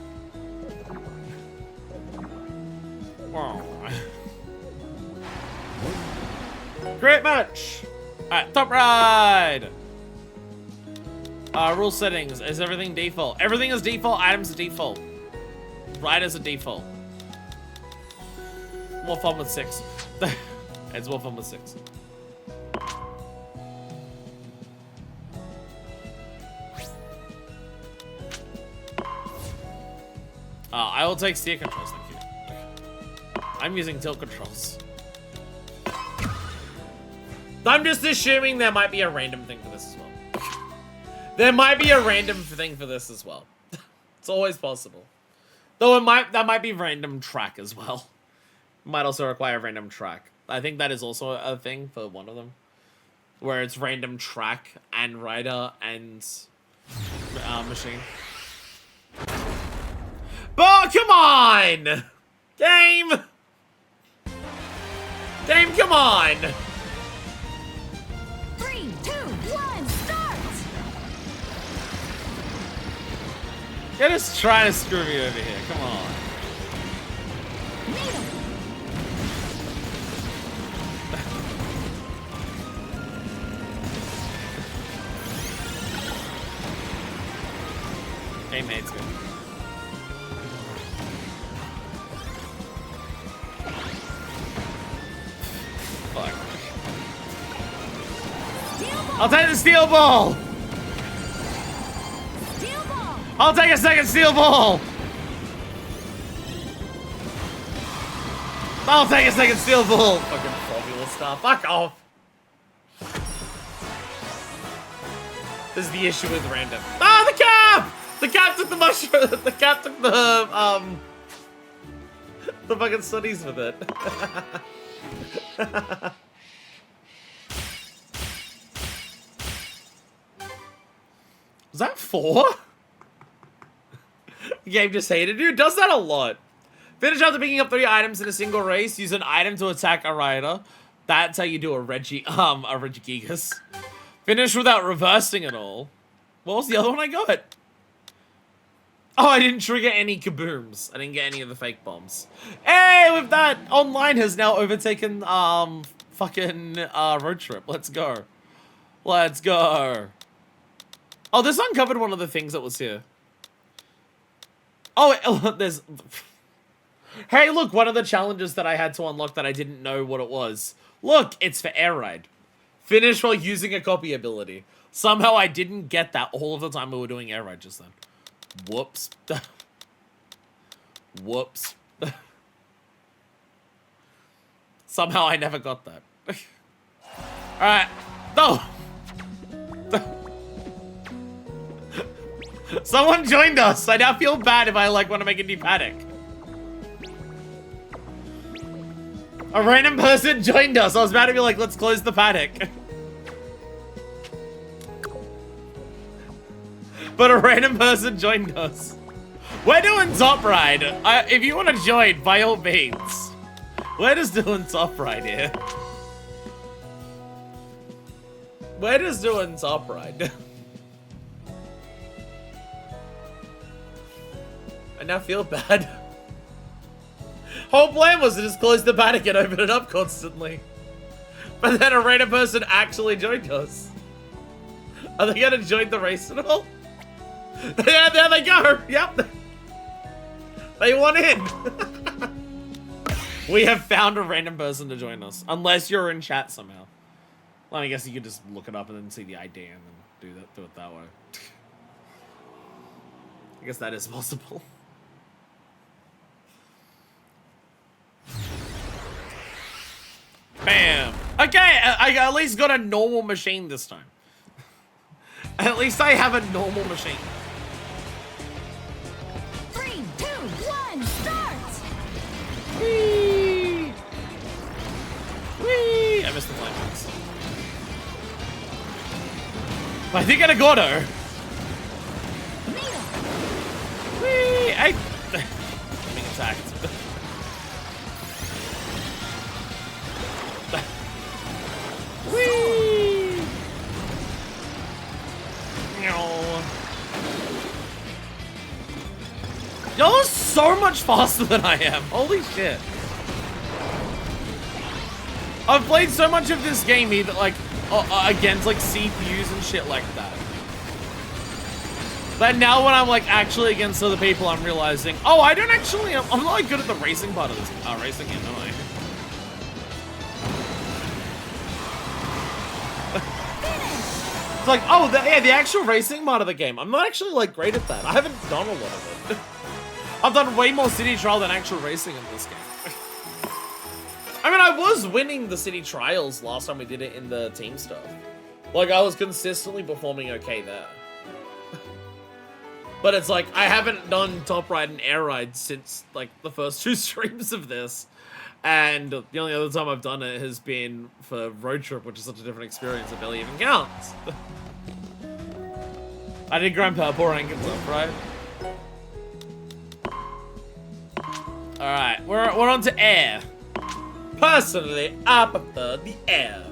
Wow. Great match! Alright, top ride! Rule settings. Is everything default? Everything is default, items are default. Riders are default. More fun with 6. It's more fun with 6. I will take steer controls, thank you. I'm using tilt controls. I'm just assuming there might be a random thing for this as well. There might be a random thing for this as well. It's always possible. Though that might be random track as well. Might also require a random track. I think that is also a thing for one of them. Where it's random track and rider and machine. Oh, come on! Game! Game, come on! 3, 2, 1, start! You're just trying to screw me over here, come on. Needle. Game mate's good. Fuck. I'll take the steel ball! Steel ball. I'll take a second steel ball! I'll take a second steel ball! Fucking formula stuff. Fuck off! This is the issue with random. Ah, the cap! The cap took the mushroom. The cap took the fucking studies with it. Was that 4? The game just hated you. It does that a lot. Finish after picking up 3 items in a single race. Use an item to attack a rider. That's how you do a Regigigas. Finish without reversing at all. What was the other one I got? Oh, I didn't trigger any kabooms. I didn't get any of the fake bombs. Hey, with that, online has now overtaken, fucking, road trip. Let's go. Let's go. Oh, this uncovered one of the things that was here. Oh, there's... Hey, look, one of the challenges that I had to unlock that I didn't know what it was. Look, it's for air ride. Finish while using a copy ability. Somehow I didn't get that all of the time we were doing air ride just then. Whoops. Whoops. Somehow I never got that. Alright. No! Someone joined us. I now feel bad if I like want to make a new paddock. A random person joined us. I was about to be like, let's close the paddock. But a random person joined us. We're doing top ride. If you want to join, by all means. We're just doing top ride here. We're just doing top ride. I now feel bad. Whole plan was to just close the paddock and open it up constantly. But then a random person actually joined us. Are they gonna join the race at all? Yeah, there they go. Yep. They want in. We have found a random person to join us. Unless you're in chat somehow. Well, I guess you could just look it up and then see the ID and then do it that way. I guess that is possible. Bam. Okay, I at least got a normal machine this time. At least I have a normal machine. 3, 2, 1, start! Whee! Whee! I missed the flying ones. I think I got her. Whee! I'm being attacked. Whee! No. Y'all are so much faster than I am. Holy shit. I've played so much of this game either like against like CPUs and shit like that. But now when I'm like actually against other people, I'm realizing, oh, I don't actually, I'm not like good at the racing part of this, racing game, am I? It's like, oh, yeah, the actual racing part of the game. I'm not actually like great at that. I haven't done a lot of it. I've done way more city trial than actual racing in this game. I mean, I was winning the city trials last time we did it in the team stuff. Like, I was consistently performing okay there. But it's like, I haven't done top ride and air ride since, like, the first 2 streams of this. And the only other time I've done it has been for road trip, which is such a different experience, it barely even counts. I did Grand Purple rank and stuff, right? Alright, we're on to air. Personally, I prefer the air.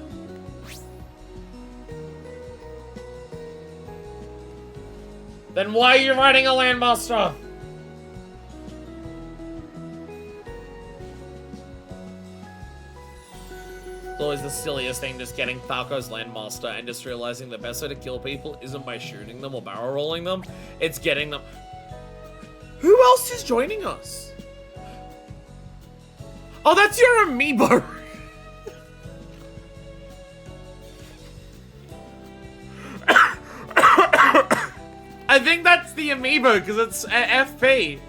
Then why are you riding a Landmaster? It's always the silliest thing, just getting Falco's Landmaster and just realizing the best way to kill people isn't by shooting them or barrel rolling them, it's getting them. Who else is joining us? Oh, that's your amiibo. I think that's the amiibo because it's FP.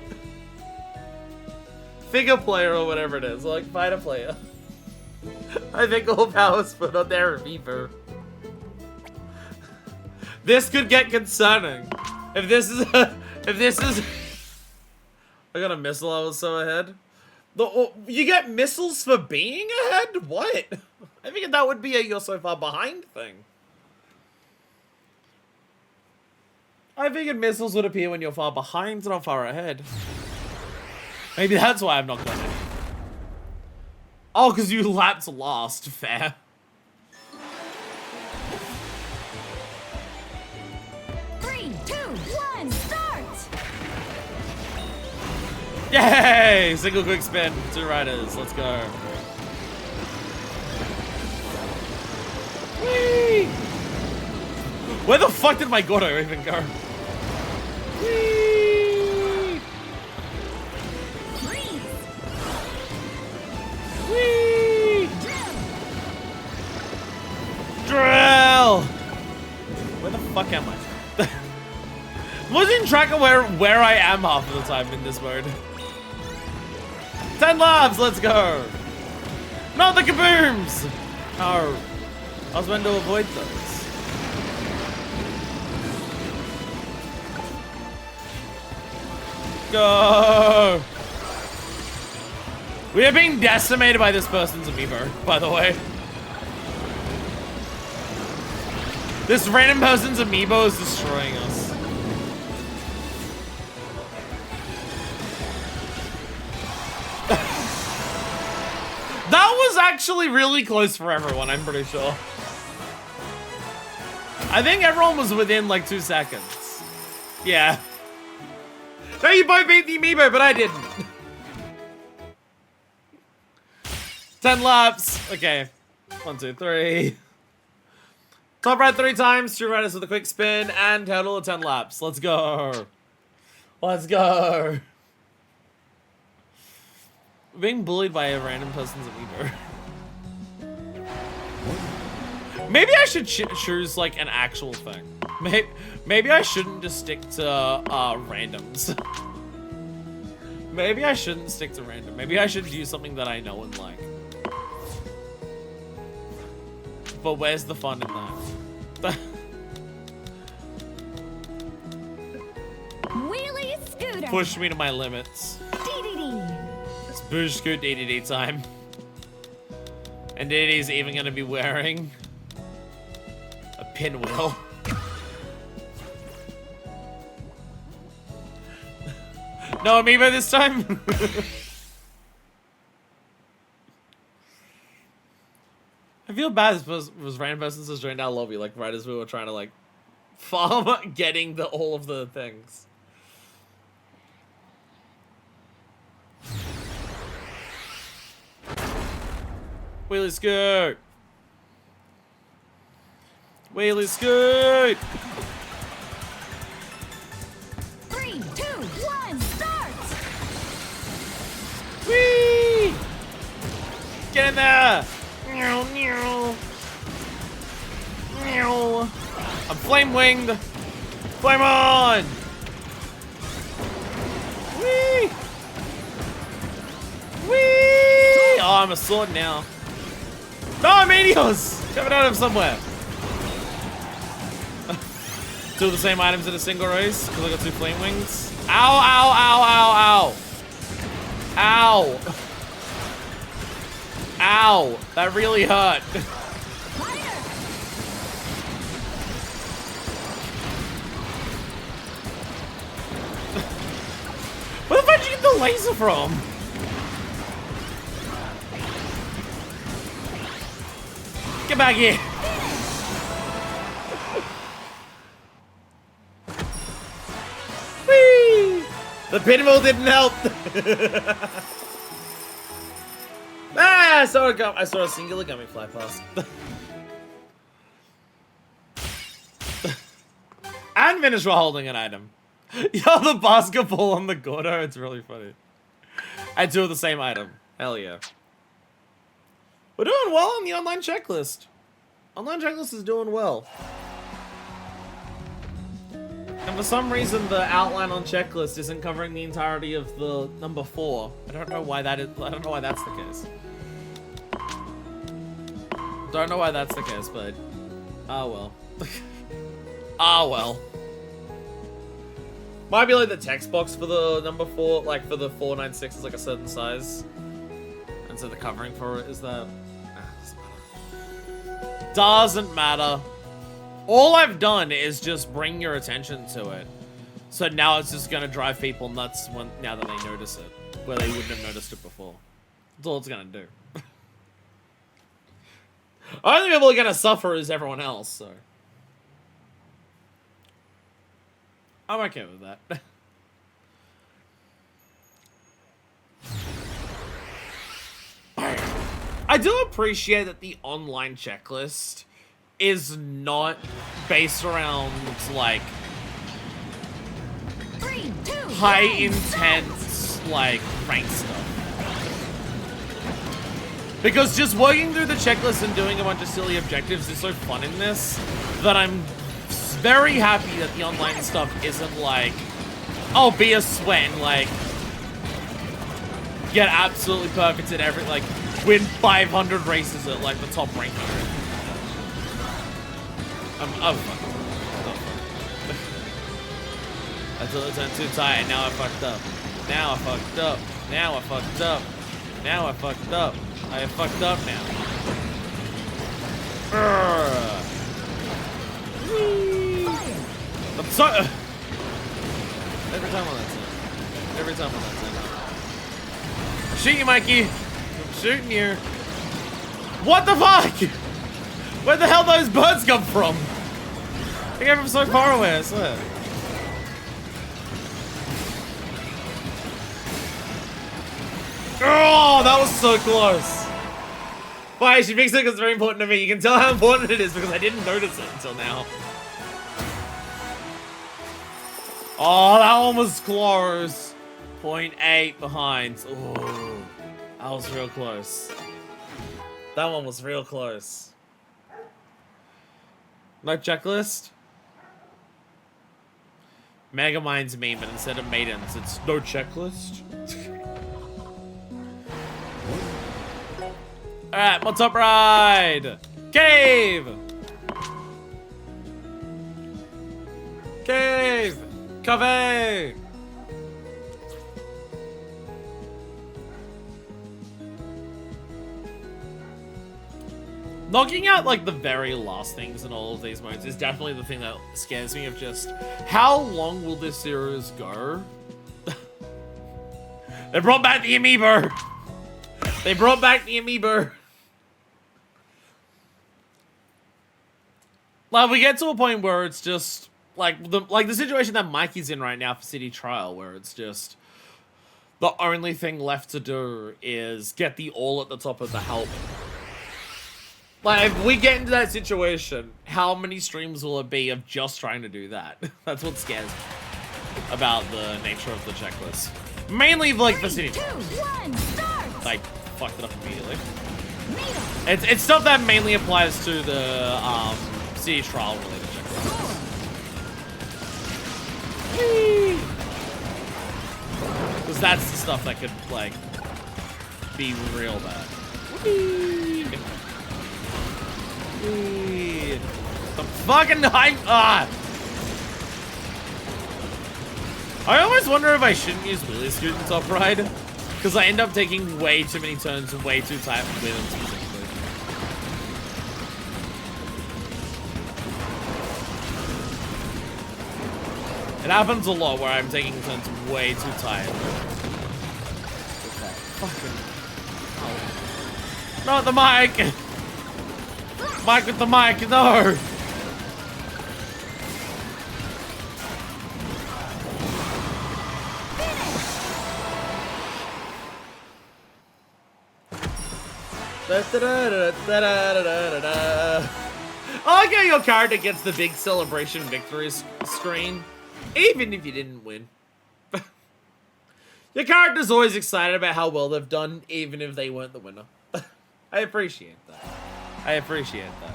Figure player or whatever it is, like fighter player. I think all powers put on their amiibo. This could get concerning. If this is I got a missile, I was so ahead. You get missiles for being ahead? What? I figured that would be a you're so far behind thing. I figured missiles would appear when you're far behind, not far ahead. Maybe that's why I'm not got it. Oh, because you lapped last. Fair. Three, two, one, start! Yay! Single quick spin. 2 riders. Let's go. Whee! Where the fuck did my Gordo even go? Whee! Freeze! Whee! Drill! Where the fuck am I? Losing track of where I am half of the time in this mode. 10 laps, let's go! Not the kabooms! Oh, I was meant to avoid those. Go! We are being decimated by this person's amiibo, by the way. This random person's amiibo is destroying us. That was actually really close for everyone, I'm pretty sure. I think everyone was within like 2 seconds. Yeah. No, you both beat the amiibo, but I didn't. 10 laps. Okay. 1, 2, 3. Top right 3 times, 2 riders with a quick spin, and total of 10 laps. Let's go. Let's go. We're being bullied by a random person's amiibo. Maybe I should choose like an actual thing. Maybe I shouldn't just stick to randoms. Maybe I shouldn't stick to random. Maybe I should do something that I know and like. But where's the fun in that? Wheelie scooter! Push me to my limits. DDD! It's Boosh Scoot DDD time. And DDD's even gonna be wearing a pinwheel. No amiibo this time? I feel bad as was random persons just joined our lobby, like right as we were trying to like farm getting all of the things. Wheelie scoot! Wheelie scoot! 3, 2, 1, start! Whee! Get in there! Meow, meow. Meow. I'm flame winged! Flame on! Whee! Whee! Oh, I'm a sword now. No, meteors! Coming out of somewhere. Two of the same items in a single race, because I got 2 flame wings. Ow, ow, ow, ow, ow. Ow. Ow. That really hurt. Where the fuck did you get the laser from? Get back here. Whee! The pinball didn't help. Ah, I saw a singular gummy fly past. And finish while holding an item. Yo, the basketball on the Gordo, it's really funny. And 2 of the same item. Hell yeah. We're doing well on the online checklist. Online checklist is doing well. And for some reason, the outline on checklist isn't covering the entirety of the number 4. I don't know why that is. I don't know why that's the case. Don't know why that's the case, but oh well. Ah well. Might be like the text box for the number 4, like for the 496 is like a certain size, and so the covering for it is that. Doesn't matter. All I've done is just bring your attention to it. So now it's just gonna drive people nuts now that they notice it, where they wouldn't have noticed it before. That's all it's gonna do. Only people are gonna suffer is everyone else, so. I'm okay with that. I do appreciate that the online checklist is not based around, like, 3, 2, high 1, intense, like, rank stuff. Because just working through the checklist and doing a bunch of silly objectives is so fun in this that I'm very happy that the online stuff isn't like, oh, be a sweat and, like, get absolutely perfect at every, like, win 500 races at, like, the top ranking. Oh, fuck. Until it turned too tight, and now I fucked up. Now I fucked up. Now I fucked up. Now I fucked up. I have fucked up now. I'm sorry. Every time on that side. Every time on that side. Shoot you, Mikey. I'm shooting you. What the fuck? Where the hell those birds come from? They came from so far away, I swear. Oh, that was so close. Why, she fixed it because it's very important to me. You can tell how important it is because I didn't notice it until now. Oh, that one was close. 0.8 behind. Oh, that was real close. That one was real close. No checklist? Megamind's meme, but instead of maidens, it's no checklist. Alright, what's up, ride? Cave! Cave! Cave! Knocking out, like, the very last things in all of these modes is definitely the thing that scares me of just how long will this series go? They brought back the amiibo. They brought back the amiibo. Like, we get to a point where it's just like the situation that Mikey's in right now for City Trial, where it's just the only thing left to do is get the all at the top of the help. Like, if we get into that situation, how many streams will it be of just trying to do that? That's what scares me about the nature of the checklist. Mainly, like, the City Trial. 3, 2, 1, start! Like, fucked it up immediately. It's stuff that mainly applies to the City Trial related checklists. Because that's the stuff that could, like, be real bad. The fucking hype. I always wonder if I shouldn't use wheelie scoot in top ride, because I end up taking way too many turns and way too tight with them specifically. It happens a lot where I'm taking turns way too tight. Okay. Fucking. Oh. Not the mic! Mike with the mic, no! I like how your character gets the big celebration victory screen, even if you didn't win. Your character's always excited about how well they've done, even if they weren't the winner. I appreciate that. I appreciate that.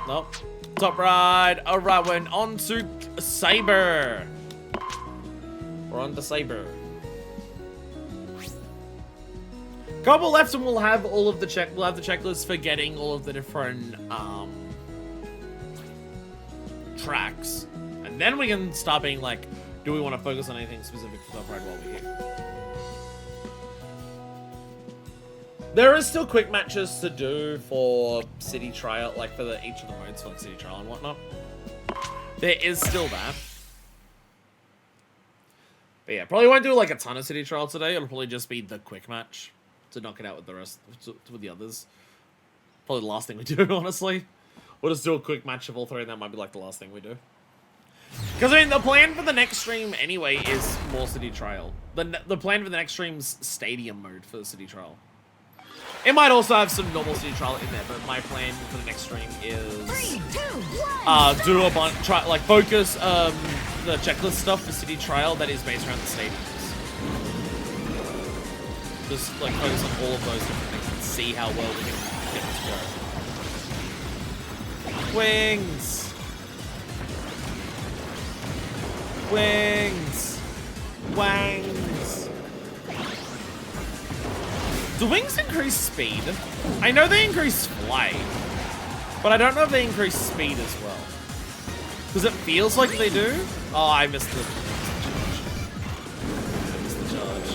Nope. Top ride. Alright, we're on to Saber. We're on to Saber. Couple left and we'll have all of the checklist for getting all of the different tracks. And then we can start being like, do we want to focus on anything specific for top ride while we're here? There is still quick matches to do for City Trial, like for each of the modes, for like City Trial and whatnot. There is still that. But yeah, probably won't do like a ton of City Trial today. It'll probably just be the quick match to knock it out with the rest, with the others. Probably the last thing we do, honestly. We'll just do a quick match of all three, and that might be like the last thing we do. Because I mean, the plan for the next stream anyway is more City Trial. The plan for the next stream's Stadium mode for the City Trial. It might also have some normal City Trial in there, but my plan for the next stream is 3, 2, 1, do a bunch, focus the checklist stuff for City Trial that is based around the stadiums. Just like focus on all of those different things and see how well we can get this to go. Wings! Wings! Wangs! Do wings increase speed? I know they increase flight, but I don't know if they increase speed as well. Because it feels like they do. Oh, I missed the charge.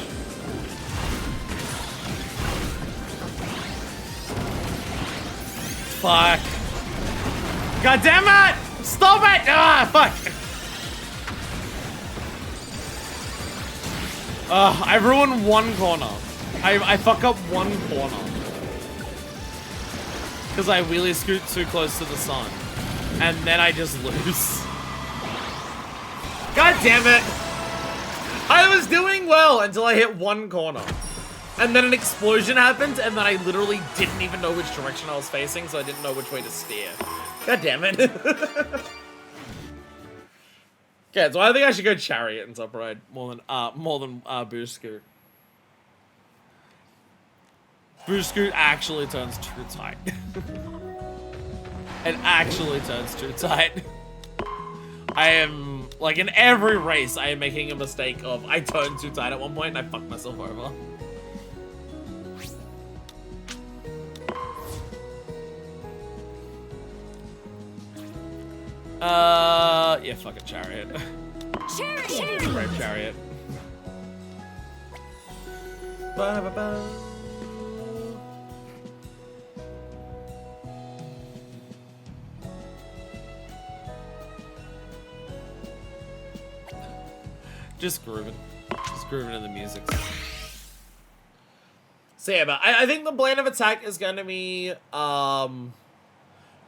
Fuck. God damn it! Stop it! Ah, fuck. I ruined one corner. I fuck up one corner. Because I wheelie scoot too close to the sun. And then I just lose. God damn it! I was doing well until I hit one corner. And then an explosion happened, and then I literally didn't even know which direction I was facing, so I didn't know which way to steer. God damn it. Okay, so I think I should go Chariot and top ride more than Boost Scoot. Boost Scoot actually turns too tight. It actually turns too tight. I am, like in every race, I am making a mistake of I turned too tight at one point and I fucked myself over. Yeah, fuck it, Chariot. Chariot! Brave Chariot. Ba-ba-ba. Just grooving in the music. So yeah, but I think the plan of attack is gonna be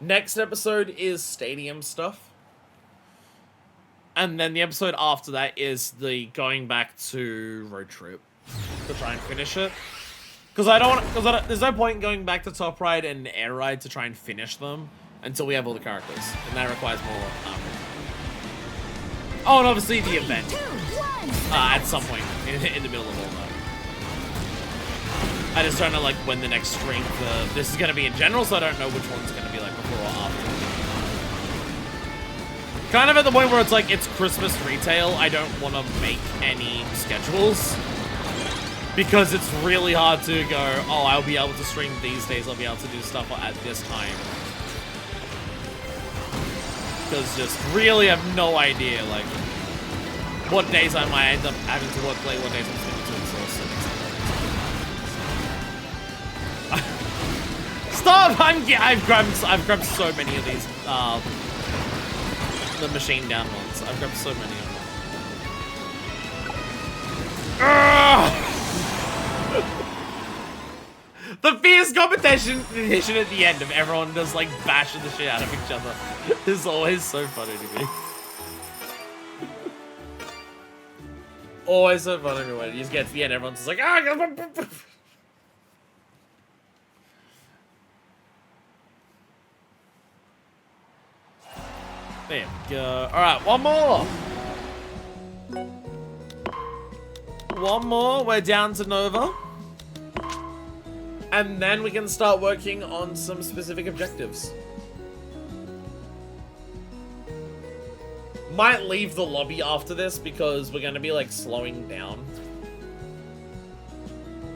next episode is stadium stuff. And then the episode after that is the going back to road trip to try and finish it. Because there's no point in going back to Top Ride and Air Ride to try and finish them until we have all the characters, and that requires more. Oh, and obviously the event at some point in the middle of all that. I just don't know like when the next stream for this is gonna be in general, so I don't know which one's gonna be like before or after. Kind of at the point where it's like it's Christmas retail. I don't want to make any schedules because it's really hard to go, oh, I'll be able to stream these days. I'll be able to do stuff at this time. Because just really have no idea like what days I might end up having to work late, what days I'm just going to be too exhausted. Stop! I've grabbed so many of these the machine down ones. I've grabbed so many of them. The fierce competition at the end of everyone just like bashing the shit out of each other is always so funny to me. Always so funny to me when it just gets to the end, everyone's just like, ah! There we go. Alright, one more. One more. We're down to Nova. And then we can start working on some specific objectives. Might leave the lobby after this because we're going to be like slowing down.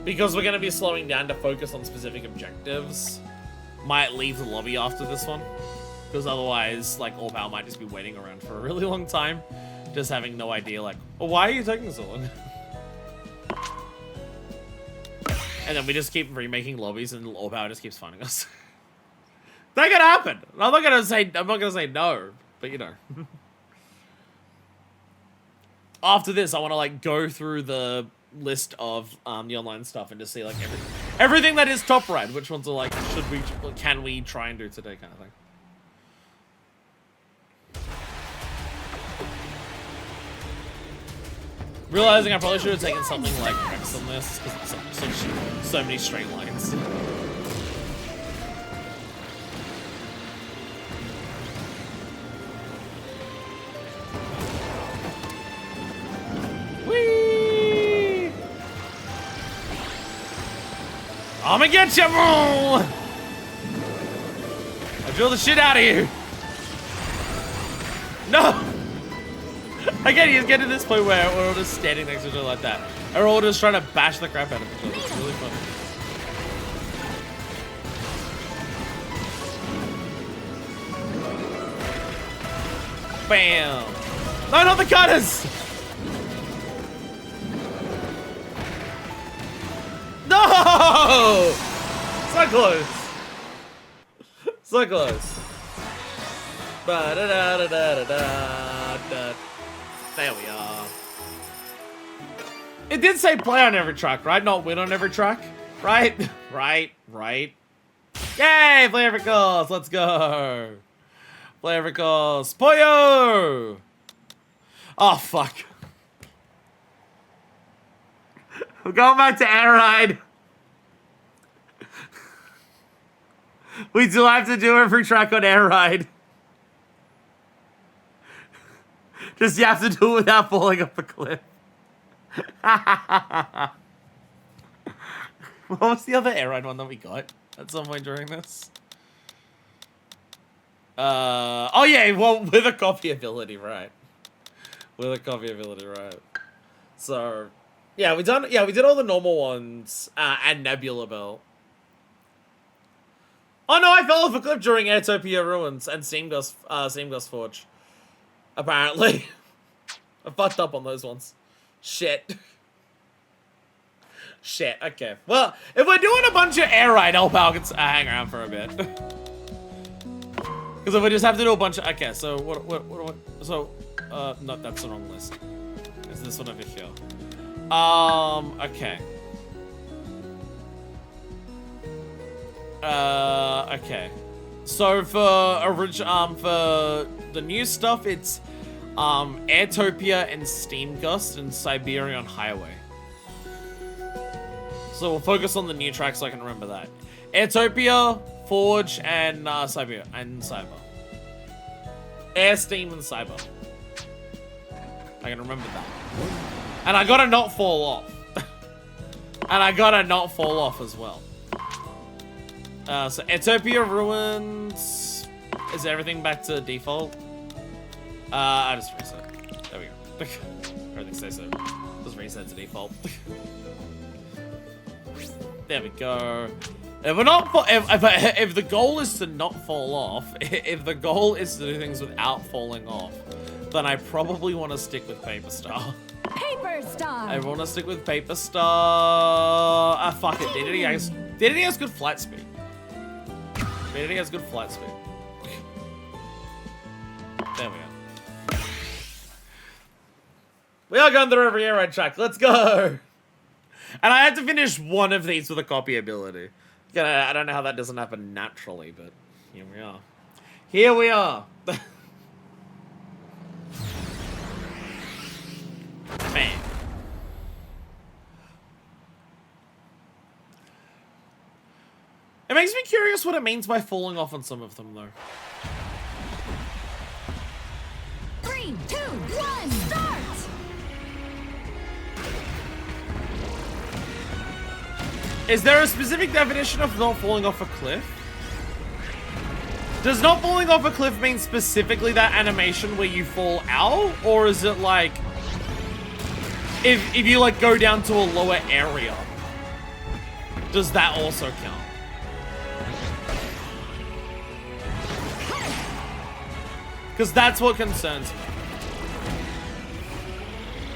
Because we're going to be slowing down to focus on specific objectives. Might leave the lobby after this one. Because otherwise, like, All Power might just be waiting around for a really long time. Just having no idea, like, well, why are you taking so long? And then we just keep remaking lobbies and All Power just keeps finding us. That could happen. I'm not gonna say no, but you know. After this, I want to like go through the list of the online stuff and just see like everything that is Top Ride. Which ones are like can we try and do today kind of thing. Realizing I probably should have taken something like Rex on this because it's so many straight lines. Whee! I'ma get you, bro! I'll drill the shit out of you. No! Again, he's getting to this point where we're all just standing next to each other like that. And we're all just trying to bash the crap out of each other. It's really funny. Bam! No, not the cutters! No! So close. So close. Ba-da-da-da-da-da-da. There we are. It did say play on every track, right? Not win on every track, right? Right. Yay! Play every course. Let's go. Play every course. Pollo! Oh, fuck. We're going back to Air Ride. We do have to do every track on Air Ride. Just you have to do it without falling off a cliff. What was the other Air Ride one that we got at some point during this? Oh yeah, well, with a copy ability, right? With a copy ability, right? So, yeah, we did all the normal ones and Nebula Belt. Oh no, I fell off a cliff during Airtopia Ruins and Steam Dust Forge. Apparently. I fucked up on those ones. Shit. Shit, okay. Well, if we're doing a bunch of Air Ride, All Power can hang around for a bit. Because if we just have to do a bunch of... Okay, so what so... no, that's the wrong list. It's this one over here. Okay. Okay. So for the new stuff, it's Airtopia and Steam Gust and Siberian Highway. So we'll focus on the new tracks so I can remember that. Airtopia, Forge, and Cyber and Cyber. Air, Steam, and Cyber. I can remember that. And I gotta not fall off. And I gotta not fall off as well. So Airtopia Ruins. Is everything back to default? I just reset. There we go. Everything stays so. Just reset to default. There we go. If we're not, if the goal is to not fall off, if the goal is to do things without falling off, then I probably want to stick with Paper Star. Paper Star. I want to stick with Paper Star. Fuck it. DDD has good flight speed. DDD has good flight speed. There we go. We are going through every aero track. Let's go. And I had to finish one of these with a copy ability. I don't know how that doesn't happen naturally, but here we are. Here we are. Man. It makes me curious what it means by falling off on some of them, though. 3, 2, 1, start! Is there a specific definition of not falling off a cliff? Does not falling off a cliff mean specifically that animation where you fall out? Or is it like, if you like go down to a lower area, does that also count? Because that's what concerns me.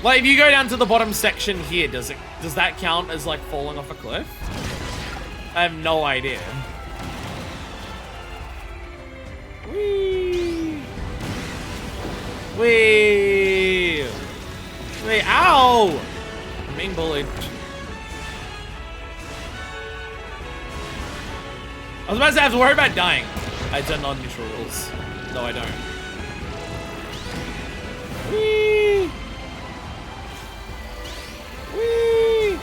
Like, if you go down to the bottom section here, does that count as like falling off a cliff? I have no idea. Whee! Whee! Wait, ow! I'm being bullied. I was about to say I have to worry about dying. I turn on neutral rules. No, I don't. Whee! Whee!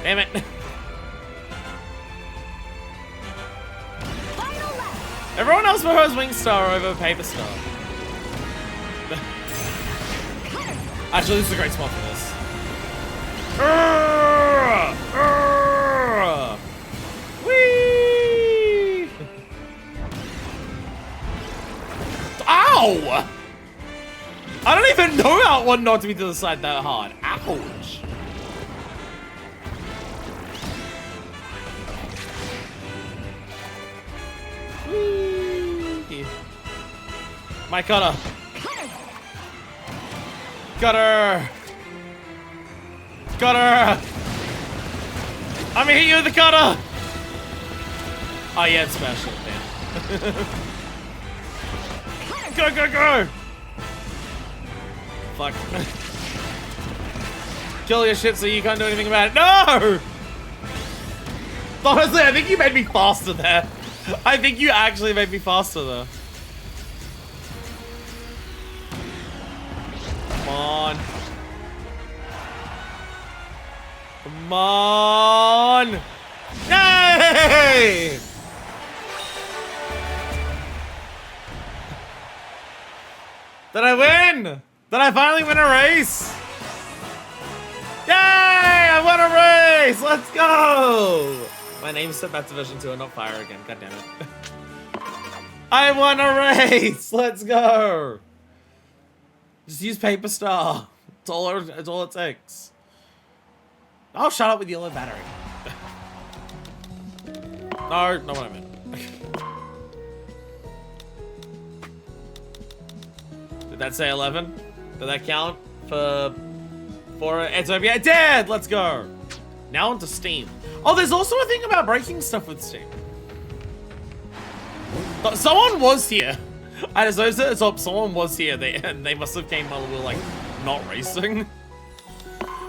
Damn it. Everyone else prefers Wingstar over Paper Star. Actually, this is a great spot for this. Whee! Ow! I don't even know how one knocked me to the side that hard. Ouch! Whee! My cutter. Cutter! Cutter! I'm gonna hit you with the cutter! Oh yeah, it's special, man. Go, go, go! Fuck. Kill your shit so you can't do anything about it. No! Honestly, I think you made me faster there. I think you actually made me faster there. Come on. Come on. Yay! Did I win? Did I finally win a race? Yay! I won a race! Let's go! My name's set back to Division 2 and not fire again. God damn it. I won a race! Let's go! Just use Paper Star. It's all it takes. Oh, shut up with yellow battery. No, not what I meant. Did that say 11? Did that count for Airtopia? It did! Let's go! Now onto Steam. Oh, there's also a thing about breaking stuff with Steam. Someone was here I just noticed at the top someone was here and they must have came while we were like not racing.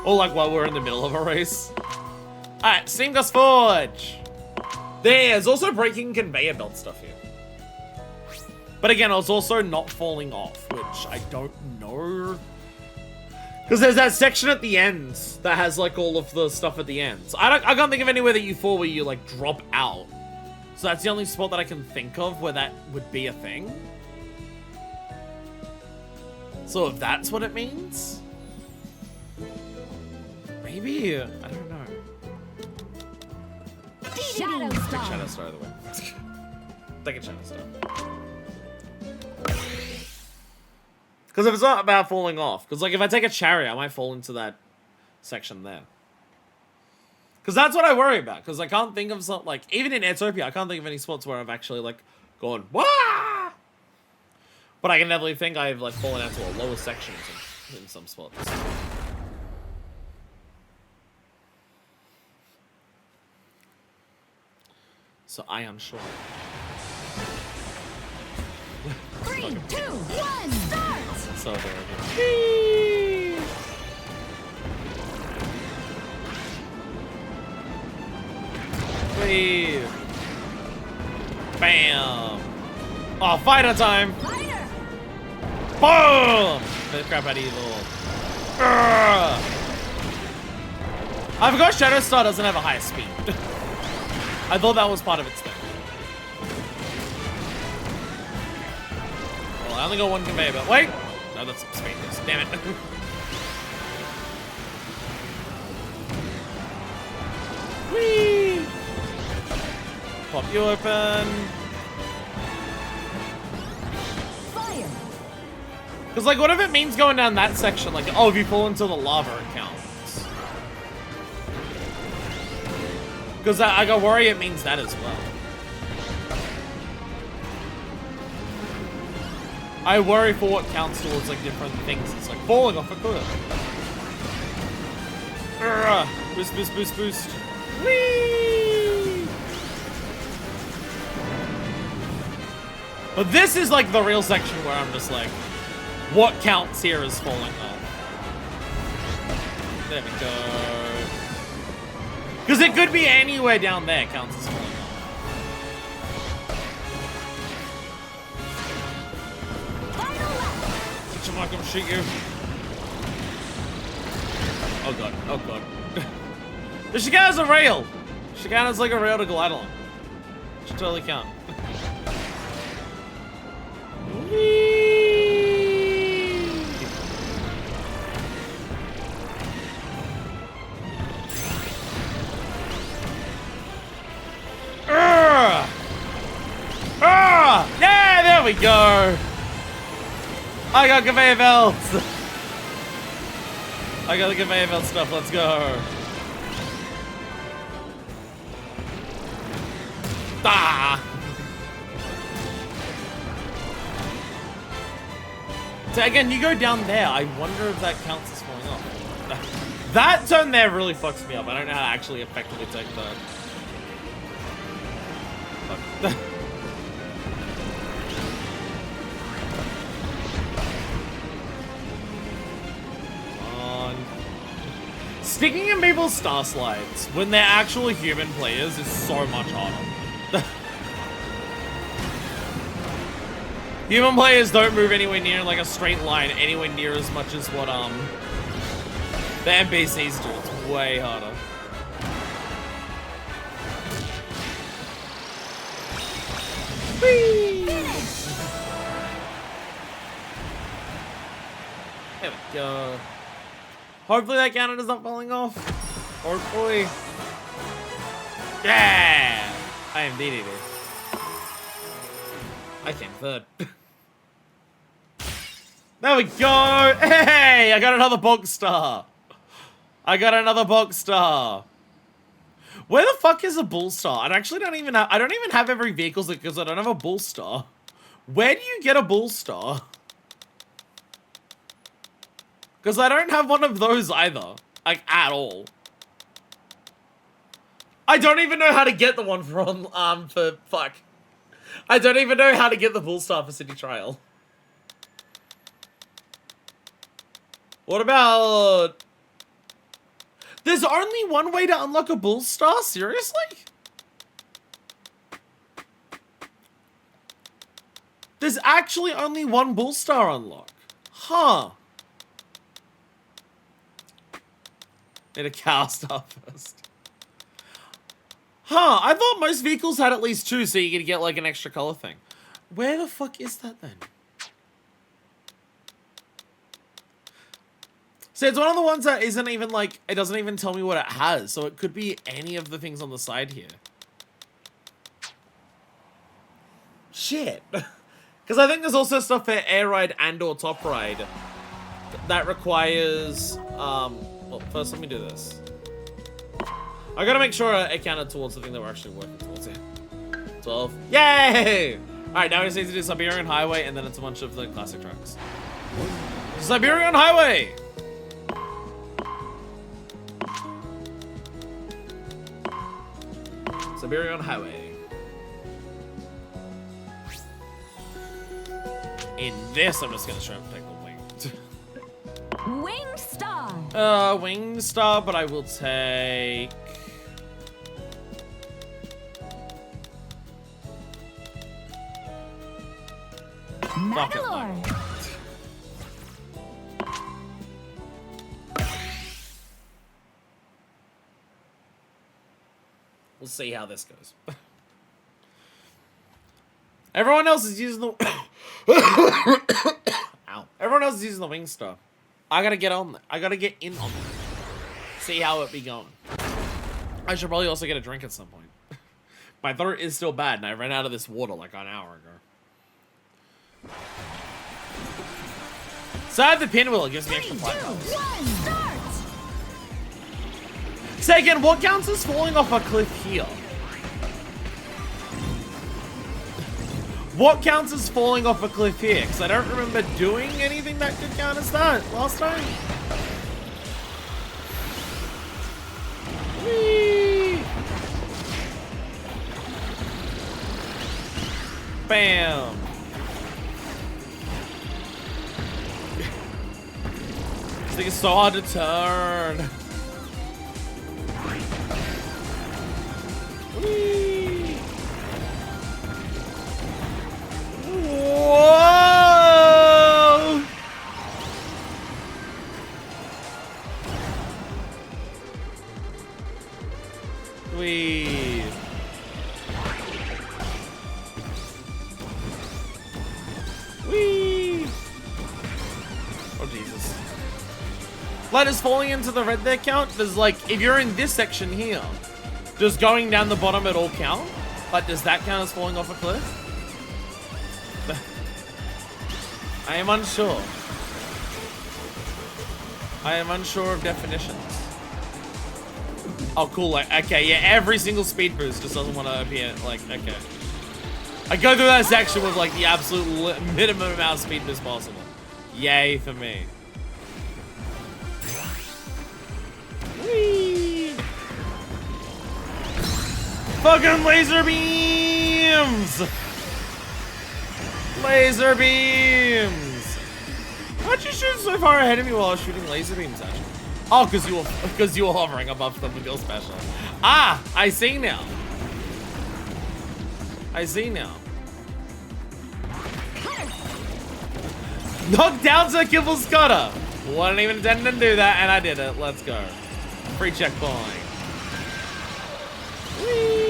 Or like while we're in the middle of a race. Alright, Steam Dust Forge. There's also breaking conveyor belt stuff here. But again, I was also not falling off, which I don't know. Because there's that section at the end that has like all of the stuff at the end. So I can't think of anywhere that you fall where you like drop out. So that's the only spot that I can think of where that would be a thing. So if that's what it means, maybe, I don't know. Shadow Take Star. Shadow Star either way. Take a Shadow Star. Because if it's not about falling off, because like if I take a chariot, I might fall into that section there. Because that's what I worry about. Because I can't think of something like, even in Airtopia, I can't think of any spots where I've actually like gone, wah! But I can definitely think I've like fallen out to a lower section in some spots. So I am sure. 3, 2, 1, start! So there. Whee! Bam! Oh, fighter time! Fighter! Boom! The crap out of you, little. I forgot Shadow Star doesn't have a high speed. I thought that was part of its thing. Well, I only got one conveyor belt. Wait! No, that's speed boost. Damn it. Whee! Pop you open. Fire! Because, like, what if it means going down that section? Like, oh, if you fall into the lava, it counts. Because I got worry it means that as well. I worry for what counts towards, like, different things. It's like falling off a cliff. Boost, boost, boost, boost. Whee! But this is, like, the real section where I'm just like, what counts here is falling off. There we go. Because it could be anywhere down there counts as falling off. Get your mic, I'm shoot you. Oh god, oh god. The Shikana's a rail! Shikana's like a rail to glide along. Should totally count. Yeah, there we go. I got conveyor belts. I got the conveyor belt stuff. Let's go. Ah. So again, you go down there. I wonder if that counts as falling off. That turn there really fucks me up. I don't know how to actually effectively take that. Fuck. Sticking in people's star slides when they're actual human players is so much harder. Human players don't move anywhere near like a straight line anywhere near as much as what the NPCs do. It's way harder. Whee! There we go. Hopefully that counted as not falling off. Hopefully. Yeah! I am DDD. I came third. There we go! Hey! I got another box star! I got another box star! Where the fuck is a bull star? I actually don't even have every vehicle because I don't have a bull star. Where do you get a bull star? Because I don't have one of those either. Like, at all. I don't even know how to get the one from, fuck. I don't even know how to get the bull star for city trial. What about... There's only one way to unlock a bull star? Seriously? There's actually only one bull star unlock. Huh. Need a cow star first. Huh, I thought most vehicles had at least two so you could get like an extra color thing. Where the fuck is that then? So it's one of the ones that isn't even like, it doesn't even tell me what it has. So it could be any of the things on the side here. Shit. Because I think there's also stuff for air ride and or top ride that requires, well, first let me do this. I gotta make sure it counted towards the thing that we're actually working towards here. 12. Yay! Alright, now we just need to do Siberian Highway and then it's a bunch of the classic trucks. Siberian Highway! Siberian Highway. In this, I'm just gonna try and pick the wing. Wing star. Wing star, but I will take... Mandalore. We'll see how this goes. Everyone else is using the... Ow. Everyone else is using the wing star. I gotta get on. I gotta get in on it. See how it be going. I should probably also get a drink at some point. My throat is still bad, and I ran out of this water like an hour ago. So I have the pinwheel. It gives me extra 5 hours. 1, start. Say again, what counts as falling off a cliff here? What counts as falling off a cliff here? Because I don't remember doing anything that could count as that last time. Whee! Bam! This thing is so hard to turn. Whee! Whoa! Whee! Whee! Oh Jesus! Letters falling into the red there count? There's like, if you're in this section here, does going down the bottom at all count? Like, does that count as falling off a cliff? I am unsure. I am unsure of definitions. Oh, cool. Like, okay, yeah, every single speed boost just doesn't want to appear. Like, okay. I go through that section with, like, the absolute minimum amount of speed boost possible. Yay for me. Whee! Fucking laser beams! Laser beams! Why'd you shoot so far ahead of me while I was shooting laser beams at you? Oh, because you were hovering above the McGill special. Ah, I see now. I see now. Knock down Sir Kibble's cutter. Wasn't even intending to do that, and I did it. Let's go. Free checkpoint. Whee!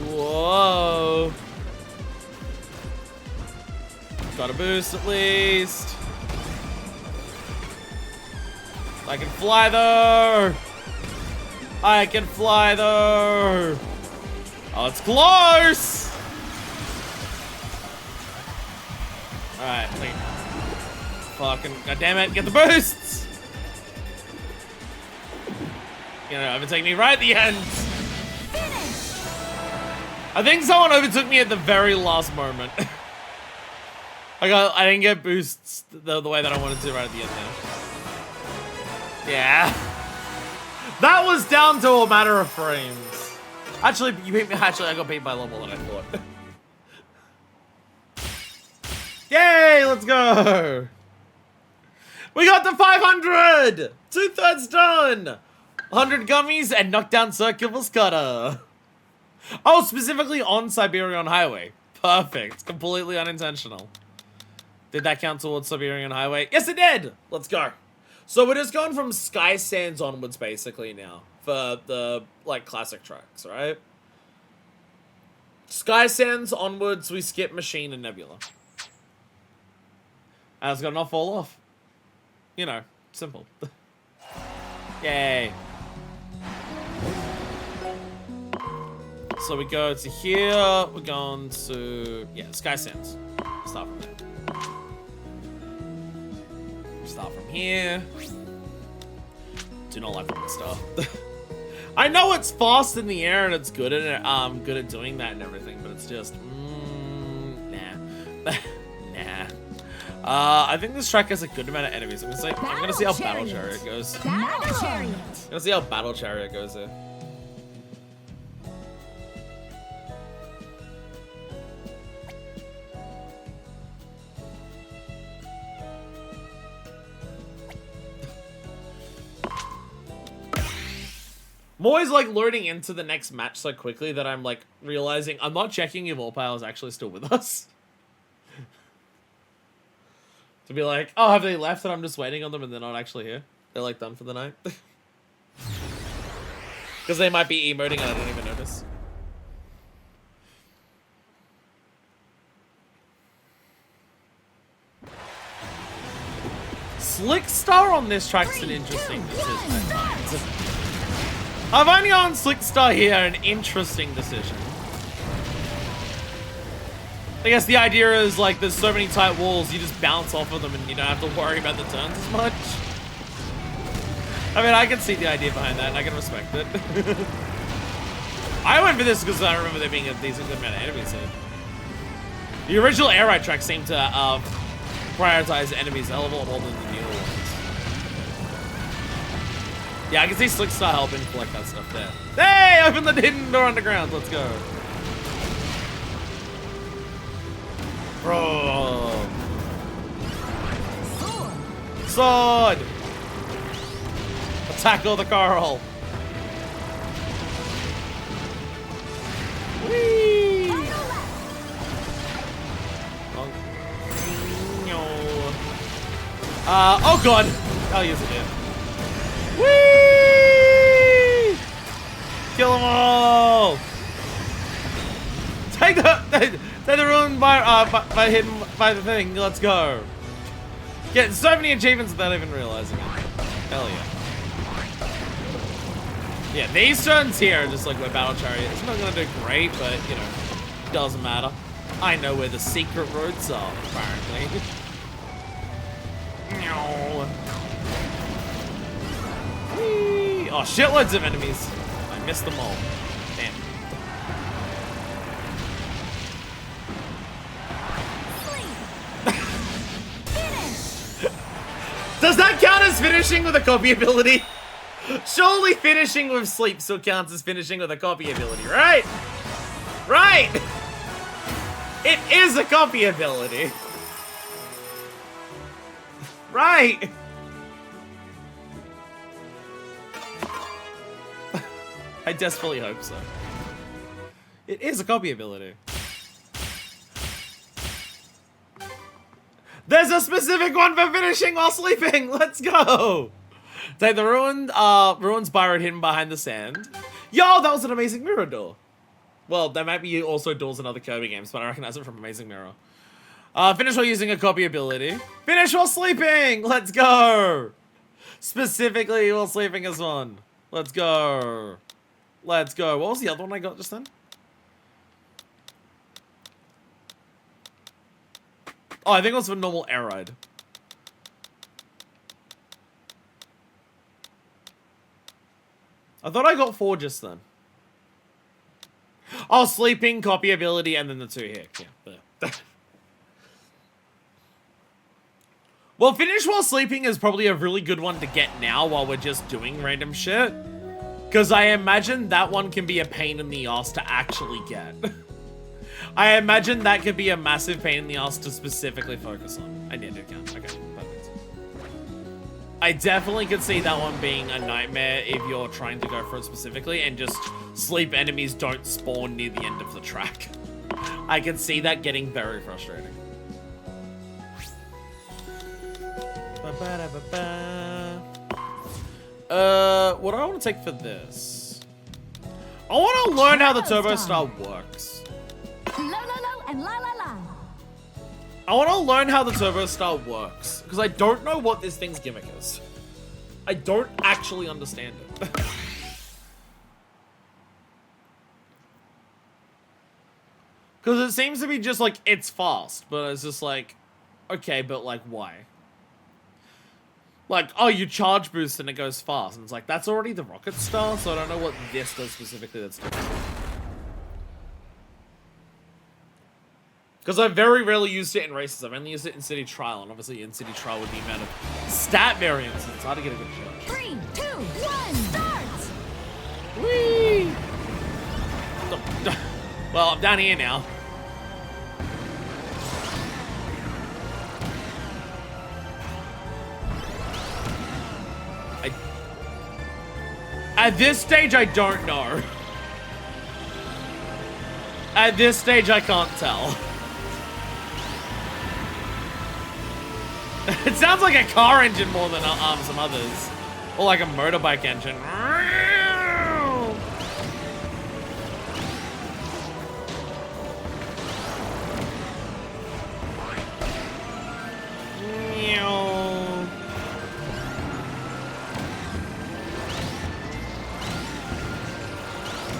Whoa. Got a boost at least. I can fly though. I can fly though. Oh, it's close. Alright, wait. Fucking goddammit, get the boosts. You know, overtake me right at the end. Finish. I think someone overtook me at the very last moment. I didn't get boosts the way that I wanted to right at the end there. Yeah. That was down to a matter of frames. Actually, you beat me. Actually, I got beat by a lot more than I thought. Yay, let's go. We got the 500! 2/3 done! 100 gummies and knockdown circular cutter. Oh, specifically on Siberian Highway. Perfect. Completely unintentional. Did that count towards Siberian Highway? Yes, it did! Let's go. So we're just going from Sky Sands onwards, basically, now. For the, like, classic tracks, right? Sky Sands onwards, we skip Machine and Nebula. And it's gonna not fall off. You know, simple. Yay. So we go to here, we're going to, yeah, Sky Sands. Start from there. Start from here. Do not like the stuff. I know it's fast in the air and it's good at it, good at doing that and everything, but it's just, nah. Nah. I think this track has a good amount of enemies. I'm gonna see how Battle Chariot goes. Battle Chariot. I'm gonna see how Battle Chariot goes here. I'm always like loading into the next match so quickly that I'm like realizing I'm not checking if Allpower is actually still with us. To be like, oh, have they left and I'm just waiting on them and they're not actually here? They're like done for the night. Because they might be emoting and I don't even notice. Slick Star on this track's an interesting decision. I've only on Slick Star here, an interesting decision. I guess the idea is like there's so many tight walls, you just bounce off of them and you don't have to worry about the turns as much. I mean, I can see the idea behind that and I can respect it. I went for this because I remember there being a decent amount of enemies here. The original air ride track seemed to prioritize enemies a hell of a lot more than the newer ones. Yeah, I can see Slick Star helping collect that stuff there. Hey, open the hidden door underground. Let's go. Bro. Sword. Tackle the Carl. Whee! Oh god! I'll use it here. Whee! Kill them all! Take the ruin by hidden by the thing. Let's go. Getting so many achievements without even realizing it. Hell yeah. Yeah, these turns here are just like where Battle Chariot is not gonna do great, but you know, doesn't matter. I know where the secret roads are, apparently. Whee! Oh, shitloads of enemies. I missed them all. Damn. Does that count as finishing with a copy ability? Surely finishing with sleep still counts as finishing with a copy ability, right? Right! It is a copy ability. Right! I desperately hope so. It is a copy ability. There's a specific one for finishing while sleeping! Let's go! Take the ruins Byron hidden behind the sand. Yo, that was an amazing mirror door. Well, there might be also doors in other Kirby games, but I recognize it from Amazing Mirror. Finish while using a copy ability. Finish while sleeping! Let's go! Specifically while sleeping is one. Let's go. Let's go. What was the other one I got just then? Oh, I think it was for normal air ride. I thought I got 4 just then. Oh, sleeping, copy ability, and then the 2 here. Yeah, there. Well, finish while sleeping is probably a really good one to get now while we're just doing random shit. Because I imagine that one can be a pain in the ass to actually get. I imagine that could be a massive pain in the ass to specifically focus on. I need to count. Okay, perfect. I definitely could see that one being a nightmare if you're trying to go for it specifically and just sleep enemies don't spawn near the end of the track. I can see that getting very frustrating. What do I want to take for this? I want to learn how the Turbo Star works. Low, low, low, and la, la, la. I want to learn how the Turbo Star works, because I don't know what this thing's gimmick is. I don't actually understand it. Because it seems to be just like, it's fast, but it's just like, okay, but like, why? Like, oh, you charge boost and it goes fast. And it's like, that's already the Rocket Star, so I don't know what this does specifically that's different. Because I've very rarely used it in races. I've only used it in City Trial, and obviously in City Trial with the amount of stat variance, it's hard to get a good judge. 3, 2, 1, start! Whee! Well, I'm down here now. At this stage, I don't know. At this stage, I can't tell. It sounds like a car engine more than some others. Or like a motorbike engine.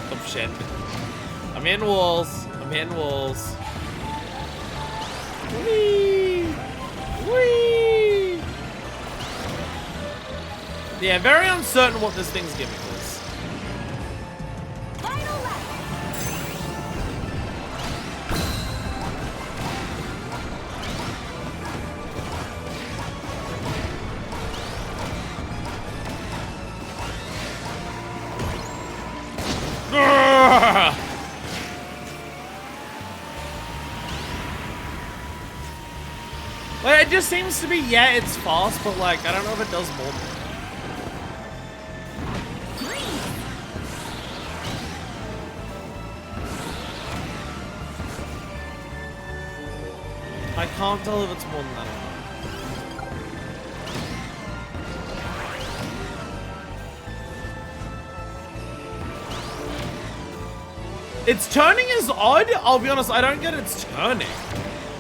Oh shit. I'm in walls. I'm in walls. Whee! Whee! Yeah, very uncertain what this thing's gimmick is. Final lap. Like, it just seems to be, yeah, it's fast, but like, I don't know if it does more than that. I can't tell if it's more than that or not. Its turning is odd. I'll be honest, I don't get its turning.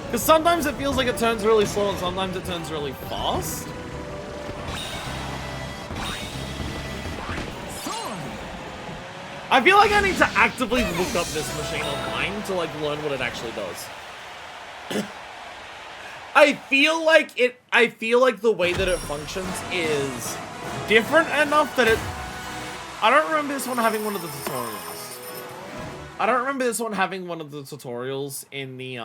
Because sometimes it feels like it turns really slow and sometimes it turns really fast. I feel like I need to actively look up this machine online to like learn what it actually does. I feel like the way that it functions is different enough that it... I don't remember this one having one of the tutorials. I don't remember this one having one of the tutorials in the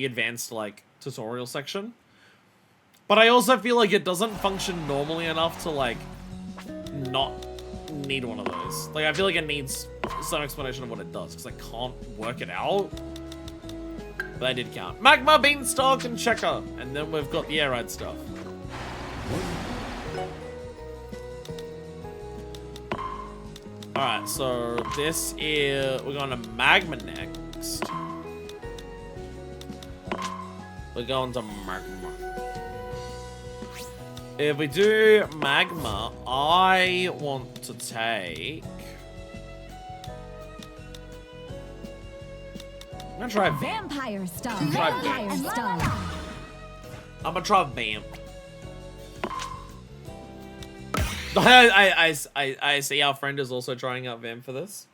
advanced like tutorial section. But I also feel like it doesn't function normally enough to like not need one of those. Like I feel like it needs some explanation of what it does because I can't work it out. But I did count. Magma, Beanstalk, and Checker. And then we've got the air ride stuff. Alright, so this is... We're going to Magma next. We're going to Magma. If we do Magma, I want to take... I'm gonna try Vampire Star. Try Vampire Vamp. Star. I'm gonna try Vamp. I see our friend is also trying out Vamp for this.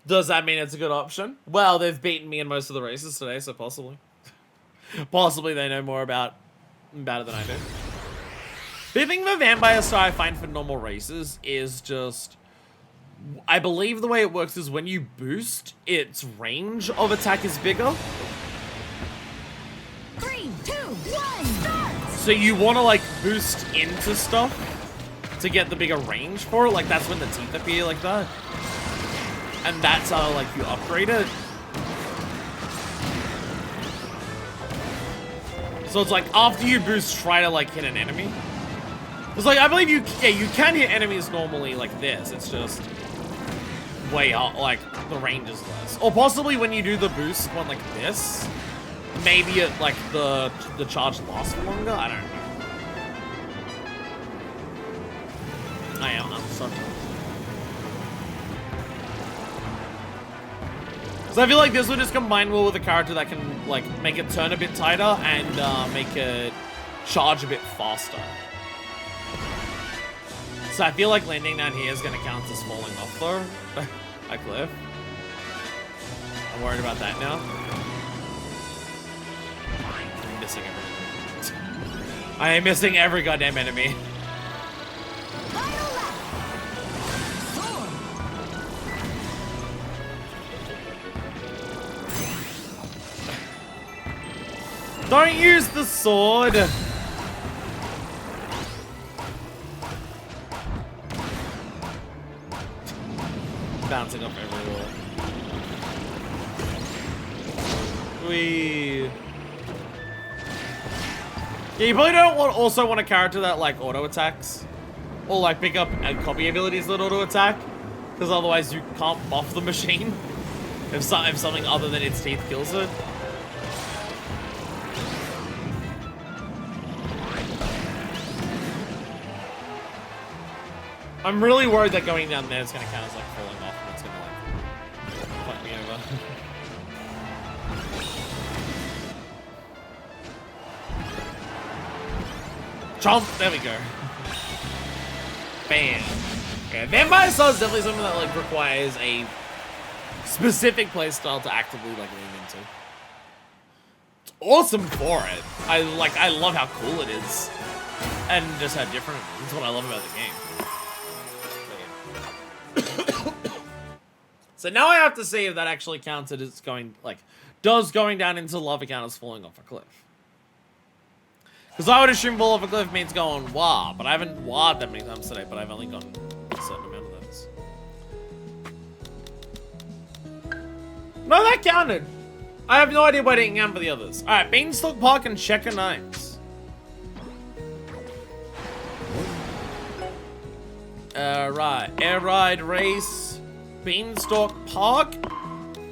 Does that mean it's a good option? Well, they've beaten me in most of the races today, so possibly. Possibly they know more about it than I do. The thing the Vampire Star I find for normal races is just... I believe the way it works is when you boost, its range of attack is bigger. So you want to like boost into stuff to get the bigger range for it. Like that's when the teeth appear like that. And that's how like you upgrade it. So it's like after you boost, try to like hit an enemy. It's like I believe you can hit enemies normally like this. It's just way up, like the range is less. Or possibly when you do the boost one like this, maybe it like the charge lasts for longer. I don't know. I'm sorry. So I feel like this would just combine well with a character that can like make it turn a bit tighter and make it charge a bit faster. So I feel like landing down here is gonna count as falling off though. A cliff. I'm worried about that now. I'm missing everything. I am missing every goddamn enemy. Don't use the sword! Bouncing up everywhere. Whee! Yeah, you probably don't also want a character that like auto attacks. Or like pick up and copy abilities that auto attack. Because otherwise you can't buff the machine. If something other than its teeth kills it. I'm really worried that going down there is going to count as like falling off and it's going to like fuck me over. Chomp! There we go. Bam. Okay, Vampire Style is definitely something that like requires a specific playstyle to actively like lean into. It's awesome for it. I love how cool it is. And just how different it is. That's what I love about the game. So now I have to see if that actually counts as going, like, does going down into lava count as falling off a cliff? Because I would assume fall off a cliff means going wah, but I haven't wah'd that many times today, but I've only gone a certain amount of those. No, that counted. I have no idea why I didn't count for the others. Alright, Beanstalk Park and Checker Names. Right, Air Ride Race. Beanstalk Park.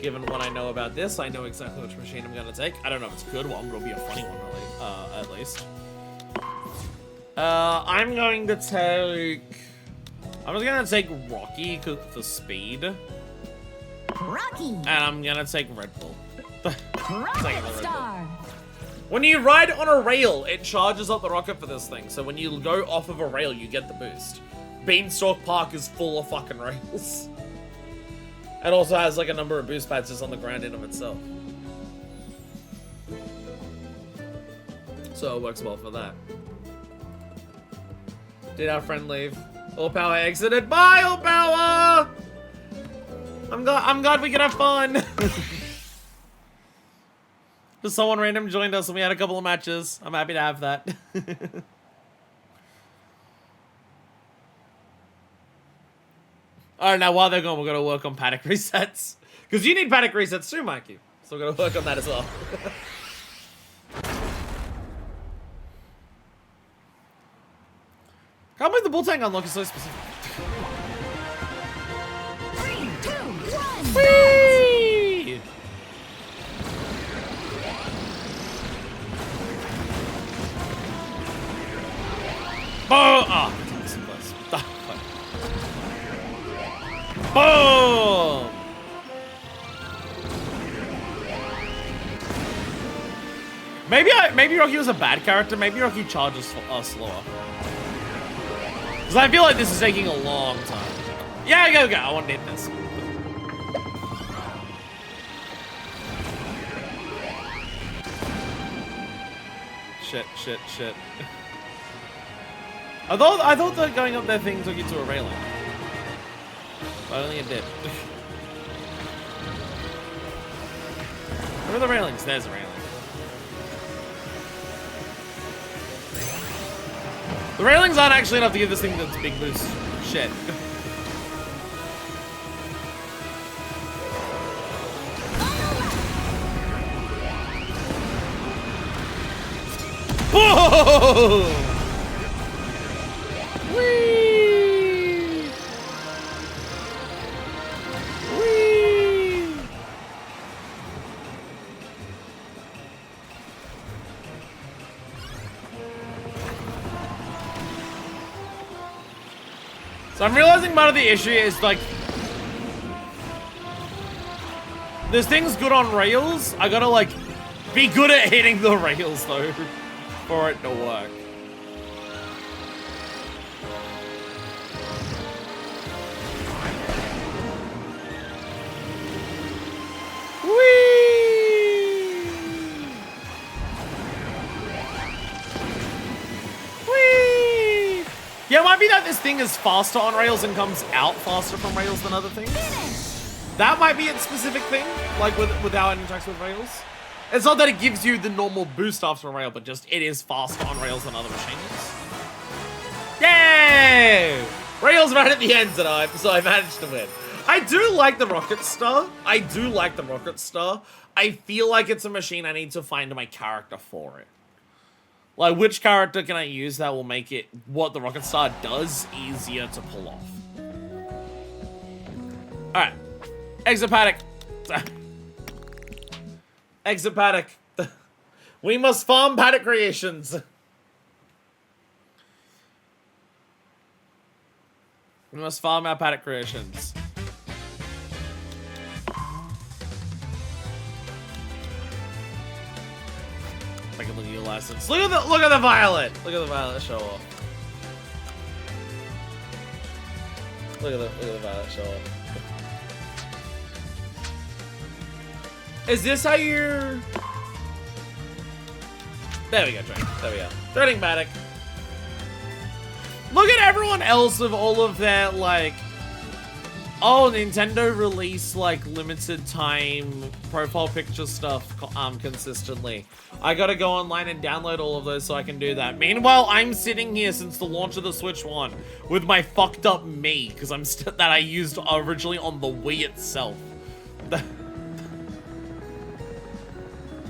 Given what I know about this, I know exactly which machine I'm gonna take. I don't know if it's a good one, but it'll be a funny one, really, at least. I'm going to take... I'm just gonna take Rocky for speed. Rocky. And I'm gonna take Red Bull. Rocket Star. When you ride on a rail, it charges up the rocket for this thing. So when you go off of a rail, you get the boost. Beanstalk Park is full of fucking rails. It also has like a number of boost pads just on the ground in of itself. So it works well for that. Did our friend leave? All Power exited. Bye, All Power! I'm glad we could have fun. Just someone random joined us and we had a couple of matches. I'm happy to have that. Alright, now while they're gone, we're going to work on paddock resets. Because you need paddock resets too, Mikey. So we're going to work on that as well. Can't believe the bull tank unlock is so specific. 3, 2, 1. Whee! Boom! Oh, that's so close. Boom! Maybe Rocky was a bad character. Maybe Rocky charges slower. Because I feel like this is taking a long time. Yeah, go. I want to hit this. Shit. I thought that going up that thing took you to a railing. But I don't think it did. Where are the railings? There's a railing. The railings aren't actually enough to give this thing this big boost. Shit. Whoa! Whee! Whee! So I'm realizing part of the issue is like this thing's good on rails. I gotta like be good at hitting the rails though for it to work. Whee! Whee! Yeah, it might be that this thing is faster on rails and comes out faster from rails than other things. That might be its specific thing, like with how it interacts with rails. It's not that it gives you the normal boost after a rail, but just it is faster on rails than other machines. Yay! Rails right at the end tonight, so I managed to win. I do like the Rocket Star. I do like the Rocket Star. I feel like it's a machine I need to find my character for it. Like, which character can I use that will make it, what the Rocket Star does, easier to pull off? Alright. Exit paddock. Exit paddock. We must farm paddock creations. We must farm our paddock creations. Take a look at your license. Look at the violet. Look at the violet show off. Look at the violet show off. Is this how you're... There we go, Trent. There we go. Threading paddock. Look at everyone else of all of their, like... Oh, Nintendo released, like, limited time profile picture stuff consistently. I gotta go online and download all of those so I can do that. Meanwhile, I'm sitting here since the launch of the Switch 1 with my fucked up Mii, because I'm that I used originally on the Wii itself.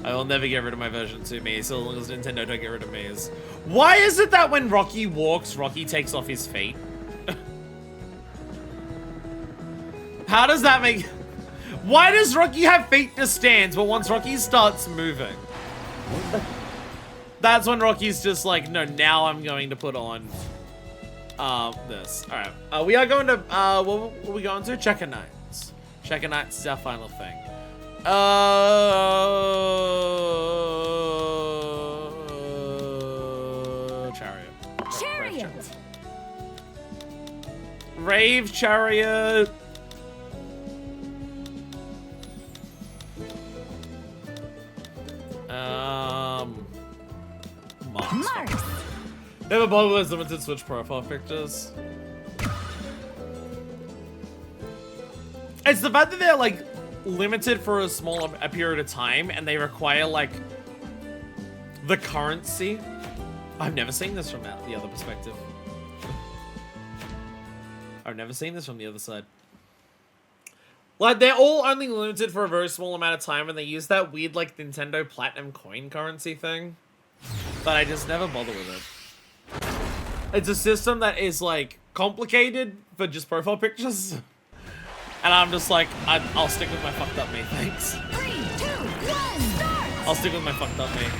I will never get rid of my version 2 Mii, so long as Nintendo don't get rid of Mii's. Why is it that when Rocky walks, Rocky takes off his feet? How does that make... Why does Rocky have feet to stand, but once Rocky starts moving? That's when Rocky's just like, no, now I'm going to put on this. Alright, we are going to, what are we going to? Checker Nights. Checker Nights is our final thing. Chariot. Chariot. Rave Chariot. Mars. Never bothered with limited Switch profile pictures. It's the fact that they're like limited for a small period of time and they require like the currency. I've never seen this from the other perspective. I've never seen this from the other side. Like, they're all only limited for a very small amount of time, and they use that weird, like, Nintendo Platinum coin currency thing. But I just never bother with it. It's a system that is, like, complicated for just profile pictures. And I'm just like, I'll stick with my fucked up Mii, thanks. 3, 2, 1, start! I'll stick with my fucked up Mii.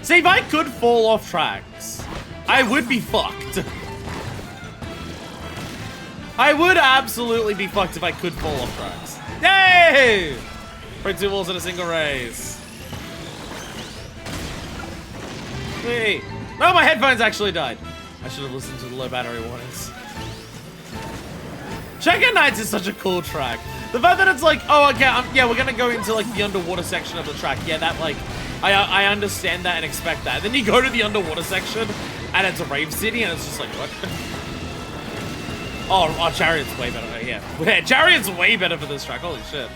See, if I could fall off tracks, I would be fucked. I would absolutely be fucked if I could fall off tracks. Yay! Break 2 balls in a single race. Wait. No, my headphones actually died. I should have listened to the low battery warnings. Checker Nights is such a cool track. The fact that it's like, oh, okay, yeah, we're gonna go into like the underwater section of the track. Yeah, that like, I understand that and expect that. Then you go to the underwater section and it's a rave city and it's just like, what? Oh, Chariot's way better. Yeah, Chariot's way better for this track. Holy shit.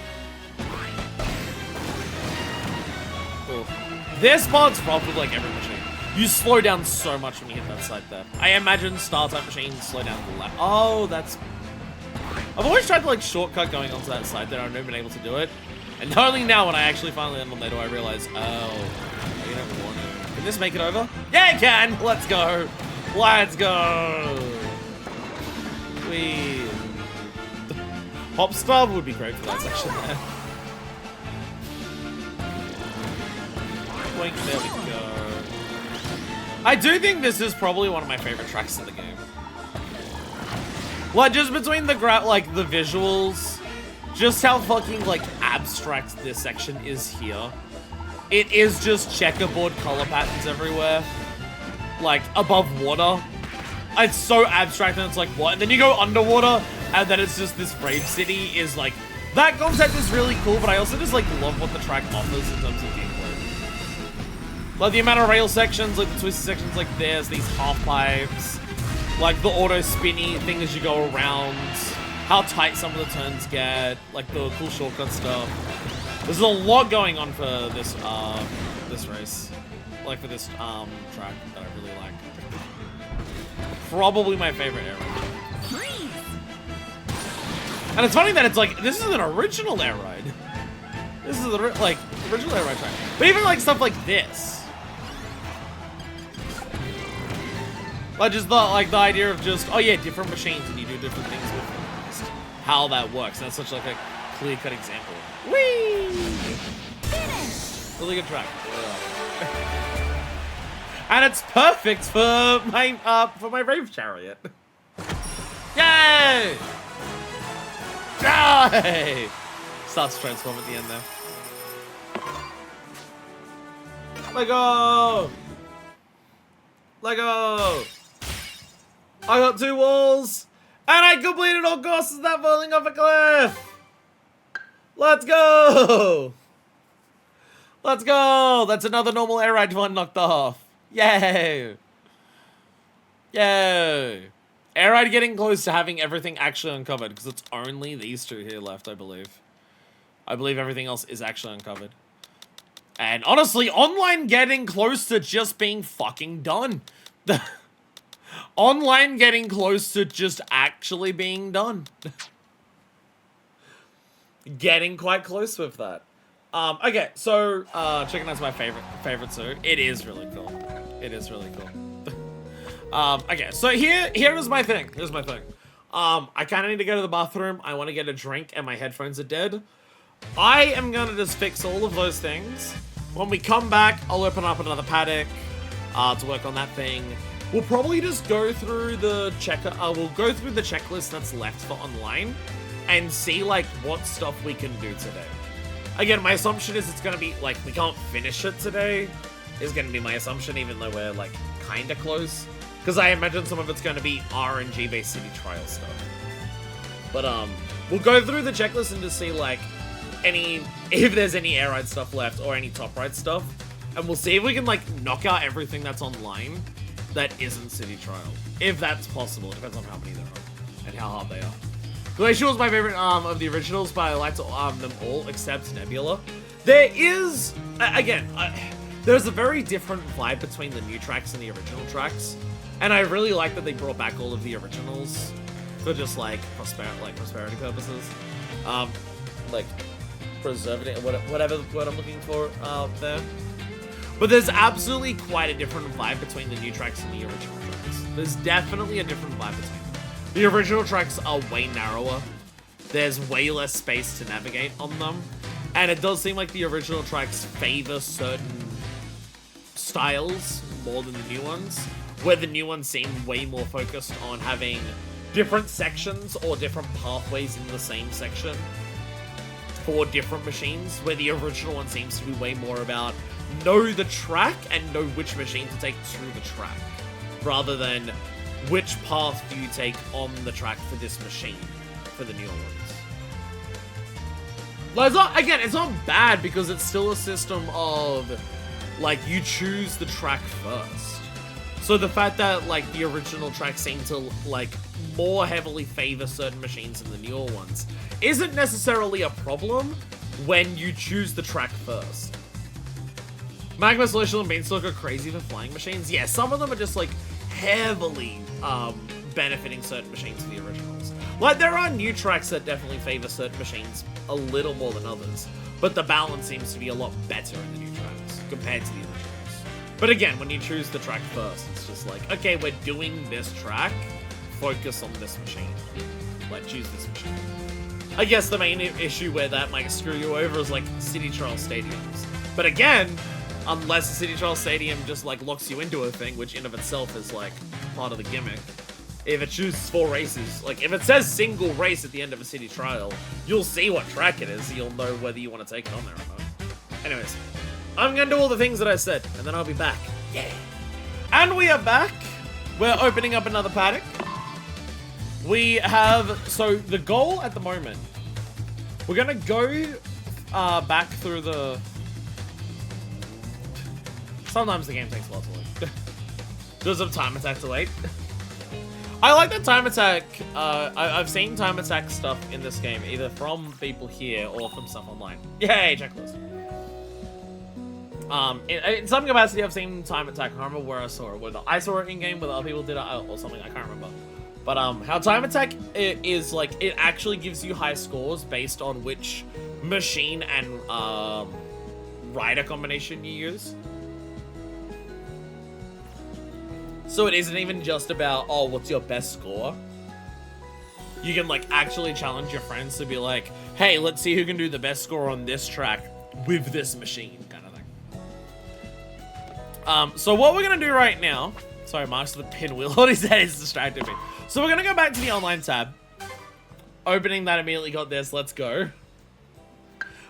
Cool. This part's rough with like every machine. You slow down so much when you hit that side there. I imagine star-type machines slow down the left. Oh, that's... I've always tried to like shortcut going onto that side there. I've never been able to do it. And only now when I actually finally land on there do I realize, oh, you don't want to. Can this make it over? Yeah, it can! Let's go! Let's go! Whee! Hop Star would be great for that section there. Boink, there we go. I do think this is probably one of my favorite tracks in the game. Like, just between the the visuals, just how fucking, like, abstract this section is here. It is just checkerboard color patterns everywhere. Like, above water. It's so abstract and it's like, what? And then you go underwater, and then it's just this rave city is like... That concept is really cool, but I also just, like, love what the track offers in terms of gameplay. Like, the amount of rail sections, like, the twisted sections like this, these half pipes, like, the auto-spinny thing as you go around, how tight some of the turns get, like, the cool shortcut stuff. There's a lot going on for this, this race. Like, for this, track that I really like. Probably my favorite air ride. And it's funny that it's like, this is an original air ride. This is, like, original air ride track. But even, like, stuff like this. Like, just the, like, the idea of just, oh yeah, different machines and you do different things with them. Just how that works. That's such, like, a clear-cut example. Whee! Really good track. And it's perfect for my Rave Chariot. Yay! Yay! Starts to transform at the end there. Lego! Lego! I got 2 walls! And I completed all courses without falling off a cliff! Let's go! Let's go! That's another normal air ride one knocked off. Yay! Yay! Air ride getting close to having everything actually uncovered, because it's only these 2 here left, I believe. I believe everything else is actually uncovered. And honestly, online getting close to just being fucking done. Online getting close to just actually being done. Getting quite close with that. Okay, so chicken nugget's my favorite too. It is really cool. It is really cool. Okay, so here is my thing. Here's my thing. I kind of need to go to the bathroom. I want to get a drink, and my headphones are dead. I am gonna just fix all of those things. When we come back, I'll open up another paddock to work on that thing. We'll probably just go through the we'll go through the checklist that's left for online and see like what stuff we can do today. Again, my assumption is it's gonna be like we can't finish it today. Is gonna be my assumption, even though we're like kind of close, because I imagine some of it's gonna be RNG based city trial stuff. But we'll go through the checklist and just see like if there's any air ride stuff left or any top ride stuff, and we'll see if we can like knock out everything that's online that isn't city trial, if that's possible. It depends on how many there are and how hard they are. Glacial was my favorite of the originals, but I liked them all except Nebula. There is again there's a very different vibe between the new tracks and the original tracks, and I really like that they brought back all of the originals for just like prosperity purposes, like preserving it, whatever word I'm looking for there. But there's absolutely quite a different vibe between the new tracks and the original tracks. There's definitely a different vibe between them. The original tracks are way narrower. There's way less space to navigate on them. And it does seem like the original tracks favor certain styles more than the new ones, where the new ones seem way more focused on having different sections or different pathways in the same section for different machines, where the original one seems to be way more about know the track and know which machine to take through the track, rather than which path do you take on the track for this machine, for the newer ones. Like, it's not bad, because it's still a system of, like, you choose the track first. So the fact that, like, the original tracks seem to, like, more heavily favor certain machines than the newer ones isn't necessarily a problem when you choose the track first. Magma, Celestial, and Beanstalk are crazy for flying machines. Yeah, some of them are just like heavily benefiting certain machines for the originals. Like, there are new tracks that definitely favor certain machines a little more than others, but the balance seems to be a lot better in the new tracks compared to the originals. But again, when you choose the track first, it's just like, okay, we're doing this track, focus on this machine. Like, choose this machine. I guess the main issue where that might screw you over is like City Trial Stadiums. But again, unless the City Trial Stadium just like locks you into a thing, which in of itself is like part of the gimmick. If it chooses 4 races, like if it says single race at the end of a City Trial, you'll see what track it is, so you'll know whether you want to take it on there or not. Anyways, I'm gonna do all the things that I said, and then I'll be back. Yeah. And we are back. We're opening up another paddock. We have, so the goal at the moment, we're gonna go back through the, sometimes the game takes a lot to load. Does have time attack to wait. I like that time attack, I've seen time attack stuff in this game, either from people here or from stuff online. Yay, checklist. In some capacity I've seen time attack, I can't remember where I saw it, whether I saw it in-game, whether other people did it, or something, I can't remember. But how time attack is like, it actually gives you high scores based on which machine and rider combination you use. So it isn't even just about, oh, what's your best score? You can like actually challenge your friends to be like, hey, let's see who can do the best score on this track with this machine, kind of thing. So what we're gonna do right now, sorry, Mark's the pinwheel on his head is distracting me. So we're gonna go back to the online tab. Opening that immediately got this, let's go.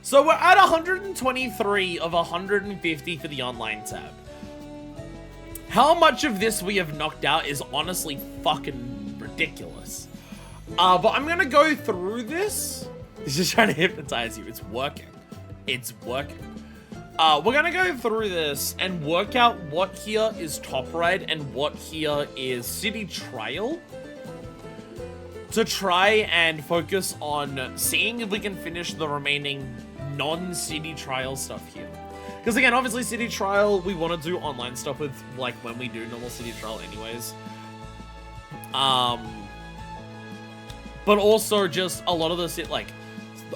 So we're at 123 of 150 for the online tab. How much of this we have knocked out is honestly fucking ridiculous. But I'm gonna go through this. He's just trying to hypnotize you. It's working. It's working. We're gonna go through this and work out what here is top ride and what here is City Trial, to try and focus on seeing if we can finish the remaining non-City Trial stuff here. Because again, obviously City Trial, we want to do online stuff with, like, when we do normal City Trial anyways. But also just a lot of the, like,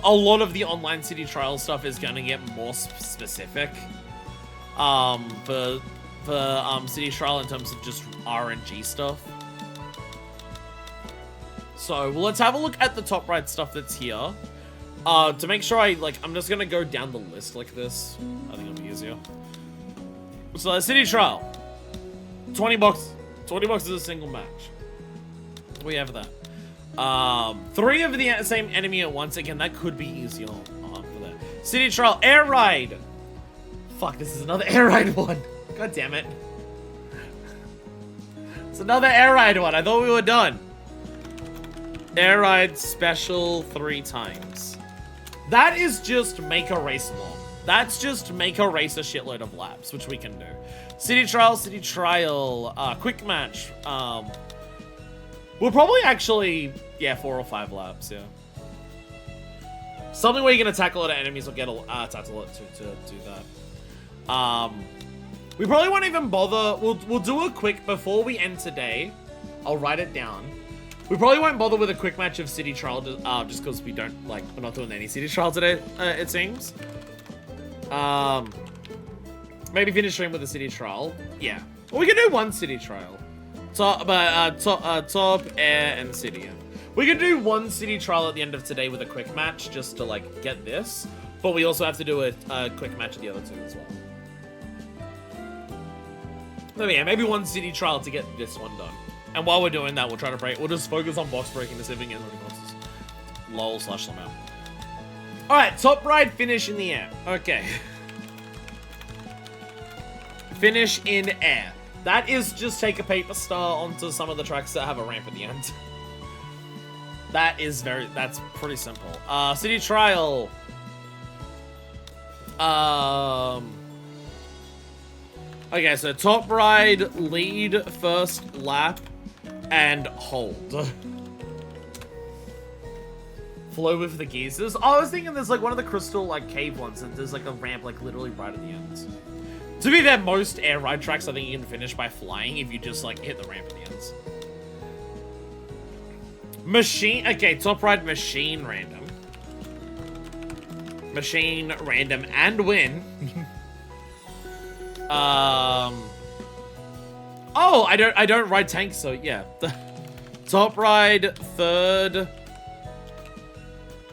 a lot of the online City Trial stuff is going to get more specific. For City Trial in terms of just RNG stuff. So, well, let's have a look at the top right stuff that's here. To make sure I'm just gonna go down the list like this. I think it'll be easier. So, the City Trial. 20 bucks. 20 bucks is a single match. We have that. 3 of the same enemy at once. Again, that could be easier for that. City Trial Air Ride. Fuck, this is another Air Ride one. God damn it. It's another Air Ride one. I thought we were done. Air Ride special 3 times. That is just make a race long. That's just make a race a shitload of laps, which we can do. City Trial, quick match. We'll probably actually, yeah, 4 or 5 laps, yeah. Something where you can attack a lot of enemies or get attacked a lot to do that. We probably won't even bother. We'll do a quick, before we end today, I'll write it down. We probably won't bother with a quick match of City Trial, just because we don't, we're not doing any City Trial today, it seems. Maybe finish stream with a City Trial. Yeah. Well, we can do 1 City Trial. Top, Air, and City. We can do 1 City Trial at the end of today with a quick match, just to, get this. But we also have to do a quick match of the other 2 as well. So yeah, maybe 1 City Trial to get this one done. And while we're doing that, we'll try to break. We'll just focus on box breaking to see if we can get 30 boxes. Lol/Lamau. Alright, top ride, finish in the air. Okay. Finish in air. That is just take a paper star onto some of the tracks that have a ramp at the end. That's pretty simple. City Trial. Okay, so top ride, lead, first lap, and hold. Flow with the geezers. Oh, I was thinking there's one of the crystal cave ones, and there's a ramp literally right at the end. To be fair, most air ride tracks I think you can finish by flying if you just like hit the ramp at the ends. Machine, okay, top ride machine random. Machine random and win. Oh, I don't ride tanks, so yeah. Top ride third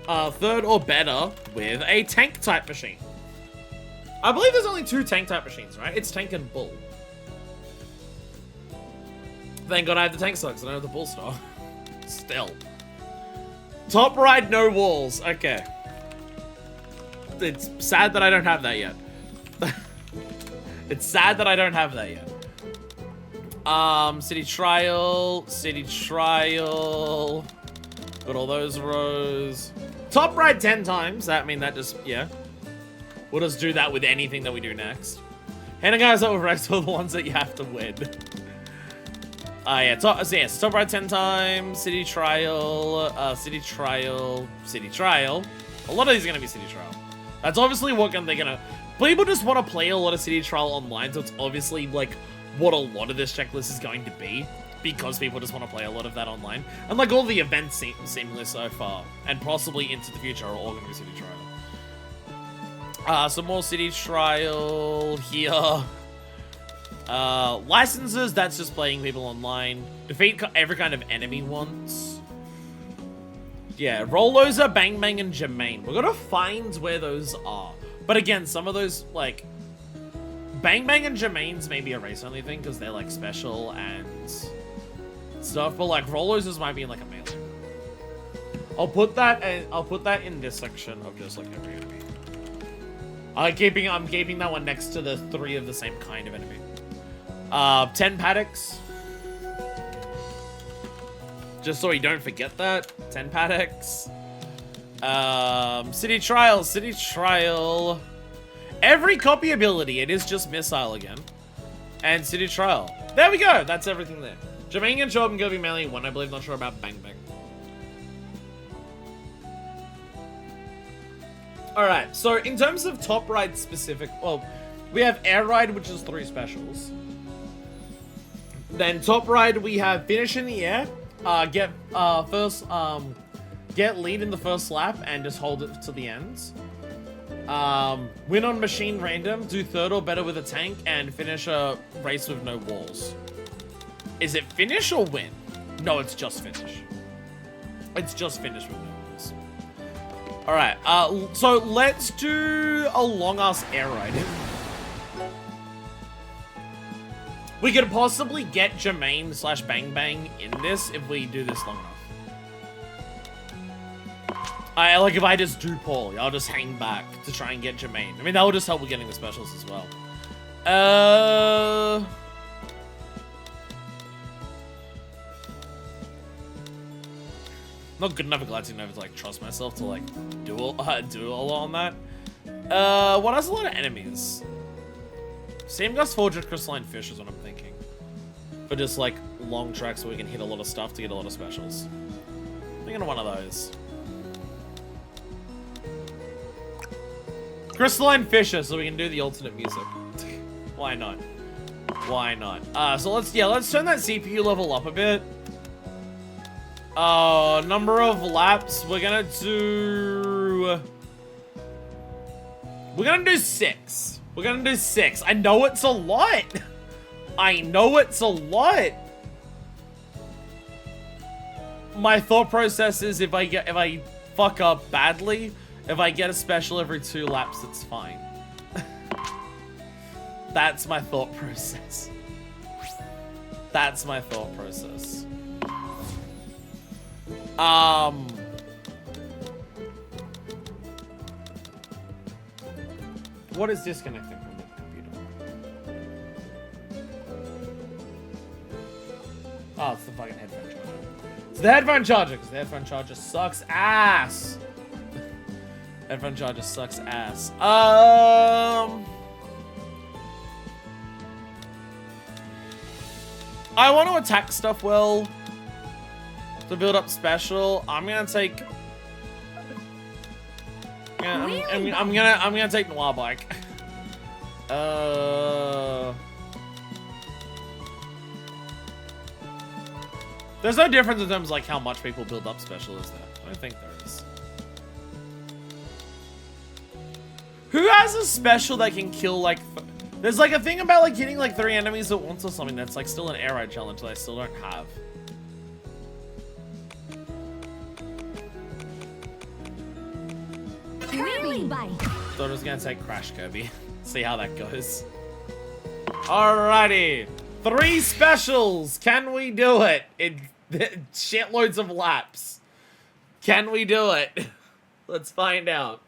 or better with a tank type machine. I believe there's only 2 tank type machines, right? It's tank and bull. Thank God I have the tank stocks, I don't have the bull star. Still. Top ride, no walls. Okay. It's sad that I don't have that yet. It's sad that I don't have that yet. City trial. Got all those rows. Top ride 10 times. That mean that just, yeah. We'll just do that with anything that we do next. And guys over rest are the ones that you have to win. Yeah, top ride 10 times, city trial. A lot of these are gonna be city trial. That's obviously what they're gonna... People just want to play a lot of city trial online, so it's obviously like what a lot of this checklist is going to be, because people just want to play a lot of that online. And like all the events seemingly so far, and possibly into the future, are all gonna be city trial. Some more city trial here. Licenses, that's just playing people online. Defeat every kind of enemy once. Yeah, Rolloza, Bang Bang, and Jermaine. We're gonna find where those are. But again, some of those, like... Bang Bang and Jermaine's maybe a race-only thing, because they're, like, special and stuff. But, like, Rollozas might be in, like, a melee. I'll put that in this section of just, like, every enemy. I'm keeping that one next to the 3 of the same kind of enemy. 10 paddocks. Just so we don't forget that. 10 paddocks. City trial. Every copy ability, it is just missile again. And city trial. There we go. That's everything there. Jermaine and Job and Kirby melee 1, I believe. Not sure about Bang Bang. Alright, so in terms of top ride specific, well, we have air ride, which is 3 specials. Then top ride, we have finish in the air, get lead in the first lap and just hold it to the ends. Win on machine random, do 3rd or better with a tank, and finish a race with no walls. Is it finish or win? No, it's just finish. It's just finish with no walls. Alright, so let's do a long-ass air ride. We could possibly get Jermaine / Bang Bang in this if we do this long enough. Like if I just do poorly, I'll just hang back to try and get Jermaine. I mean, that will just help with getting the specials as well. Not good enough at Galactic Nova to like trust myself to like do a lot on that. What has a lot of enemies? Same Gust Forged Crystalline Fish is what I'm thinking. For just like long tracks where we can hit a lot of stuff to get a lot of specials. I'm thinking of one of those. Crystalline Fishes, so we can do the alternate music. Why not? Why not? So let's turn that CPU level up a bit. Number of laps, we're gonna do 6. We're gonna do 6. I know it's a lot. I know it's a lot. My thought process is if I fuck up badly, if I get a special every 2 laps, it's fine. That's my thought process. That's my thought process. What is disconnecting from the computer? Oh, it's the fucking headphone charger. It's the headphone charger, because the headphone charger sucks ass. Headphone charger sucks ass. I want to attack stuff well to build up special. I'm gonna take. I'm gonna take Noir Bike. There's no difference in terms of like how much people build up special, is there? I don't think there is. Who has a special that can kill like... There's like a thing about like hitting like 3 enemies at once or something that's like still an arrow challenge that I still don't have. Really bite. So I'm just gonna say Crash Kirby. See how that goes. Alrighty. 3 specials. Can we do it? Shitloads of laps. Can we do it? Let's find out.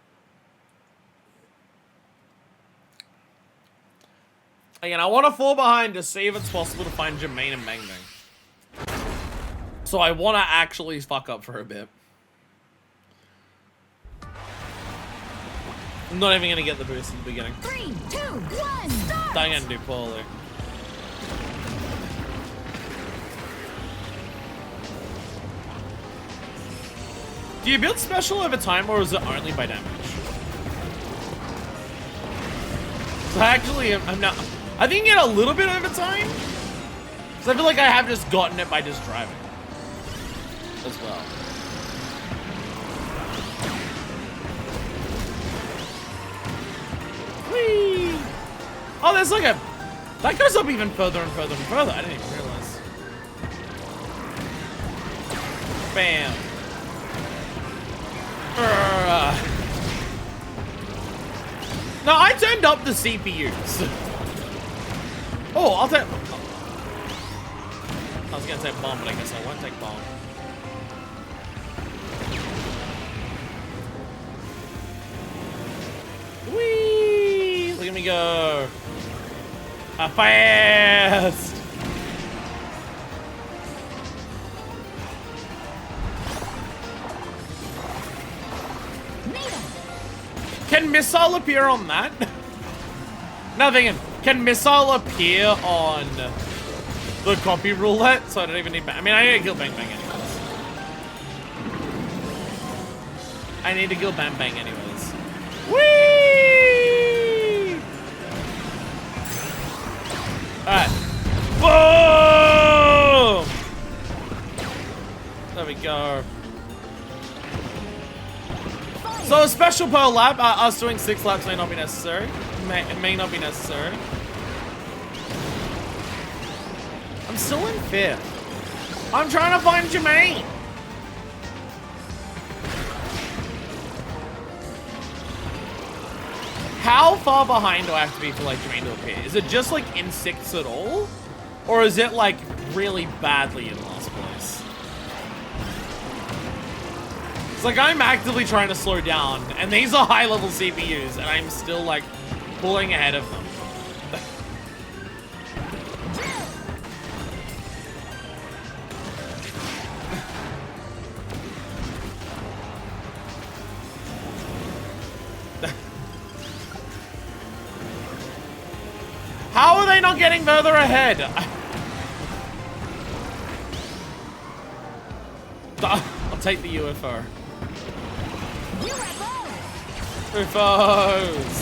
Again, I want to fall behind to see if it's possible to find Jermaine and Bang Bang. So I want to actually fuck up for a bit. I'm not even going to get the boost in the beginning. 3, 2, 1, start! I'm going to do poorly. Do you build special over time, or is it only by damage? So actually, I'm not... I think you get a little bit over time. Because I feel like I have just gotten it by just driving. As well. Whee! Oh, there's like a... That goes up even further and further and further. I didn't even realize. Bam. No, I turned up the CPUs. Oh, I'll take... I was gonna say bomb, but I guess I won't take bomb. Whee! Look at me go. Fast! Can missile appear on that? Now thinking, can missile appear on the copy roulette? So I don't even need I mean, I need to kill Bang Bang anyways. I need to kill Bang Bang anyways. Whee! Alright. Boom! There we go. So a special per lap, us doing 6 laps may not be necessary. It may not be necessary. I'm still in 5th. I'm trying to find Jermaine. How far behind do I have to be for like Jermaine to appear? Is it just like in 6th at all? Or is it like really badly in last place? It's like I'm actively trying to slow down, and these are high-level CPUs, and I'm still like pulling ahead of them. How are they not getting further ahead? I'll take the UFO. UFOs!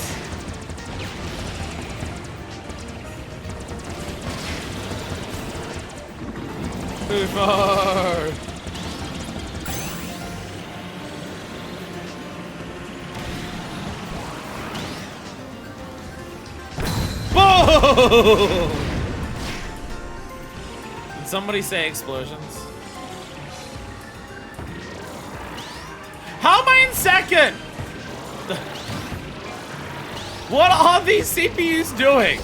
UFO! Boom! Did somebody say explosions? How am I in 2nd? What are these CPUs doing?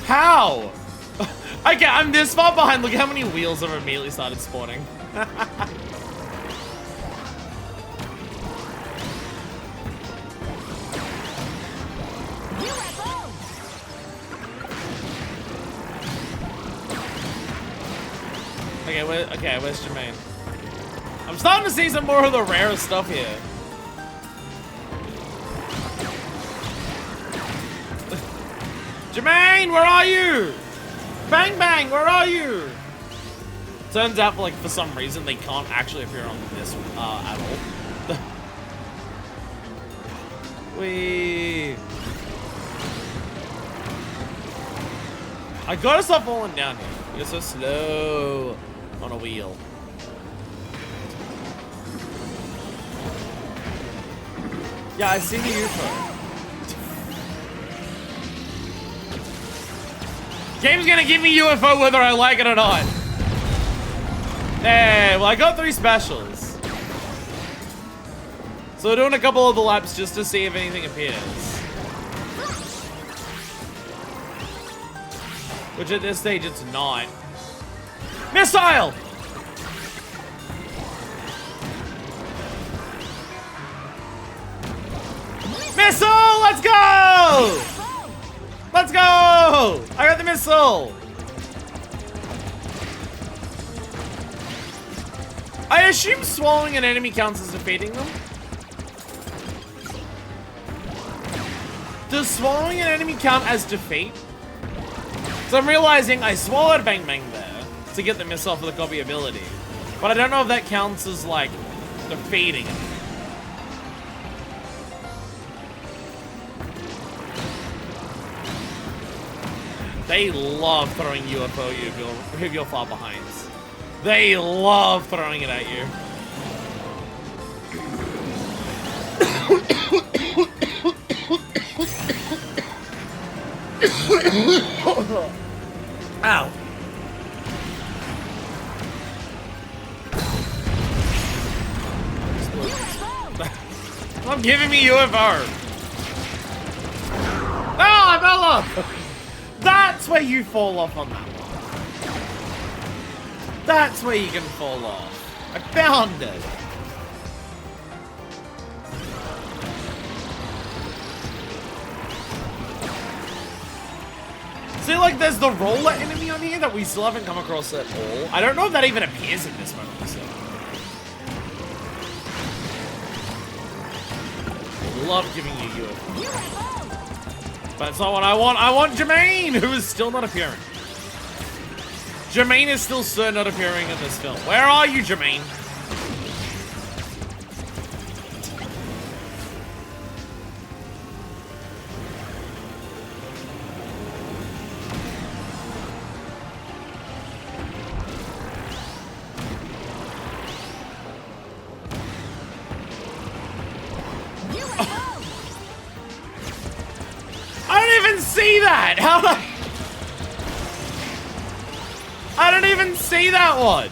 How? Okay, I'm this far behind. Look how many wheels have immediately started spawning. Okay, where's Jermaine? I'm starting to see some more of the rarest stuff here. Jermaine, where are you? Bang Bang, where are you? Turns out, like, for some reason, they can't actually appear on this at all. Wee. I gotta stop falling down here. You're so slow on a wheel. Yeah, I see the UFO. Game's gonna give me UFO whether I like it or not. Hey, well, I got 3 specials. So we're doing a couple of the laps just to see if anything appears. Which at this stage, it's not. Missile! Missile! Let's go! Let's go! I got the missile! I assume swallowing an enemy counts as defeating them? Does swallowing an enemy count as defeat? So I'm realizing I swallowed Bang Bang there to get the missile for the copy ability. But I don't know if that counts as, like, defeating it. They love throwing UFO if you're far behind. They love throwing it at you. Ow. Stop giving me UFO. No, I fell off. That's where you fall off on that one. That's where you can fall off. I found it. See, like, there's the roller enemy on here that we still haven't come across at all. I don't know if that even appears in this one. So. Love giving you UFO. But that's not what I want. I want Jermaine, who is still not appearing. Jermaine is still not appearing in this film. Where are you, Jermaine? See that? How do I don't even see that one.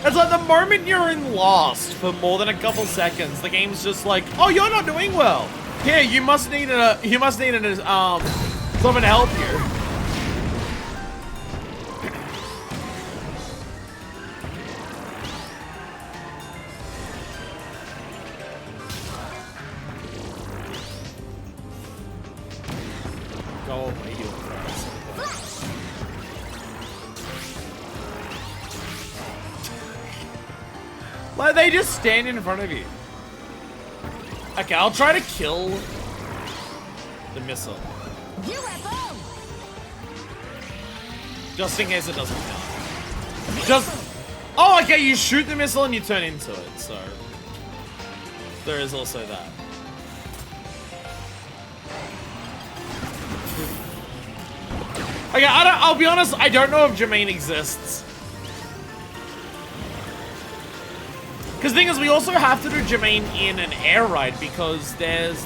It's like the moment you're in Lost for more than a couple seconds, the game's just like, oh, you're not doing well. Here, you must need someone to help you. Like, they just stand in front of you. Okay, I'll try to kill the missile. UFO! Just in case it doesn't count. Oh, okay, you shoot the missile and you turn into it, so there is also that. Okay, I'll be honest, I don't know if Jermaine exists. Because the thing is, we also have to do Jermaine in an air ride because there's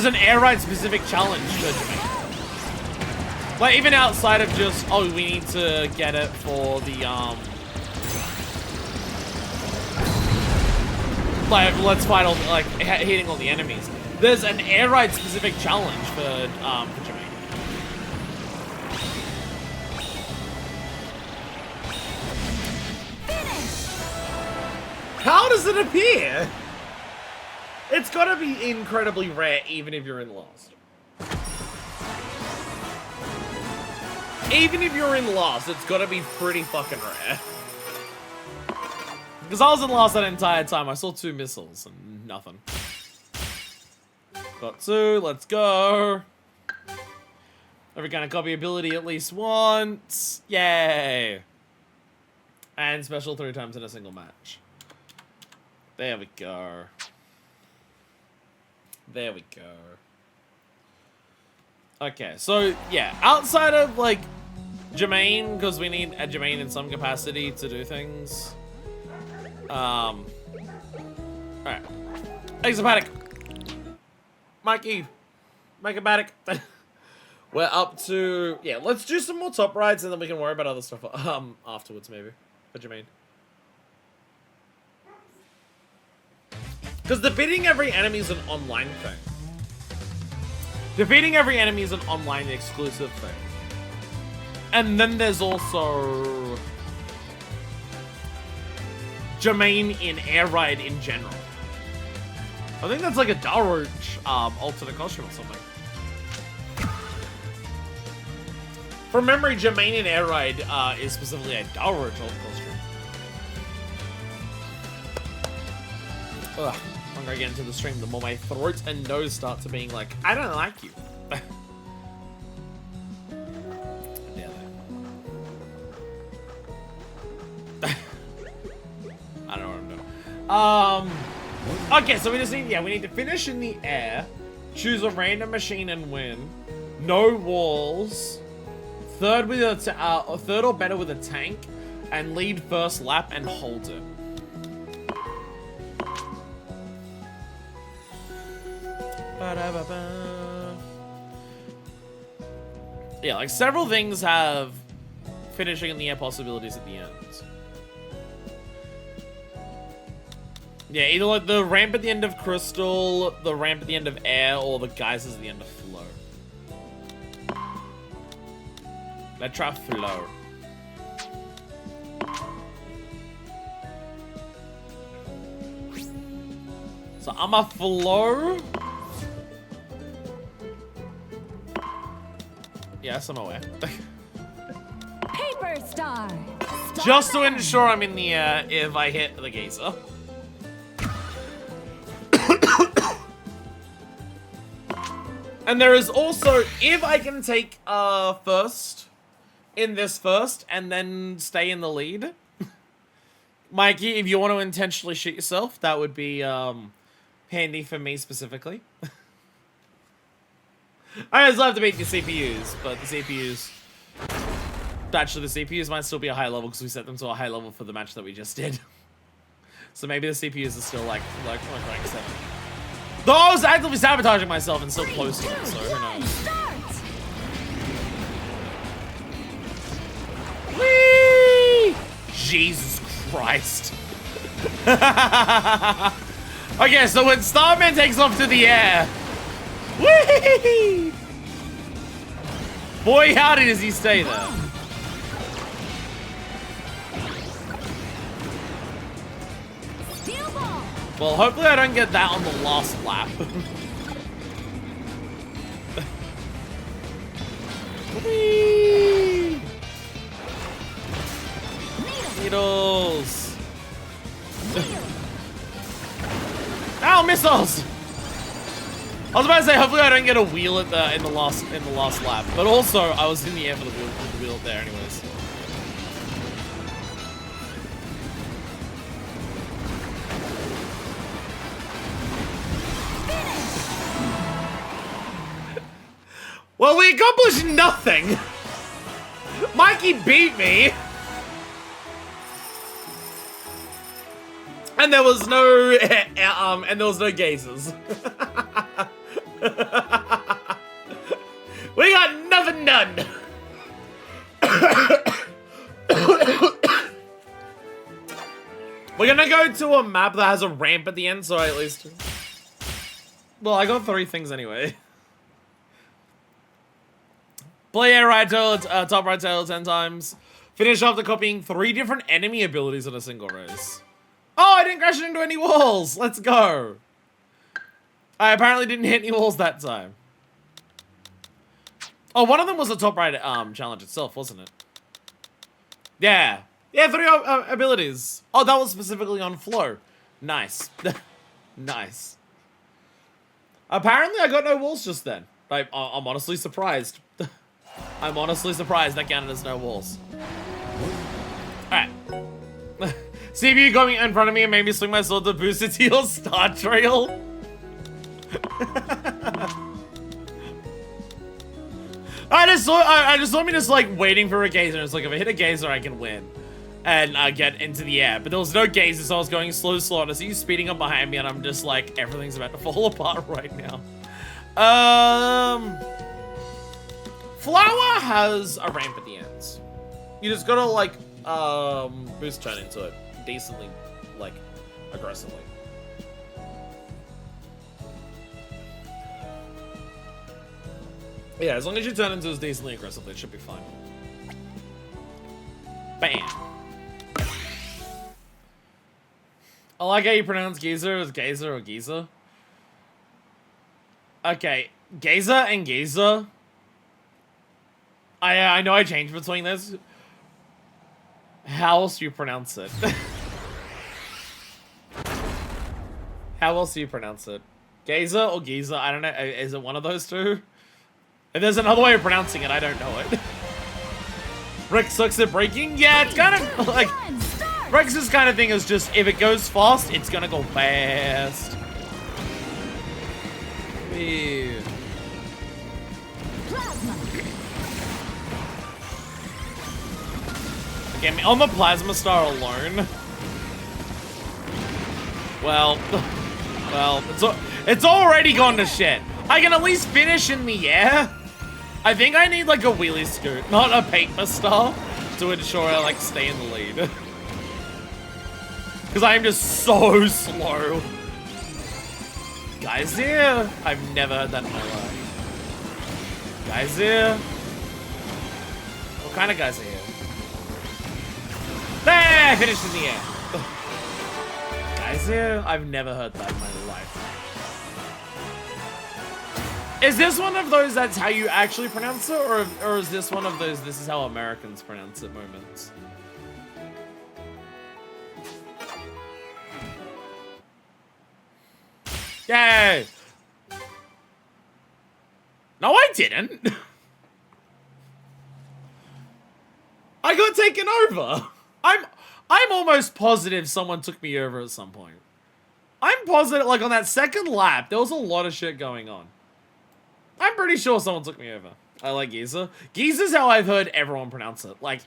an air ride specific challenge for Jermaine. Like, even outside of just, oh, we need to get it for the, like, let's fight all, like, hitting all the enemies. There's an air ride specific challenge for Jermaine. How does it appear? It's gotta be incredibly rare, even if you're in Lost. Even if you're in Lost, it's gotta be pretty fucking rare. Because I was in Lost that entire time, I saw 2 missiles and nothing. Got 2, let's go. Every kind of copy ability at least once. Yay. And special 3 times in a single match. There we go. There we go. Okay, so yeah, outside of like Jermaine, because we need a Jermaine in some capacity to do things. Alright. Exopatic. Mikey. Megabatic. We're up to, yeah, let's do some more top rides and then we can worry about other stuff afterwards maybe. For Jermaine. Because defeating every enemy is an online thing. Defeating every enemy is an online exclusive thing. And then there's also Jermaine in Air Ride in general. I think that's like a Dalroach alternate costume or something. From memory, Jermaine in Air Ride is specifically a Dalroach costume. Ugh, the longer I get into the stream, the more my throat and nose start to being like, I don't like you. I don't know what I'm doing. Okay, so we just need, we need to finish in the air, choose a random machine and win, no walls, third with a third or better with a tank, and lead first lap and hold it. Yeah, like several things have finishing in the air possibilities at the end. Yeah, either like the ramp at the end of Crystal, the ramp at the end of Air, or the geysers at the end of Flow. Let's try Flow. So I'm a Flow. Yes, I'm aware. Paper Star. Just to ensure I'm in the air if I hit the geyser. And there is also, if I can take first in this first and then stay in the lead. Mikey, if you want to intentionally shoot yourself, that would be handy for me specifically. I always love to beat the CPUs, but the CPUs... Actually, the CPUs might still be a high level because we set them to a high level for the match that we just did. So maybe the CPUs are still like rank 7. Though I was actively sabotaging myself and still close to it, so who knows. Whee! Jesus Christ. Okay, so when Starman takes off to the air, whee! Boy, howdy does he stay there. Well, hopefully I don't get that on the last lap. Whee! Needles. Ow, missiles! I was about to say, hopefully I don't get a wheel at the in the last lap, but also I was in the air for the wheel there, anyways. Well, we accomplished nothing. Mikey beat me. And there was no geysers. We got nothing done. We're gonna go to a map that has a ramp at the end, so I at least... Well, I got 3 things anyway. Play air right tail, top right tail 10 times. Finish after copying 3 different enemy abilities in a single race. Oh, I didn't crash into any walls. Let's go. I apparently didn't hit any walls that time. Oh, one of them was the top right challenge itself, wasn't it? Yeah. Yeah, 3 abilities. Oh, that was specifically on flow. Nice. Nice. Apparently, I got no walls just then. I'm honestly surprised. I'm honestly surprised that counted as no walls. Alright. CPU going in front of me and made me swing my sword to boost it to your star trail. I just saw me just like waiting for a geyser. It's like if I hit a geyser, I can win. And get into the air. But there was no geyser, so I was going slow. And I see you speeding up behind me, and I'm just like, everything's about to fall apart right now. Flower has a ramp at the ends. You just gotta like boost turn into it decently, like aggressively. Yeah, as long as you turn into it decently aggressively, it should be fine. Bam. I like how you pronounce geyser as geyser or geyser. Okay, geyser and geyser. I know I changed between this. How else do you pronounce it? How else do you pronounce it? Geyser or geyser? I don't know. Is it one of those two? If there's another way of pronouncing it, I don't know it. Rex sucks at braking? Yeah, it's kind of like... Rex's kind of thing is just, if it goes fast, it's gonna go fast. Weird. Okay, on the plasma star alone. Well, it's already gone to shit. I can at least finish in the air. I think I need like a wheelie scoot, not a paper star, to ensure I like stay in the lead. Because I am just so slow. Guys here? I've never heard that in my life. Guys here? What kind of guys are here? There! I finished in the air. Guys here? I've never heard that in my life. Is this one of those that's how you actually pronounce it? Or is this one of those this is how Americans pronounce it moments? Yay! No, I didn't. I got taken over. I'm almost positive someone took me over at some point. I'm positive, like on that second lap, there was a lot of shit going on. I'm pretty sure someone took me over. I like Giza. Giza's how I've heard everyone pronounce it. Like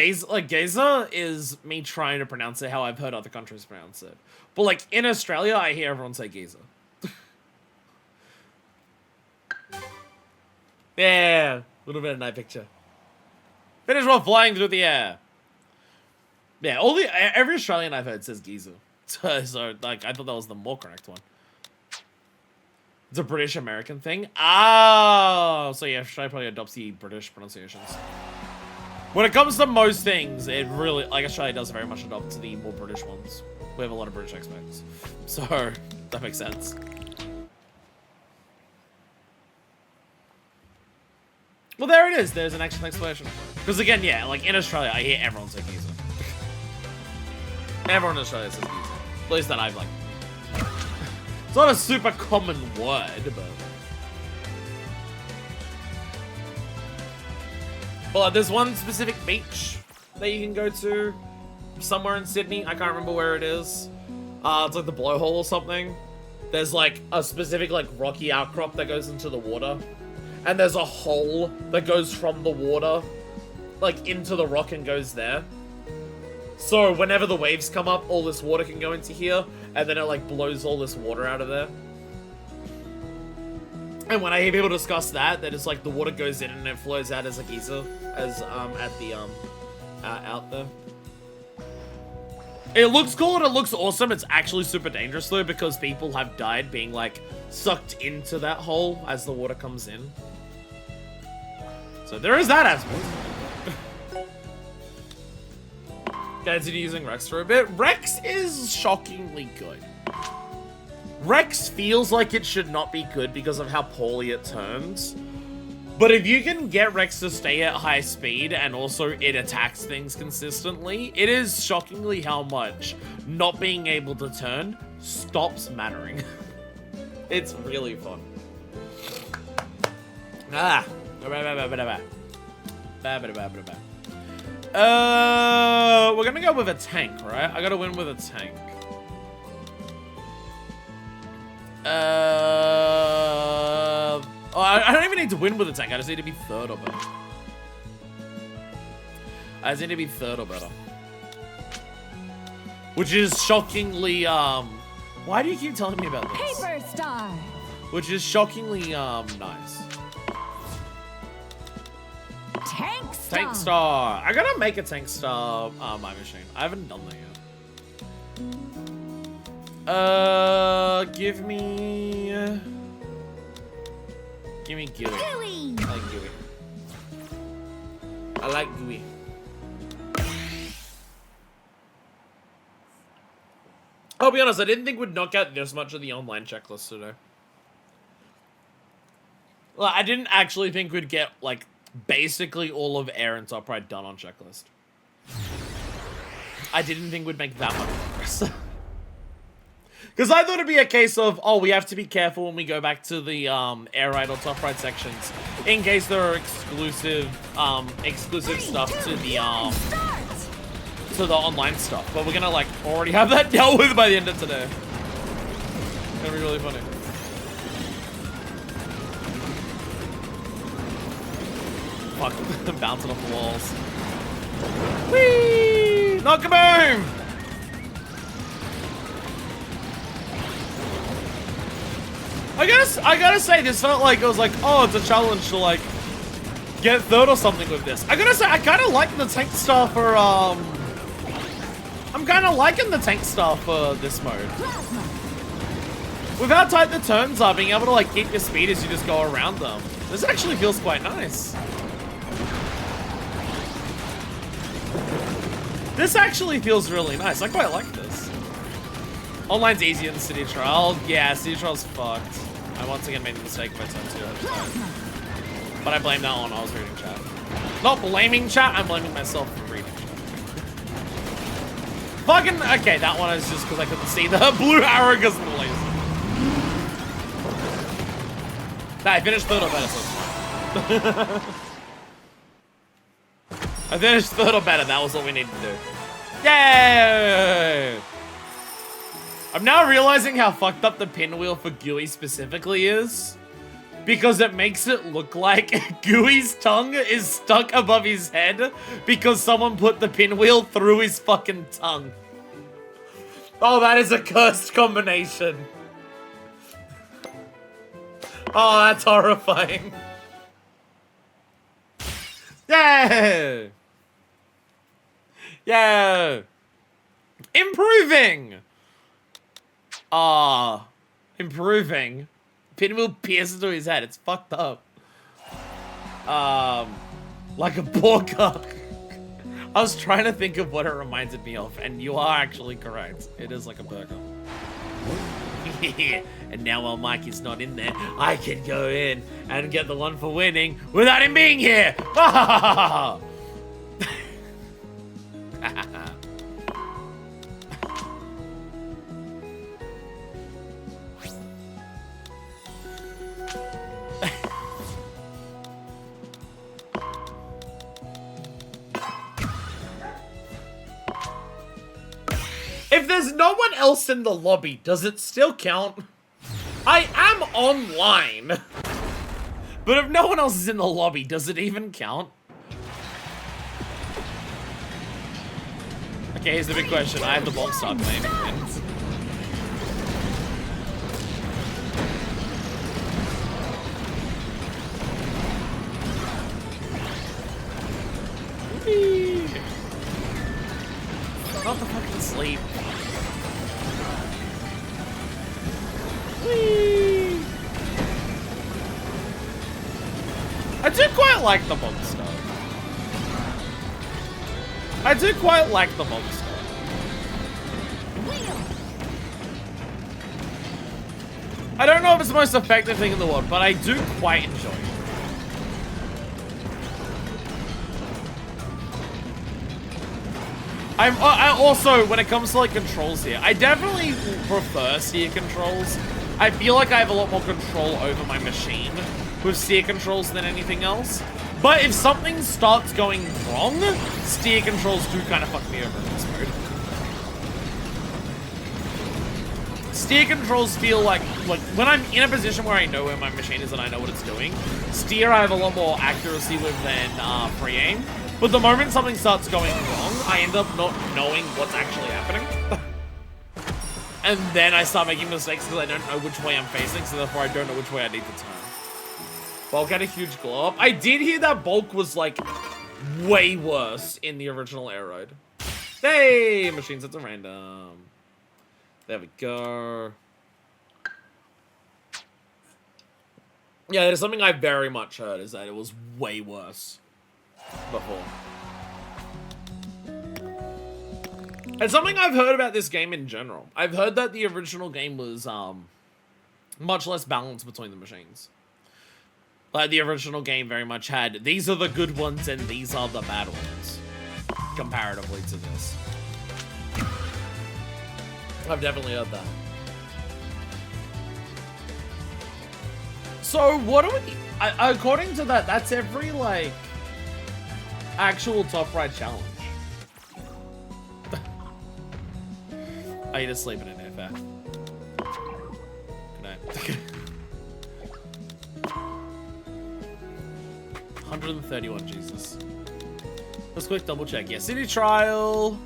Giza is me trying to pronounce it how I've heard other countries pronounce it. But like in Australia, I hear everyone say Giza. Yeah, a little bit of night picture. Finish while flying through the air. Yeah, every Australian I've heard says Giza. So like I thought that was the more correct one. It's a British American thing. Oh, so yeah, Australia probably adopts the British pronunciations. When it comes to most things, it really, like Australia does very much adopt the more British ones. We have a lot of British expats. So, that makes sense. Well, there it is. There's an actual explanation. Because again, yeah, like in Australia, I hear everyone say Giza. Everyone in Australia says Giza. At least that I've like. It's not a super common word, but. Well, there's one specific beach that you can go to somewhere in Sydney. I can't remember where it is. It's like the Blowhole or something. There's like a specific like rocky outcrop that goes into the water. And there's a hole that goes from the water like into the rock and goes there. So whenever the waves come up, all this water can go into here. And then it like blows all this water out of there. And when I hear people discuss that, that it's like the water goes in and it flows out as a geyser, as at the out there. It looks cool and it looks awesome. It's actually super dangerous though because people have died being like sucked into that hole as the water comes in. So there is that aspect. Continue using Rex for a bit. Rex is shockingly good. Rex feels like it should not be good because of how poorly it turns. But if you can get Rex to stay at high speed and also it attacks things consistently, it is shockingly how much not being able to turn stops mattering. It's really fun. Ah. We're gonna go with a tank, right? I gotta win with a tank. I don't even need to win with a tank. I just need to be third or better. Which is shockingly, why do you keep telling me about this? Paper star. Which is shockingly, nice. Tank star. Tank star. I gotta make a tank star, my machine. I haven't done that yet. Give me Gooey. Gooey. I like Gooey. I like Gooey. I'll be honest, I didn't think we'd knock out this much of the online checklist today. Like, I didn't actually think we'd get, like, basically all of air and top right done on checklist. I didn't think we'd make that much progress. Because I thought it'd be a case of, oh, we have to be careful when we go back to the air right or top right sections in case there are exclusive stuff to the online stuff. But we're gonna like already have that dealt with by the end of today. It's gonna be really funny. Fuck, I'm bouncing off the walls. Whee! Knock a boom! I gotta say, this felt like it was like, oh, it's a challenge to like get third or something with this. I gotta say, I kind of like the tank star for I'm kind of liking the tank star for this mode. With how tight the turns are, being able to like keep your speed as you just go around them. This actually feels quite nice. This actually feels really nice. I quite like this. Online's easier than City Trial. Yeah, City Trial's fucked. I once again made the mistake if I turned too hard. But I blame that on I was reading chat. Not blaming chat, I'm blaming myself for reading chat. Fucking, okay, that one is just because I couldn't see the blue arrow because of the laser. Nah, I finished third or better, so it's fine. I finished third or better, that was what we needed to do. Yay! I'm now realizing how fucked up the pinwheel for Gooey specifically is. Because it makes it look like Gooey's tongue is stuck above his head because someone put the pinwheel through his fucking tongue. Oh, that is a cursed combination. Oh, that's horrifying. Yeah! Yeah! Improving! Ah, improving. Pinwheel pierces through his head. It's fucked up. Like a porker. I was trying to think of what it reminded me of, and you are actually correct. It is like a burger. And now while Mike is not in there, I can go in and get the one for winning without him being here. If there's no one else in the lobby, does it still count? I am online. But if no one else is in the lobby, does it even count? Okay, here's the big question. I have the bomb start claiming wins. Not the fucking sleep. Whee! I do quite like the bomb start. I do quite like the bomb start. I don't know if it's the most effective thing in the world, but I do quite enjoy it. I also, when it comes to like controls here, I definitely prefer steer controls I feel like I have a lot more control over my machine with steer controls than anything else. But if something starts going wrong, steer controls do kind of fuck me over in this mode. Steer controls feel like when I'm in a position where I know where my machine is and I know what it's doing, steer I have a lot more accuracy with than free aim. But the moment something starts going wrong, I end up not knowing what's actually happening. And then I start making mistakes because I don't know which way I'm facing, so therefore I don't know which way I need to turn. Bulk had a huge glow up. I did hear that Bulk was like way worse in the original air ride. Hey, machine sets at random. There we go. Yeah, there's something I very much heard is that it was way worse before. And something I've heard about this game in general. I've heard that the original game was much less balanced between the machines. Like the original game very much had, these are the good ones and these are the bad ones. Comparatively to this. I've definitely heard that. So what do we, according to that, that's every like actual top right challenge. I need to sleep in an airfare. Good night. 131, Jesus. Let's quick double check. Yeah, city trial.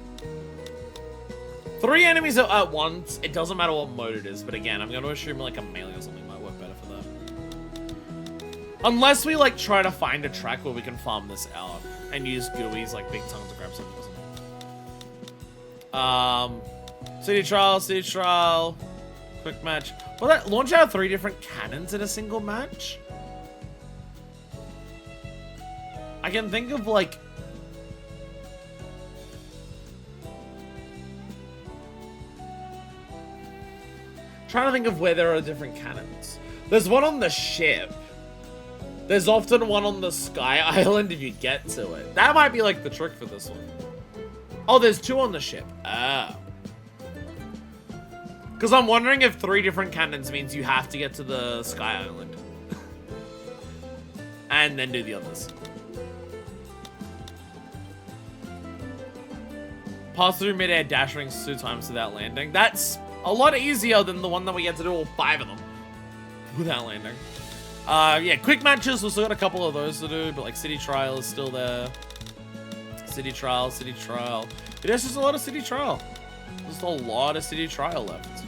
3 enemies at once. It doesn't matter what mode it is, but again, I'm going to assume like a melee or something might work better for that. Unless we like try to find a track where we can farm this out and use GUIs like Big Tongue to grab something or something. City trial, quick match. Will that launch out 3 different cannons in a single match? I can think of like... Trying to think of where there are different cannons. There's one on the ship. There's often one on the Sky Island if you get to it. That might be like the trick for this one. Oh, there's 2 on the ship. Ah. Because I'm wondering if 3 different cannons means you have to get to the Sky Island. And then do the others. Pass through mid-air dash rings 2 times without landing. That's a lot easier than the one that we had to do all 5 of them without landing. Yeah, quick matches. We've still got a couple of those to do, but like city trial is still there. City trial. It is just a lot of city trial. Just a lot of city trial left.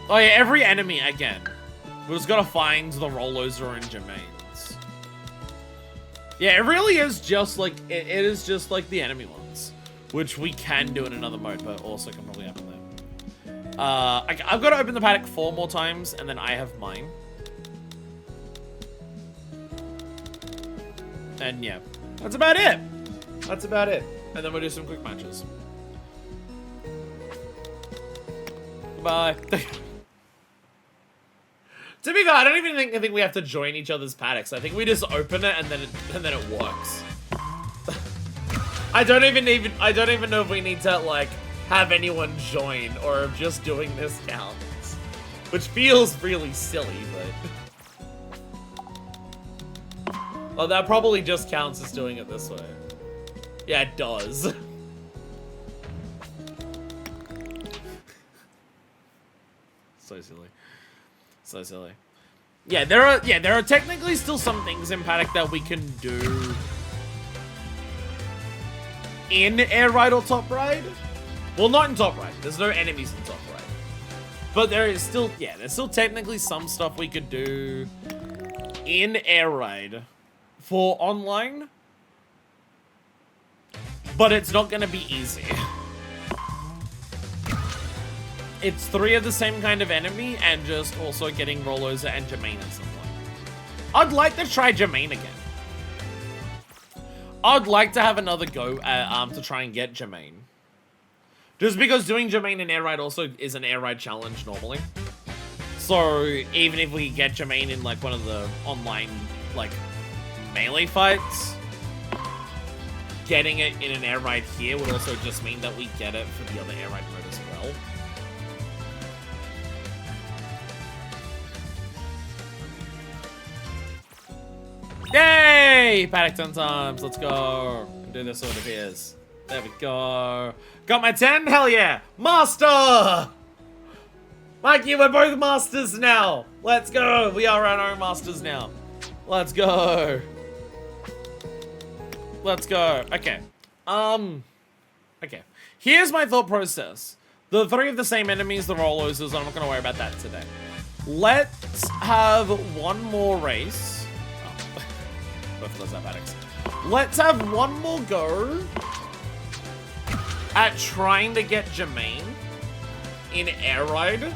Oh yeah, every enemy again. We just gotta find the Rollozer and Jermaine's. Yeah, it really is just like it is just like the enemy ones, which we can do in another mode, but also can probably happen there. I've got to open the paddock 4 more times, and then I have mine. And yeah, that's about it. That's about it. And then we'll do some quick matches. Goodbye. To be fair, I don't even think we have to join each other's paddocks. I think we just open it and then it works. I don't even know if we need to like have anyone join or if just doing this counts, which feels really silly, but well, that probably just counts as doing it this way. Yeah, it does. So silly. So silly. Yeah, there are technically still some things in Paddock that we can do in Air Ride or Top Ride. Well, not in Top Ride. There's no enemies in Top Ride. But there is still, yeah, there's still technically some stuff we could do in Air Ride for online. But it's not going to be easy. It's 3 of the same kind of enemy and just also getting Rollozer and Jermaine at some point. I'd like to try Jermaine again. I'd like to have another go at, to try and get Jermaine. Just because doing Jermaine in Air Ride also is an Air Ride challenge normally. So even if we get Jermaine in like one of the online like melee fights, getting it in an Air Ride here would also just mean that we get it for the other Air Ride mode as well. Yay! Panic 10 times. Let's go. Do this sort of is. There we go. Got my 10? Hell yeah! Master! Mikey, we're both masters now. Let's go. We are our own masters now. Let's go. Let's go. Okay. Okay. Here's my thought process. The 3 of the same enemies, the roll losers, I'm not going to worry about that today. Let's have one more race. Oh. Both of those have addicts. Let's have one more go at trying to get Jermaine in Air Ride.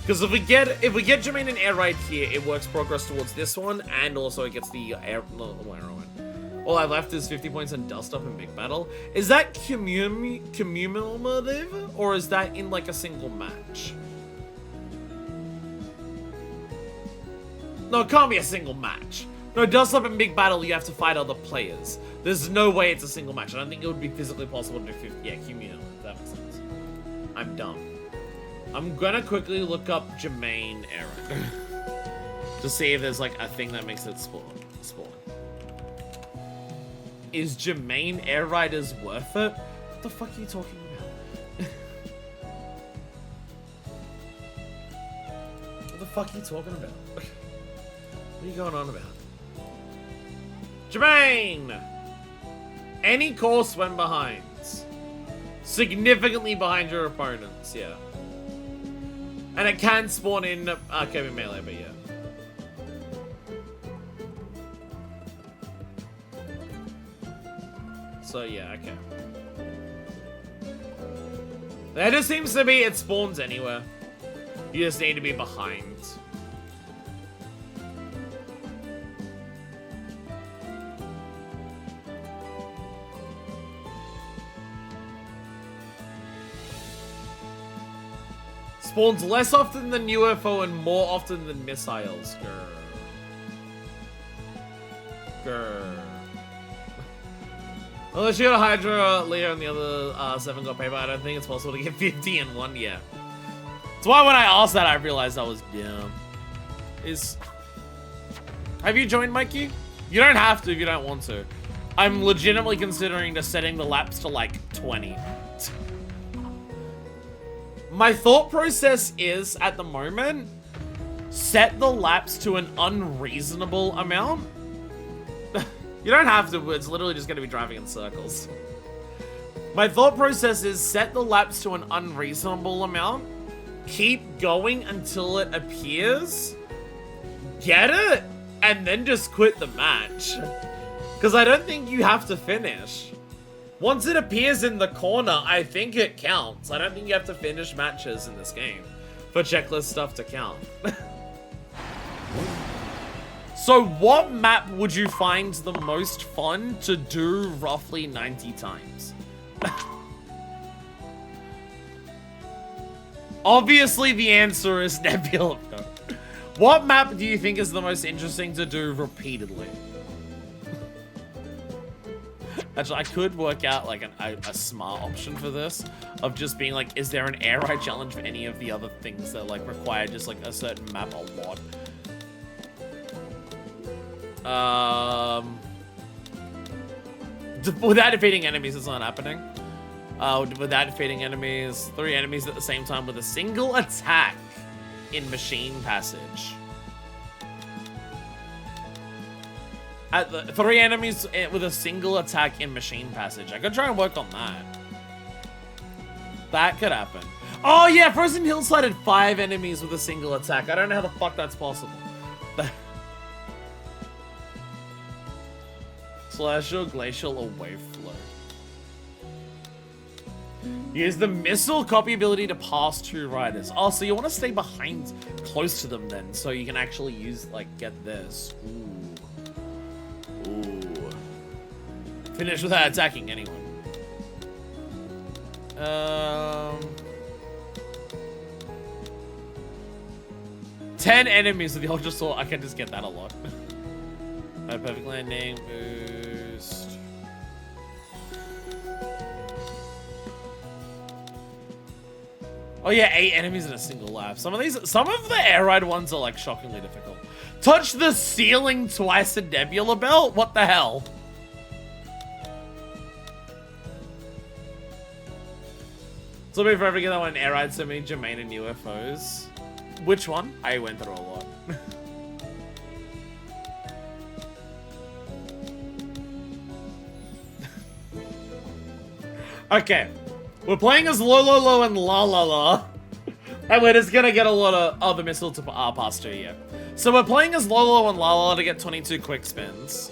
Because if we get Jermaine in Air Ride here, it works progress towards this one, and also it gets the air one. All I left is 50 points and Dust Up in Big Battle. Is that cumulative, or is that in like a single match? No, it can't be a single match. No, Dust Up in Big Battle, you have to fight other players. There's no way it's a single match. I don't think it would be physically possible to do 50. Yeah, cumulative. That makes sense. I'm dumb. I'm gonna quickly look up Jermaine Aaron to see if there's like a thing that makes it spawn. Is Jermaine Air Riders worth it? What the fuck are you talking about? What the fuck are you talking about? What are you going on about? Jermaine! Any course when behind. Significantly behind your opponents, yeah. And it can spawn in Kirby Melee, but yeah. So yeah, okay. There just seems to be it spawns anywhere. You just need to be behind. Spawns less often than UFO and more often than missiles. Grr. Unless you got a Hydra, Leo, and the other 7 got paper, I don't think it's possible to get 50 in one yet. That's why when I asked that, I realized I was dumb. Have you joined, Mikey? You don't have to if you don't want to. I'm legitimately considering just setting the laps to like 20. My thought process is, at the moment, set the laps to an unreasonable amount. You don't have to, it's literally just going to be driving in circles. My thought process is set the laps to an unreasonable amount, keep going until it appears, get it, and then just quit the match. Because I don't think you have to finish. Once it appears in the corner, I think it counts. I don't think you have to finish matches in this game for checklist stuff to count. So what map would you find the most fun to do roughly 90 times? Obviously the answer is Nebula. What map do you think is the most interesting to do repeatedly? Actually, I could work out like a smart option for this of just being like, is there an air ride challenge for any of the other things that like require just like a certain map a lot? Without defeating enemies, it's not happening. Without defeating enemies, 3 enemies at the same time with a single attack in Machine Passage. At the 3 enemies with a single attack in Machine Passage. I could try and work on that. That could happen. Oh yeah, Frozen Hillside had 5 enemies with a single attack. I don't know how the fuck that's possible. Celestial, Glacial, or Wave Flow. Use the missile copy ability to pass 2 riders. Oh, so you want to stay behind, close to them then, so you can actually use, like, get this. Ooh. Ooh. Finish without attacking anyone. 10 enemies with the Ultra Sword. I can just get that a lot. Perfect landing, boost. Oh yeah, 8 enemies in a single lap. Some of the air ride ones are like shockingly difficult. Touch the ceiling twice in Nebula Belt? What the hell? So me forever get that one air ride so many Jermaine and UFOs. Which one? I went through a lot. Okay. We're playing as Lolo and La La La. And we're just gonna get a lot of other missile to pass to here. So we're playing as Lolo and La La La to get 22 quick spins.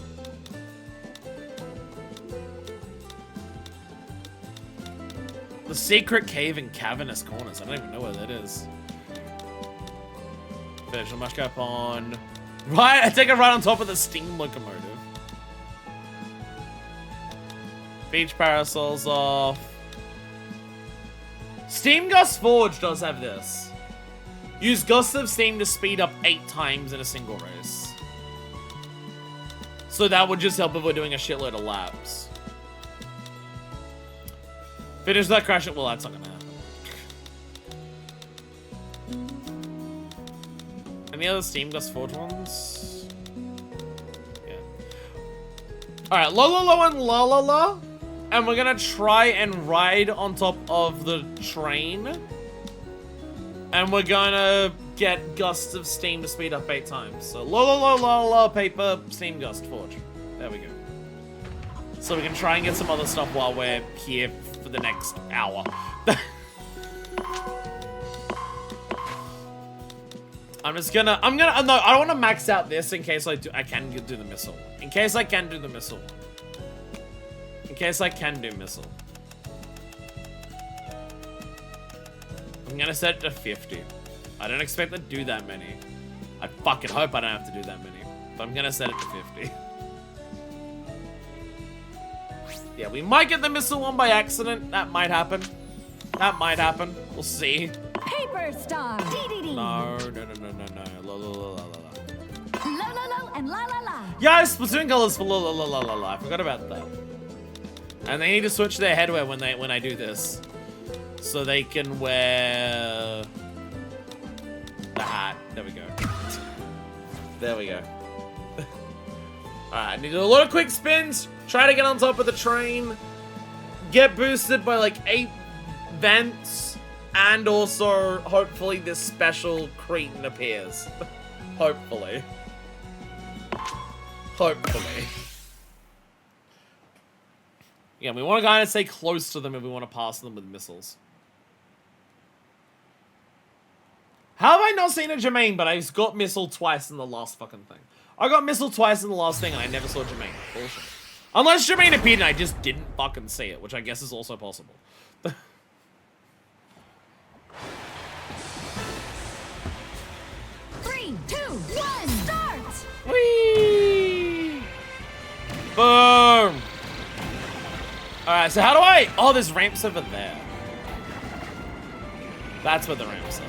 The secret cave in cavernous corners. I don't even know where that is. Visual must go on. Right, I take it right on top of the steam locomotive. Beach parasols off. Steam Gust Forge does have this. Use gusts of steam to speed up 8 times in a single race. So that would just help if we're doing a shitload of laps. Finish that crash it. Well, that's not gonna happen. Any other Steam Gust Forge ones? Yeah. Alright, Lolo and La La La. And we're gonna try and ride on top of the train. And we're gonna get gusts of steam to speed up 8 times. So la paper steam gust forge. There we go. So we can try and get some other stuff while we're here for the next hour. I'm gonna, no, I don't want to max out this in case I can do the missile. In case I can do the missile. In case I can do missile. I'm gonna set it to 50. I don't expect to do that many. I fucking hope I don't have to do that many. But I'm gonna set it to 50. Yeah, we might get the missile one by accident. That might happen. That might happen. We'll see. Paper Star. DDD. No. La la la la la la. Lo and la la la. Yeah, Splatoon colors for la la la la la la. I forgot about that. And they need to switch their headwear when I do this. So they can wear the hat. There we go. There we go. Alright, I need to do a lot of quick spins. Try to get on top of the train. Get boosted by like 8 vents. And also, hopefully, this special Cretan appears. Hopefully. Hopefully. Yeah, we want to kind of stay close to them if we want to pass them with missiles. How have I not seen a Jermaine, but I've got missile twice in the last fucking thing? I got missile twice in the last thing and I never saw Jermaine. Bullshit. Unless Jermaine appeared and I just didn't fucking see it, which I guess is also possible. 3, 2, 1, start! Whee! Boom! Alright, so how do I... Oh, there's ramps over there. That's where the ramps are.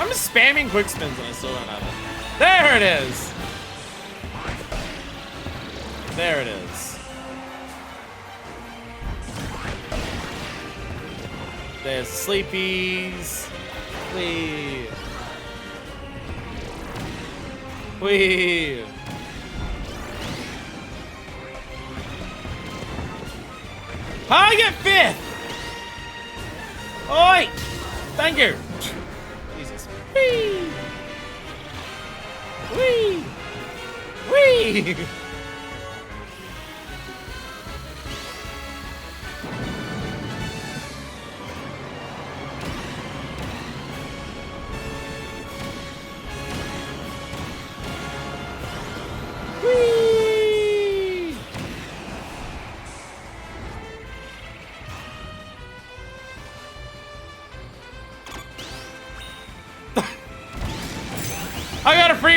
I'm spamming quick spins and I still don't have it. There it is! There it is. There's sleepies. Whee. Whee. How I get 5th? Oi! Thank you. Jesus. Whee! Whee! Whee! Whee!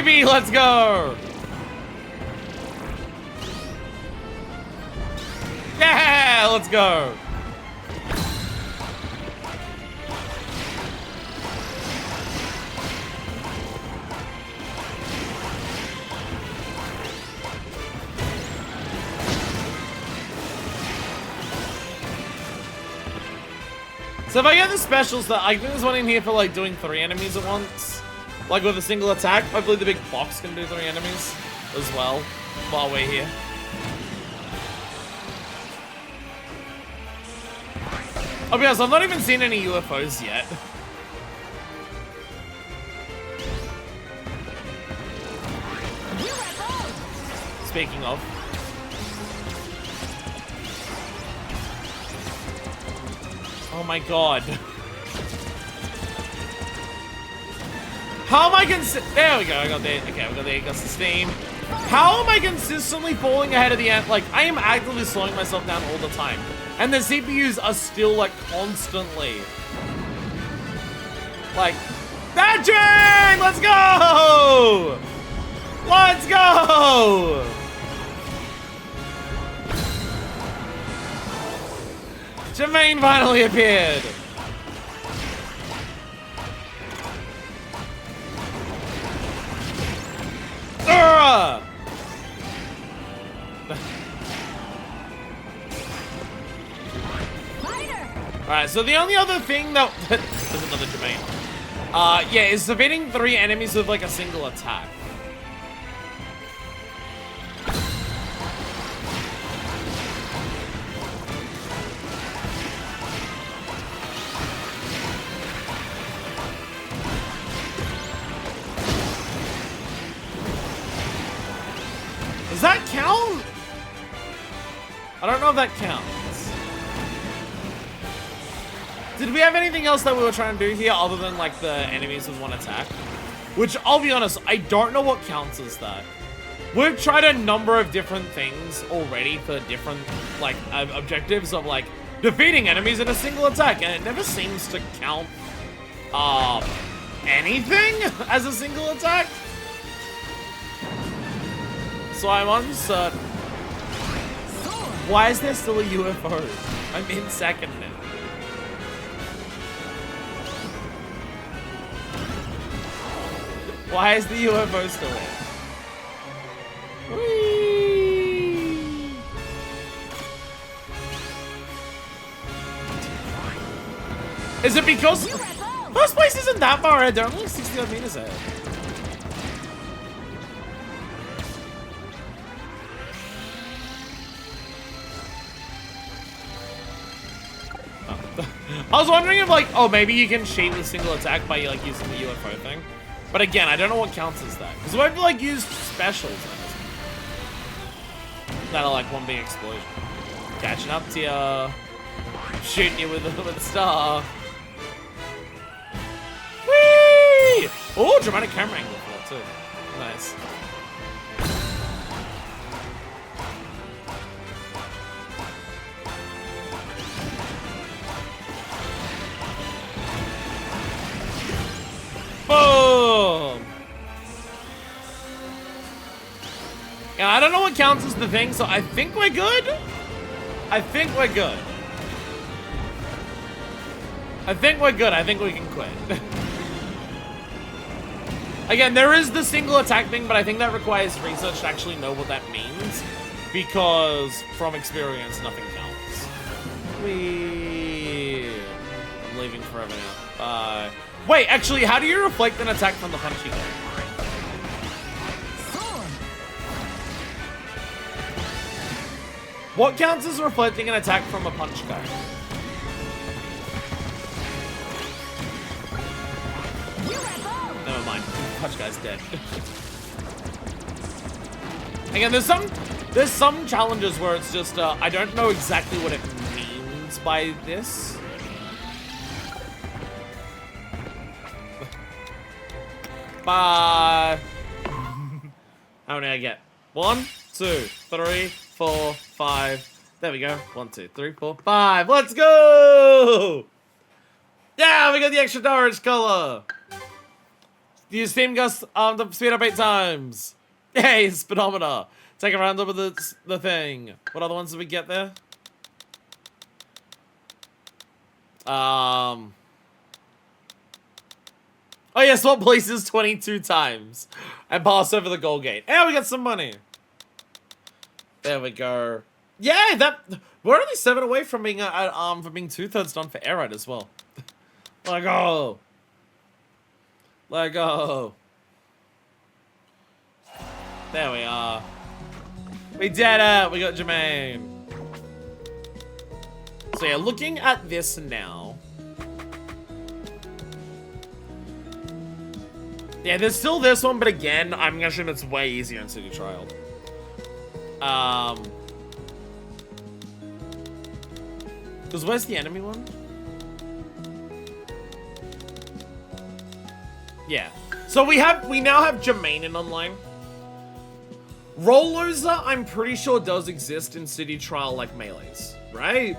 baby! Let's go! Yeah! Let's go! So if I get the specials, that I think there's one in here for like doing 3 enemies at once. Like with a single attack. Hopefully the big box can do 3 enemies as well while we're here. I'll be honest, I've not even seen any UFOs yet. Speaking of. Oh my god. How am I there we go, I got the, okay, we got the Gust of Steam. How am I consistently falling ahead of the end? Like, I am actively slowing myself down all the time. And the CPUs are still, like, constantly. Like, Patrick! Let's go! Let's go! Jermaine finally appeared! Alright, so the only other thing that... There's another Jermaine. Yeah, is defeating 3 enemies with, like, a single attack. Does that count? I don't know if that counts. Did we have anything else that we were trying to do here other than like the enemies with 1 attack? Which, I'll be honest, I don't know what counts as that. We've tried a number of different things already for different like objectives of like defeating enemies in a single attack, and it never seems to count anything as a single attack. So I'm uncertain. Why is there still a UFO? I'm in second now. Why is the UFO still there? Whee! Is it because first place isn't that far ahead? They're only 60 odd meters ahead. I was wondering if, like, oh, maybe you can cheat with single attack by, like, using the UFO thing. But again, I don't know what counts as that. Because we've, like, used specials that are, like, one big explosion. Catching up to you. Shooting you with a star. Whee! Oh, dramatic camera angle for that, too. Nice. Boom! And I don't know what counts as the thing, so I think we're good. I think we're good. I think we're good. I think we can quit. Again, there is the single attack thing, but I think that requires research to actually know what that means. Because, from experience, nothing counts. I'm leaving forever now. Bye. Wait, actually, how do you reflect an attack from the punchy guy? What counts as reflecting an attack from a punch guy? Never mind. Punch guy's dead. Again, there's some challenges where it's just I don't know exactly what it means by this. Bye. How many I get? 1, 2, 3, 4, 5. There we go. 1, 2, 3, 4, 5. Let's go! Yeah, we got the extra orange color. Use Steam Gust to speed up 8 times. Yay, speedometer. Take a round over the thing. What other ones did we get there? Oh yeah, swap places 22 times. And pass over the goal gate. And we got some money. There we go. Yeah, we're only 7 away from being 2/3 done for air ride as well. Let go. Let go. There we are. We did it. We got Jermaine. So yeah, looking at this now. Yeah, there's still this one, but again, I'm guessing it's way easier in City Trial. Because where's the enemy one? Yeah. So we now have Jermaine in online. Rolloza, I'm pretty sure does exist in City Trial like melees, right?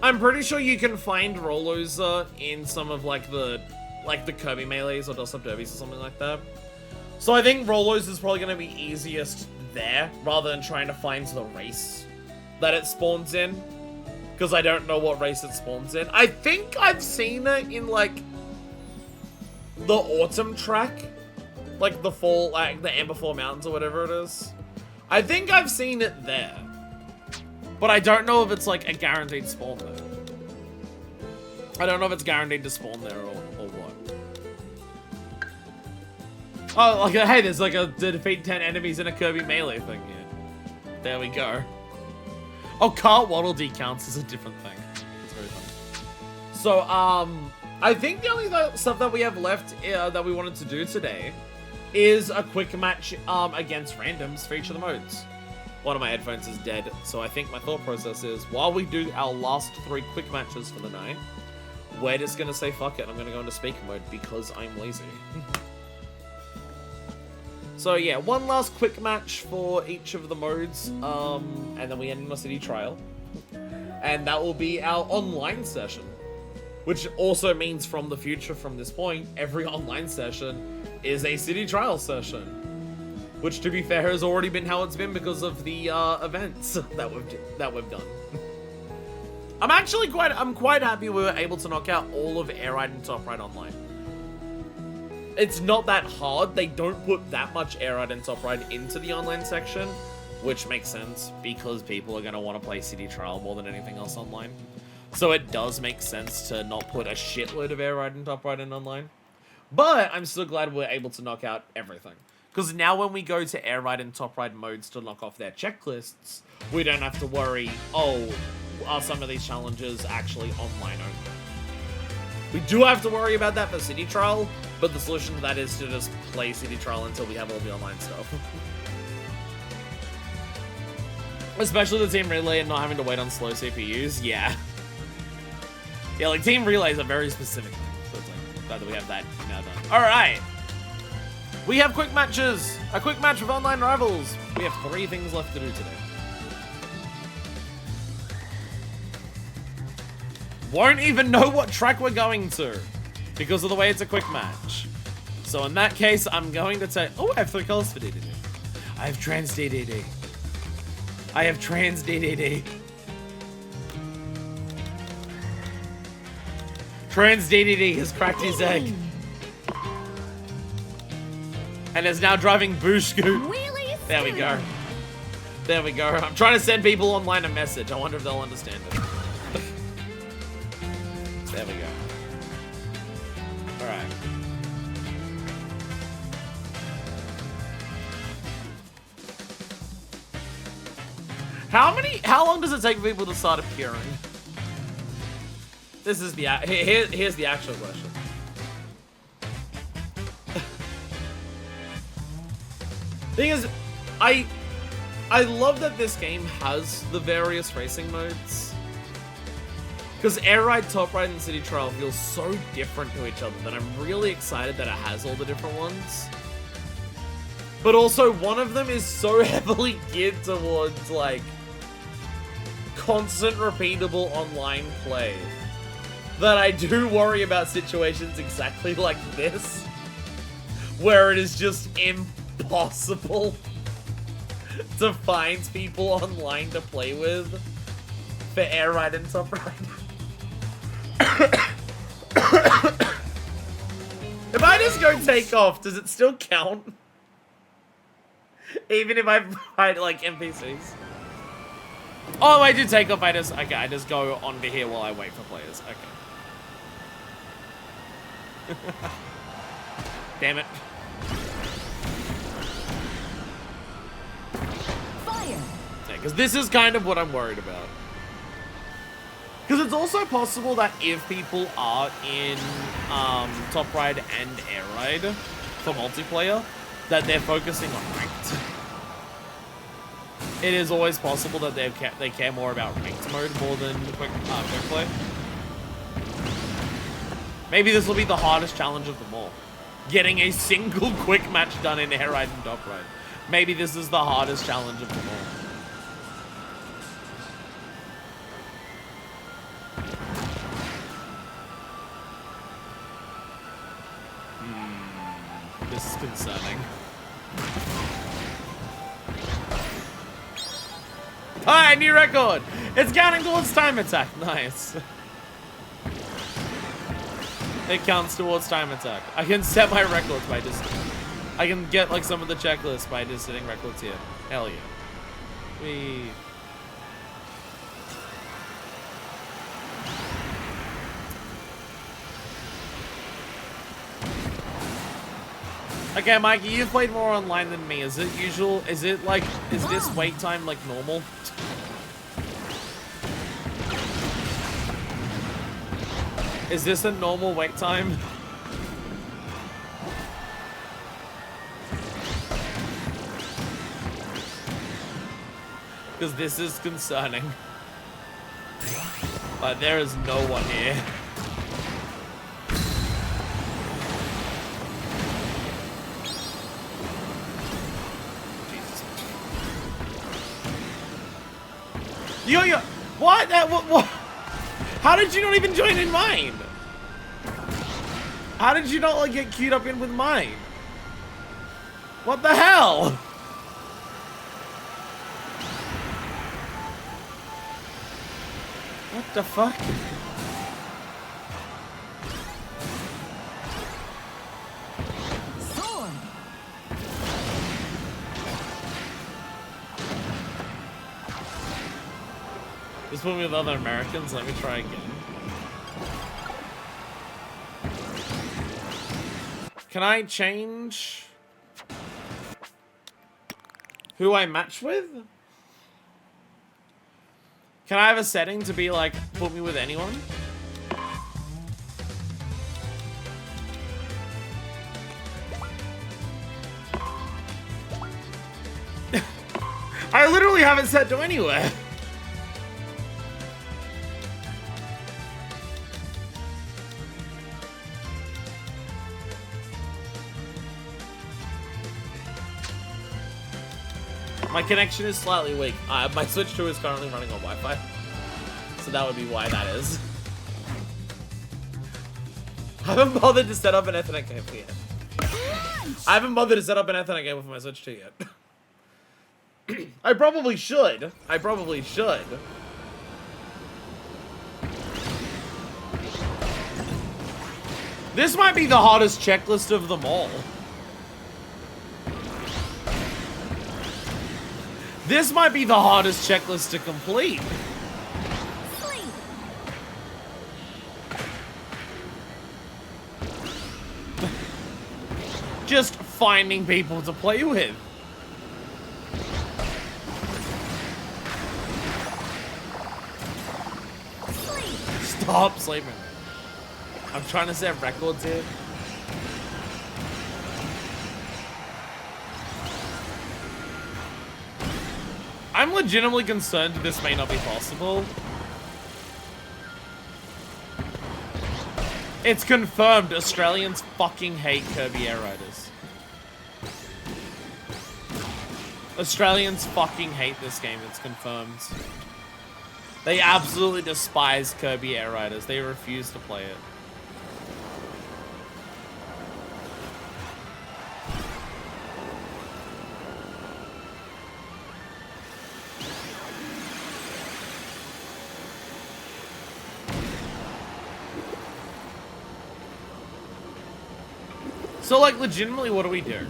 I'm pretty sure you can find Rolloza in some of like the Kirby melees or Dust Up Derbies or something like that. So I think Rolloza is probably going to be easiest there rather than trying to find the race that it spawns in. Because I don't know what race it spawns in. I think I've seen it in like the autumn track. Like the fall, like the Amber Fall Mountains or whatever it is. I think I've seen it there. But I don't know if it's like a guaranteed spawn there. I don't know if it's guaranteed to spawn there or what. Oh, like, hey, there's like a to defeat 10 enemies in a Kirby melee thing here. There we go. Oh, Cart Waddle Dee counts as a different thing. It's very funny. So, I think the only stuff that we have left that we wanted to do today is a quick match against randoms for each of the modes. One of my headphones is dead, so I think my thought process is, while we do our last 3 quick matches for the night, we're just gonna say fuck it, I'm gonna go into speaker mode because I'm lazy. So yeah, one last quick match for each of the modes, and then we end in a City Trial. And that will be our online session. Which also means from the future, from this point, every online session is a City Trial session. Which, to be fair, has already been how it's been because of the events that we've done. I'm quite happy we were able to knock out all of Air Ride and Top Ride online. It's not that hard. They don't put that much Air Ride and Top Ride into the online section, which makes sense because people are going to want to play City Trial more than anything else online. So it does make sense to not put a shitload of Air Ride and Top Ride in online. But I'm still glad we're able to knock out everything. Because now when we go to Air Ride and Top Ride modes to knock off their checklists, we don't have to worry, oh, are some of these challenges actually online only? We do have to worry about that for City Trial, but the solution to that is to just play City Trial until we have all the online stuff. Especially the Team Relay and not having to wait on slow CPUs, yeah. Yeah, like Team Relay is a very specific thing, so it's like, glad that we have that now done. Alright! We have quick matches! A quick match with online rivals! We have 3 things left to do today. Won't even know what track we're going to because of the way it's a quick match. So in that case, I'm going to take... Oh, I have 3 colors for DDD. I have Trans DDD. I have Trans DDD. Trans DDD has cracked his egg. And is now driving Boosh Scoot. There we go. There we go. I'm trying to send people online a message. I wonder if they'll understand it. There we go. Alright. How long does it take people to start appearing? This is the, here's the actual question. Thing is, I love that this game has the various racing modes. Because Air Ride, Top Ride, and City Trial feel so different to each other that I'm really excited that it has all the different ones. But also, one of them is so heavily geared towards, like, constant, repeatable online play that I do worry about situations exactly like this. where it is just impossible to find people online to play with for Air Ride and Top Ride. If I just go take off, does it still count? Even if I find like NPCs? Oh, I do take off. I just go onto here while I wait for players. Okay. Damn it. Fire. Yeah, because this is kind of what I'm worried about. Because it's also possible that if people are in Top Ride and Air Ride for multiplayer, that they're focusing on ranked. It is always possible that they care more about ranked mode more than quick play. Maybe this will be the hardest challenge of them all. Getting a single quick match done in Air Ride and Top Ride. Maybe this is the hardest challenge of them all. This is concerning. Hi, new record! It's counting towards time attack. Nice. It counts towards time attack. I can set my records by just... I can get like some of the checklists by just setting records here. Hell yeah. Whee. Okay, Mikey, you've played more online than me. Is it usual? Is it like, is this wait time like normal? Is this a normal wait time? Because this is concerning. But there is no one here. Yo, what? What? How did you not even join in mine? How did you not like get queued up in with mine? What the hell? What the fuck? Sword. This one with other Americans. Let me try again. Can I change who I match with? Can I have a setting to be like, put me with anyone? I literally have it set to anywhere. My connection is slightly weak. My Switch 2 is currently running on Wi-Fi. So that would be why that is. I haven't bothered to set up an Ethernet cable yet. I haven't bothered to set up an Ethernet cable for my Switch 2 yet. I probably should. I probably should. This might be the hardest checklist of them all. This might be the hardest checklist to complete. Sleep. Just finding people to play with. Sleep. Stop sleeping. I'm trying to set records here. I'm legitimately concerned this may not be possible. It's confirmed Australians fucking hate Kirby Air Riders. Australians fucking hate this game, it's confirmed. They absolutely despise Kirby Air Riders. They refuse to play it. So, like, legitimately, what do we do?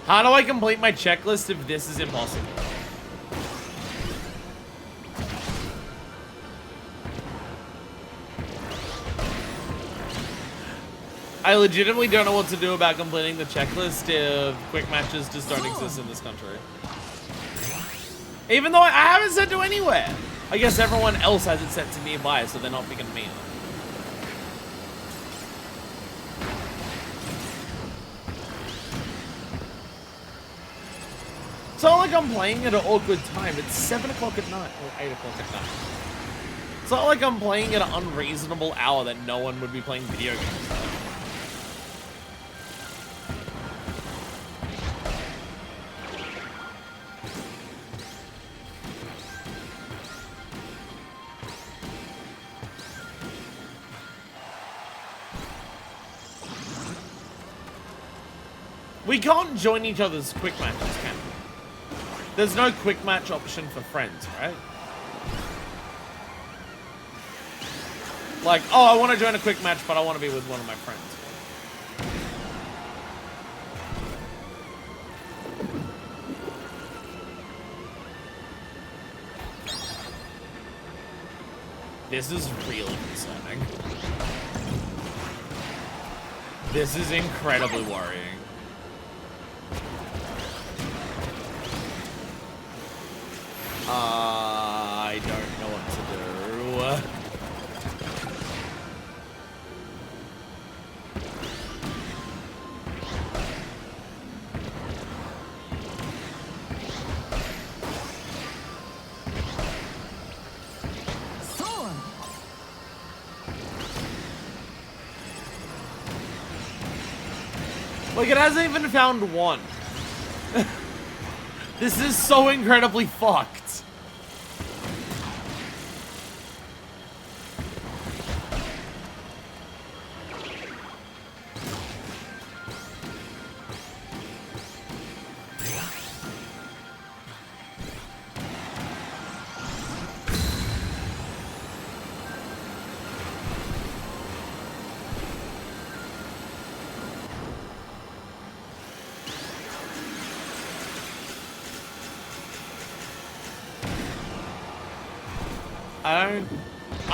How do I complete my checklist if this is impossible? I legitimately don't know what to do about completing the checklist if quick matches just don't exist in this country. Even though I have it set to anywhere. I guess everyone else has it set to nearby, so they're not picking me up. It's not like I'm playing at an awkward time. It's 7 o'clock at night, or 8 o'clock at night. It's not like I'm playing at an unreasonable hour that no one would be playing video games at. We can't join each other's quick matches, can we? There's no quick match option for friends, right? Like, oh, I want to join a quick match, but I want to be with one of my friends. This is really concerning. This is incredibly worrying. I don't know what to do. Sword. Like, it hasn't even found one. This is so incredibly fucked.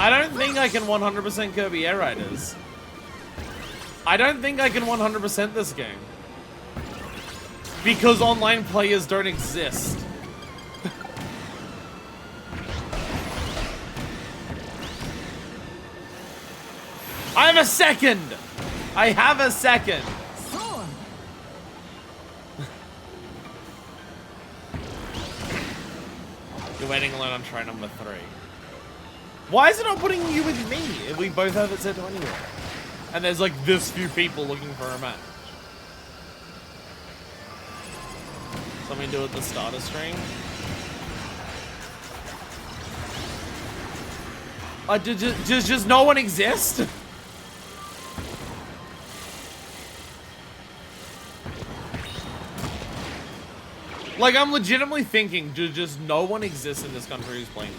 I don't think I can 100% Kirby Air Riders. I don't think I can 100% this game. Because online players don't exist. I have a second! I have a second! Sword. You're waiting alone on try number 3. Why is it not putting you with me if we both have it set to anywhere? And there's like this few people looking for a match. Something to do with the starter string. Does just no one exist? Like, I'm legitimately thinking, just no one exists in this country who's playing me.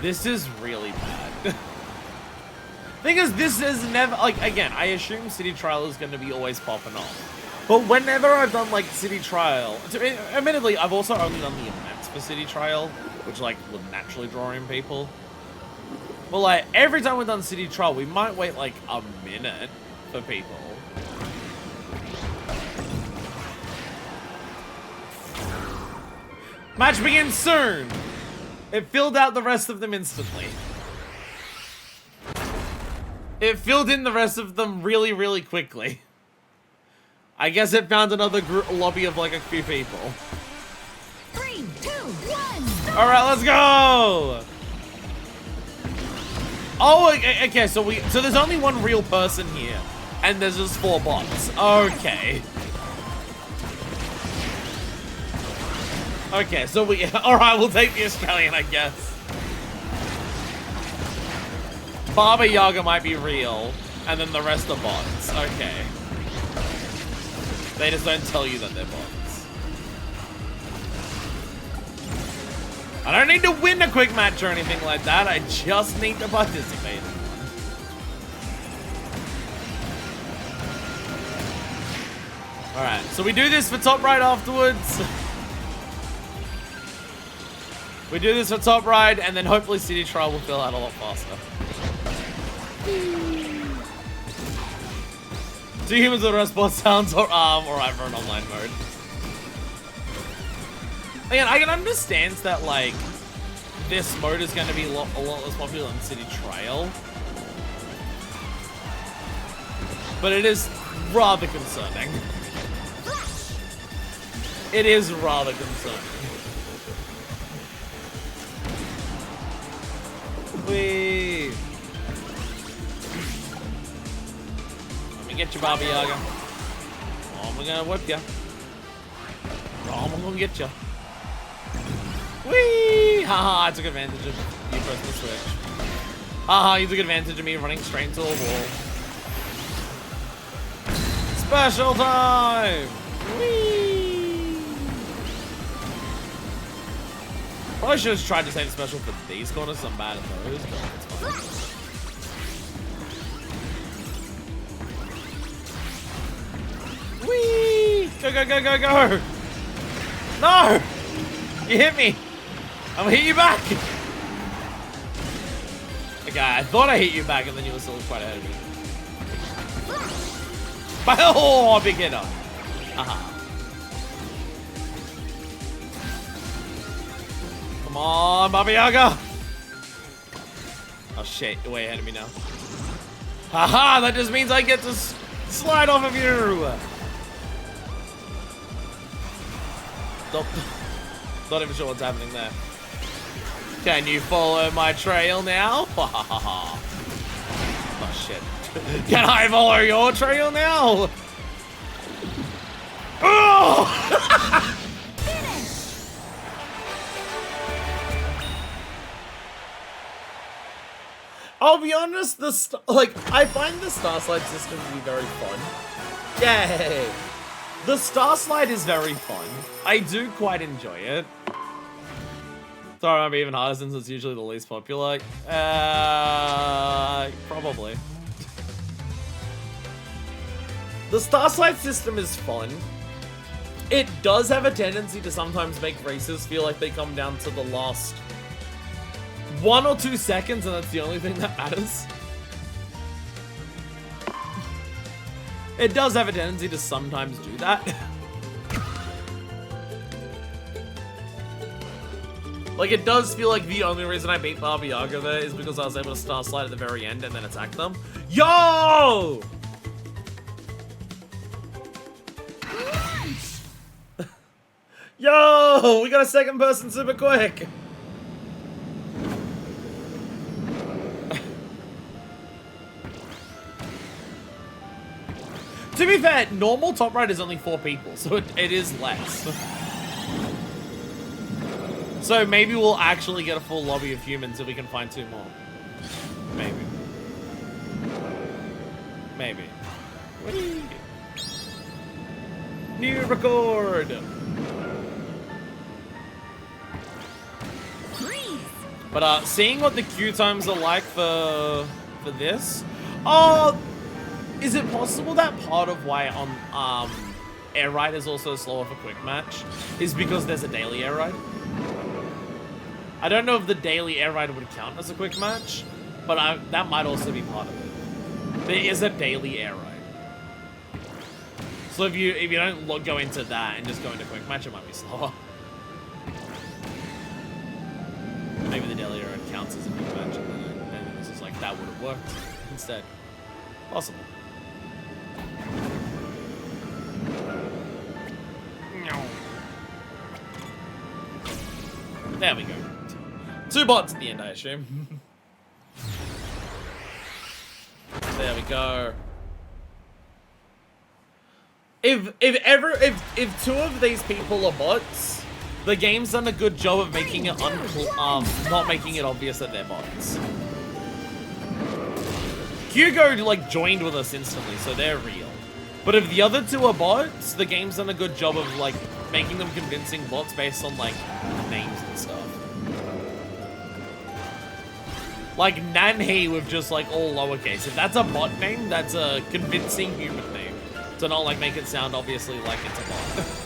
This is really bad. Thing is, this is never, like, again, I assume City Trial is going to be always popping off. But whenever I've done, like, City Trial, admittedly, I've also only done the events for City Trial, which, like, would naturally draw in people. But, like, every time we've done City Trial, we might wait, like, a minute for people. Match begins soon! It filled out the rest of them instantly. It filled in the rest of them really, really quickly. I guess it found another lobby of like a few people. 3, 2, 1. Alright, let's go! Oh, okay, so there's only one real person here. And there's just 4 bots. Okay. Okay, so alright, we'll take the Australian, I guess. Baba Yaga might be real, and then the rest are bots. Okay. They just don't tell you that they're bots. I don't need to win a quick match or anything like that. I just need to participate in one. Alright, so we do this for top right afterwards. We do this for top right, and then hopefully City Trial will fill out a lot faster. 2 humans with rest boss sounds alright for an online mode. Again, I can understand that, like, this mode is going to be a lot less popular than City Trial. But it is rather concerning. It is rather concerning. Whee! Let me get you, Baba Yaga. Oh, we're gonna whip ya. Oh, I'm gonna get ya. Whee! Haha, I took advantage of you pressing the switch. Haha, you took advantage of me running straight into a wall. Special time! Whee! Probably should have tried to save special for these corners. I'm bad at those, but it's fine. Whee! Go, go, go, go, go! No! You hit me! I'm gonna hit you back! Okay, I thought I hit you back and then you were still quite ahead of me. Oh, big hitter! Haha. Come on, Baba Yaga! Oh shit, you're way ahead of me now. Haha, that just means I get to slide off of you! Not even sure what's happening there. Can you follow my trail now? Oh shit. Can I follow your trail now? Oh! I'll be honest, I find the Star Slide system to be very fun. Yay! The Star Slide is very fun. I do quite enjoy it. Sorry, it might be even harder since it's usually the least popular. Probably. The Star Slide system is fun. It does have a tendency to sometimes make races feel like they come down to the last 1 or 2 seconds, and that's the only thing that matters. It does have a tendency to sometimes do that. Like, it does feel like the only reason I beat Baba Yaga there is because I was able to Star Slide at the very end and then attack them. Yo! Yo! We got a second person super quick! To be fair, normal top right is only 4 people, so it is less. So maybe we'll actually get a full lobby of humans if we can find 2 more. Maybe. Maybe. Whee! New record! But seeing what the queue times are like for this, oh, is it possible that part of why on air ride is also slower for quick match is because there's a daily air ride? I don't know if the daily air ride would count as a quick match, but that might also be part of it. There is a daily air ride, so if you don't go into that and just go into quick match, it might be slower. Maybe the daily air ride counts as a quick match, and then it's just like that would have worked instead. Possible. There we go. 2 bots at the end, I assume. There we go. If 2 of these people are bots, the game's done a good job of making it not making it obvious that they're bots. Hugo like joined with us instantly, so they're real. But if the other 2 are bots, the game's done a good job of like making them convincing bots based on like names and stuff. Like Nanhee with just like all lowercase. If that's a bot name, that's a convincing human name. To not like make it sound obviously like it's a bot.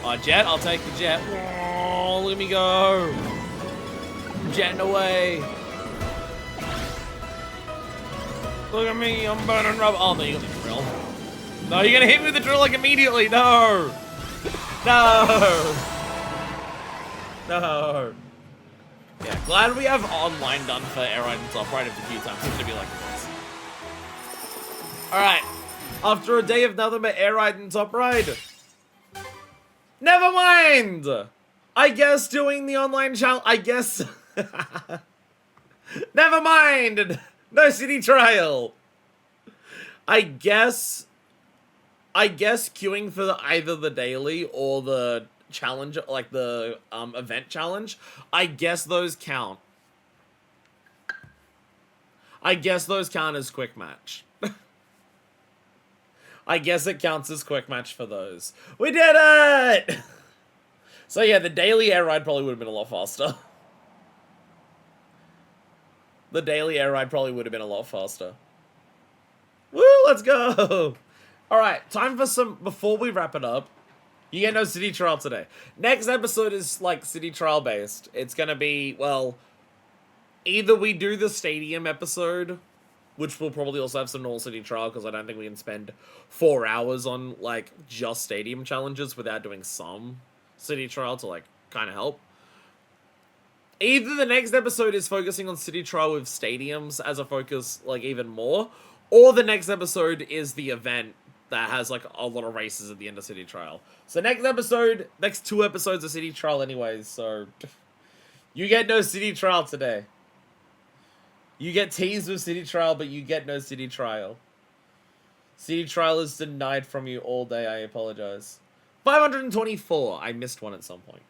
Oh, jet, I'll take the jet. Oh, let me go. Jetting away. Look at me, I'm burning rubber. Oh, no, you got the drill. No, you're gonna hit me with the drill like immediately. No. No. No. Yeah, glad we have online done for air items operated a few times. It's gonna be like this. Alright. After a day of nothing but air items top ride. Never mind! I guess doing the online challenge, I guess. Never mind! No city trial! I guess queuing for either the daily or the challenge, like the event challenge, I guess those count. I guess those count as quick match. I guess it counts as quick match for those. We did it! So yeah, the daily air ride probably would have been a lot faster. The daily air ride probably would have been a lot faster. Woo, let's go! Alright, time for some, before we wrap it up, you get no city trial today. Next episode is like city trial based. It's gonna be, well, either we do the stadium episode, which will probably also have some normal city trial, because I don't think we can spend 4 hours on, like, just stadium challenges without doing some city trial to, like, kind of help. Either the next episode is focusing on city trial with stadiums as a focus, like, even more, or the next episode is the event that has, like, a lot of races at the end of city trial. So next episode, next 2 episodes of city trial anyways, so you get no city trial today. You get teased with city trial, but you get no city trial. City trial is denied from you all day, I apologize. 524, I missed one at some point.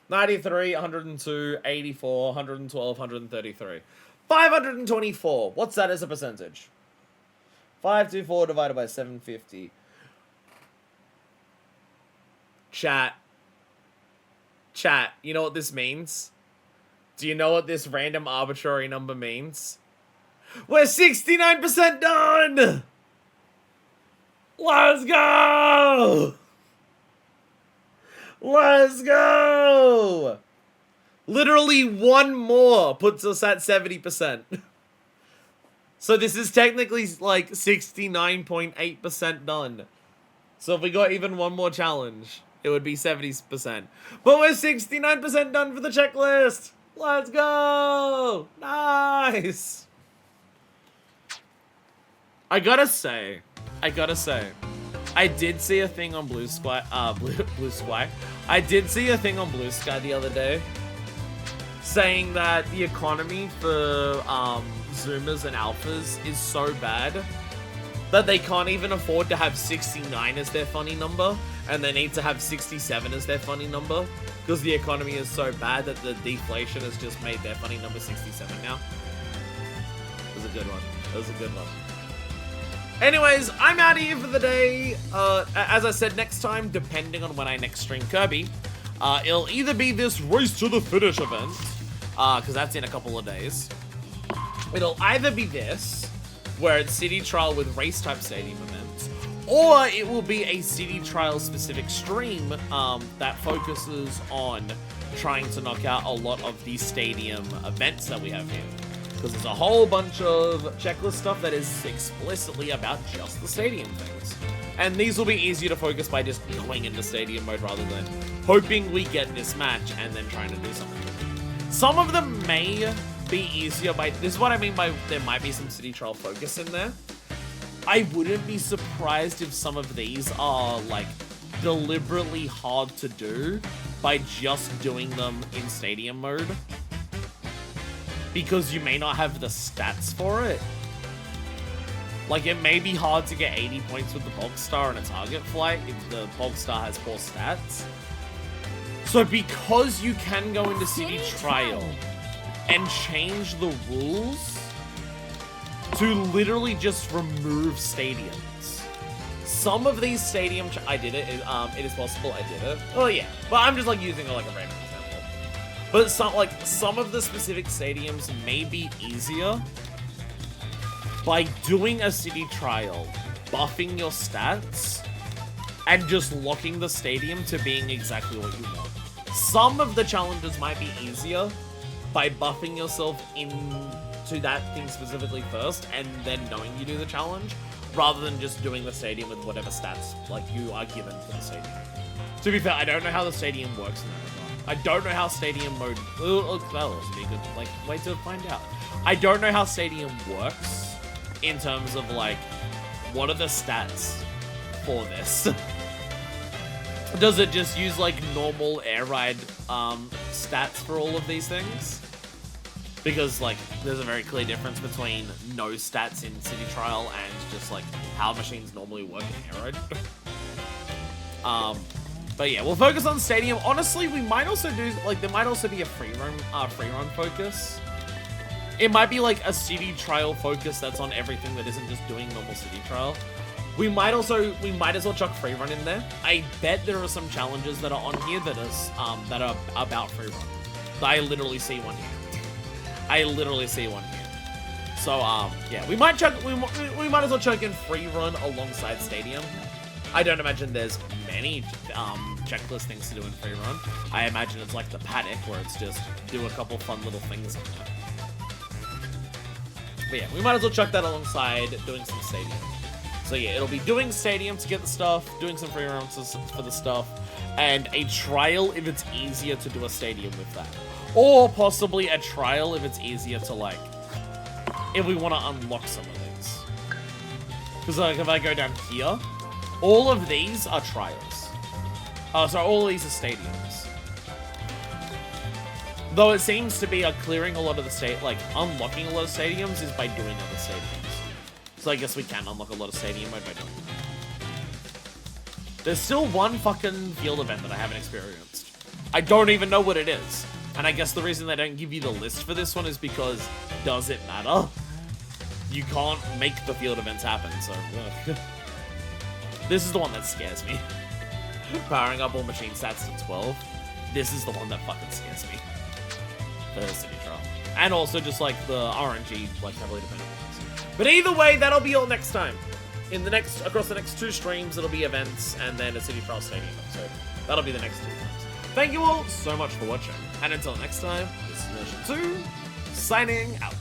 93, 102, 84, 112, 133. 524, what's that as a percentage? 524 divided by 750. Chat, you know what this means? Do you know what this random arbitrary number means? We're 69% done! Let's go! Let's go! Literally one more puts us at 70%. So this is technically like 69.8% done. So if we got even one more challenge, it would be 70%. But we're 69% done for the checklist! Let's go! Nice! I gotta say, I did see a thing on Blue Sky, I did see a thing on Blue Sky the other day saying that the economy for Zoomers and Alphas is so bad that they can't even afford to have 69 as their funny number, and they need to have 67 as their funny number, because the economy is so bad that the deflation has just made their funny number 67 now. It was a good one. It was a good one. Anyways, I'm out of here for the day. As I said, next time, depending on when I next stream Kirby, it'll either be this Race to the Finish event, because that's in a couple of days. It'll either be this, where it's city trial with race-type stadium events, or it will be a city trial specific stream that focuses on trying to knock out a lot of the stadium events that we have here. Because there's a whole bunch of checklist stuff that is explicitly about just the stadium things. And these will be easier to focus by just going into stadium mode rather than hoping we get this match and then trying to do something. Some of them may be easier by, this is what I mean by there might be some city trial focus in there. I wouldn't be surprised if some of these are like deliberately hard to do by just doing them in stadium mode, because you may not have the stats for it. Like, it may be hard to get 80 points with the Bog Star and a target flight if the Bog Star has poor stats. So because you can go into City Trial and change the rules to literally just remove stadiums, some of these stadium, I did it. It is possible I did it. Oh yeah, but I'm just like using like a random example. But some of the specific stadiums may be easier by doing a city trial, buffing your stats, and just locking the stadium to being exactly what you want. Some of the challenges might be easier by buffing yourself into that thing specifically first, and then knowing you do the challenge, rather than just doing the stadium with whatever stats like you are given for the stadium. To be fair, I don't know how the stadium works in that regard. I don't know how stadium mode. That'll also be a good way to find out. I don't know how stadium works in terms of like what are the stats for this. Does it just use like normal air ride stats for all of these things? Because like there's a very clear difference between no stats in City Trial and just like how machines normally work in air ride. But yeah, we'll focus on Stadium. Honestly, we might also do like there might also be a free run focus. It might be like a City Trial focus that's on everything that isn't just doing normal City Trial. We might as well chuck free run in there. I bet there are some challenges that are on here that are about free run. I literally see one here. So yeah, we might as well chuck in free run alongside Stadium. I don't imagine there's many checklist things to do in free run. I imagine it's like the Paddock where it's just do a couple fun little things in there. But yeah, we might as well chuck that alongside doing some Stadium. So yeah, it'll be doing Stadium to get the stuff, doing some free runs for the stuff, and a trial if it's easier to do a Stadium with that. Or possibly a trial if it's easier to like, if we want to unlock some of these. Because like if I go down here, all of these are trials. So all of these are stadiums. Though it seems to be clearing a lot of the unlocking a lot of stadiums is by doing other stadiums. So I guess we can unlock a lot of stadium mode by doing that. There's still one fucking field event that I haven't experienced. I don't even know what it is. And I guess the reason they don't give you the list for this one is because does it matter? You can't make the field events happen, so this is the one that scares me. Powering up all machine stats to 12. This is the one that fucking scares me. The City Trial. And also just like the RNG, like heavily dependent ones. But either way, that'll be all next time. Across the next 2 streams, it'll be events and then a City Trial Stadium episode. That'll be the next 2 times. Thank you all so much for watching. And until next time, this is Version 2, signing out.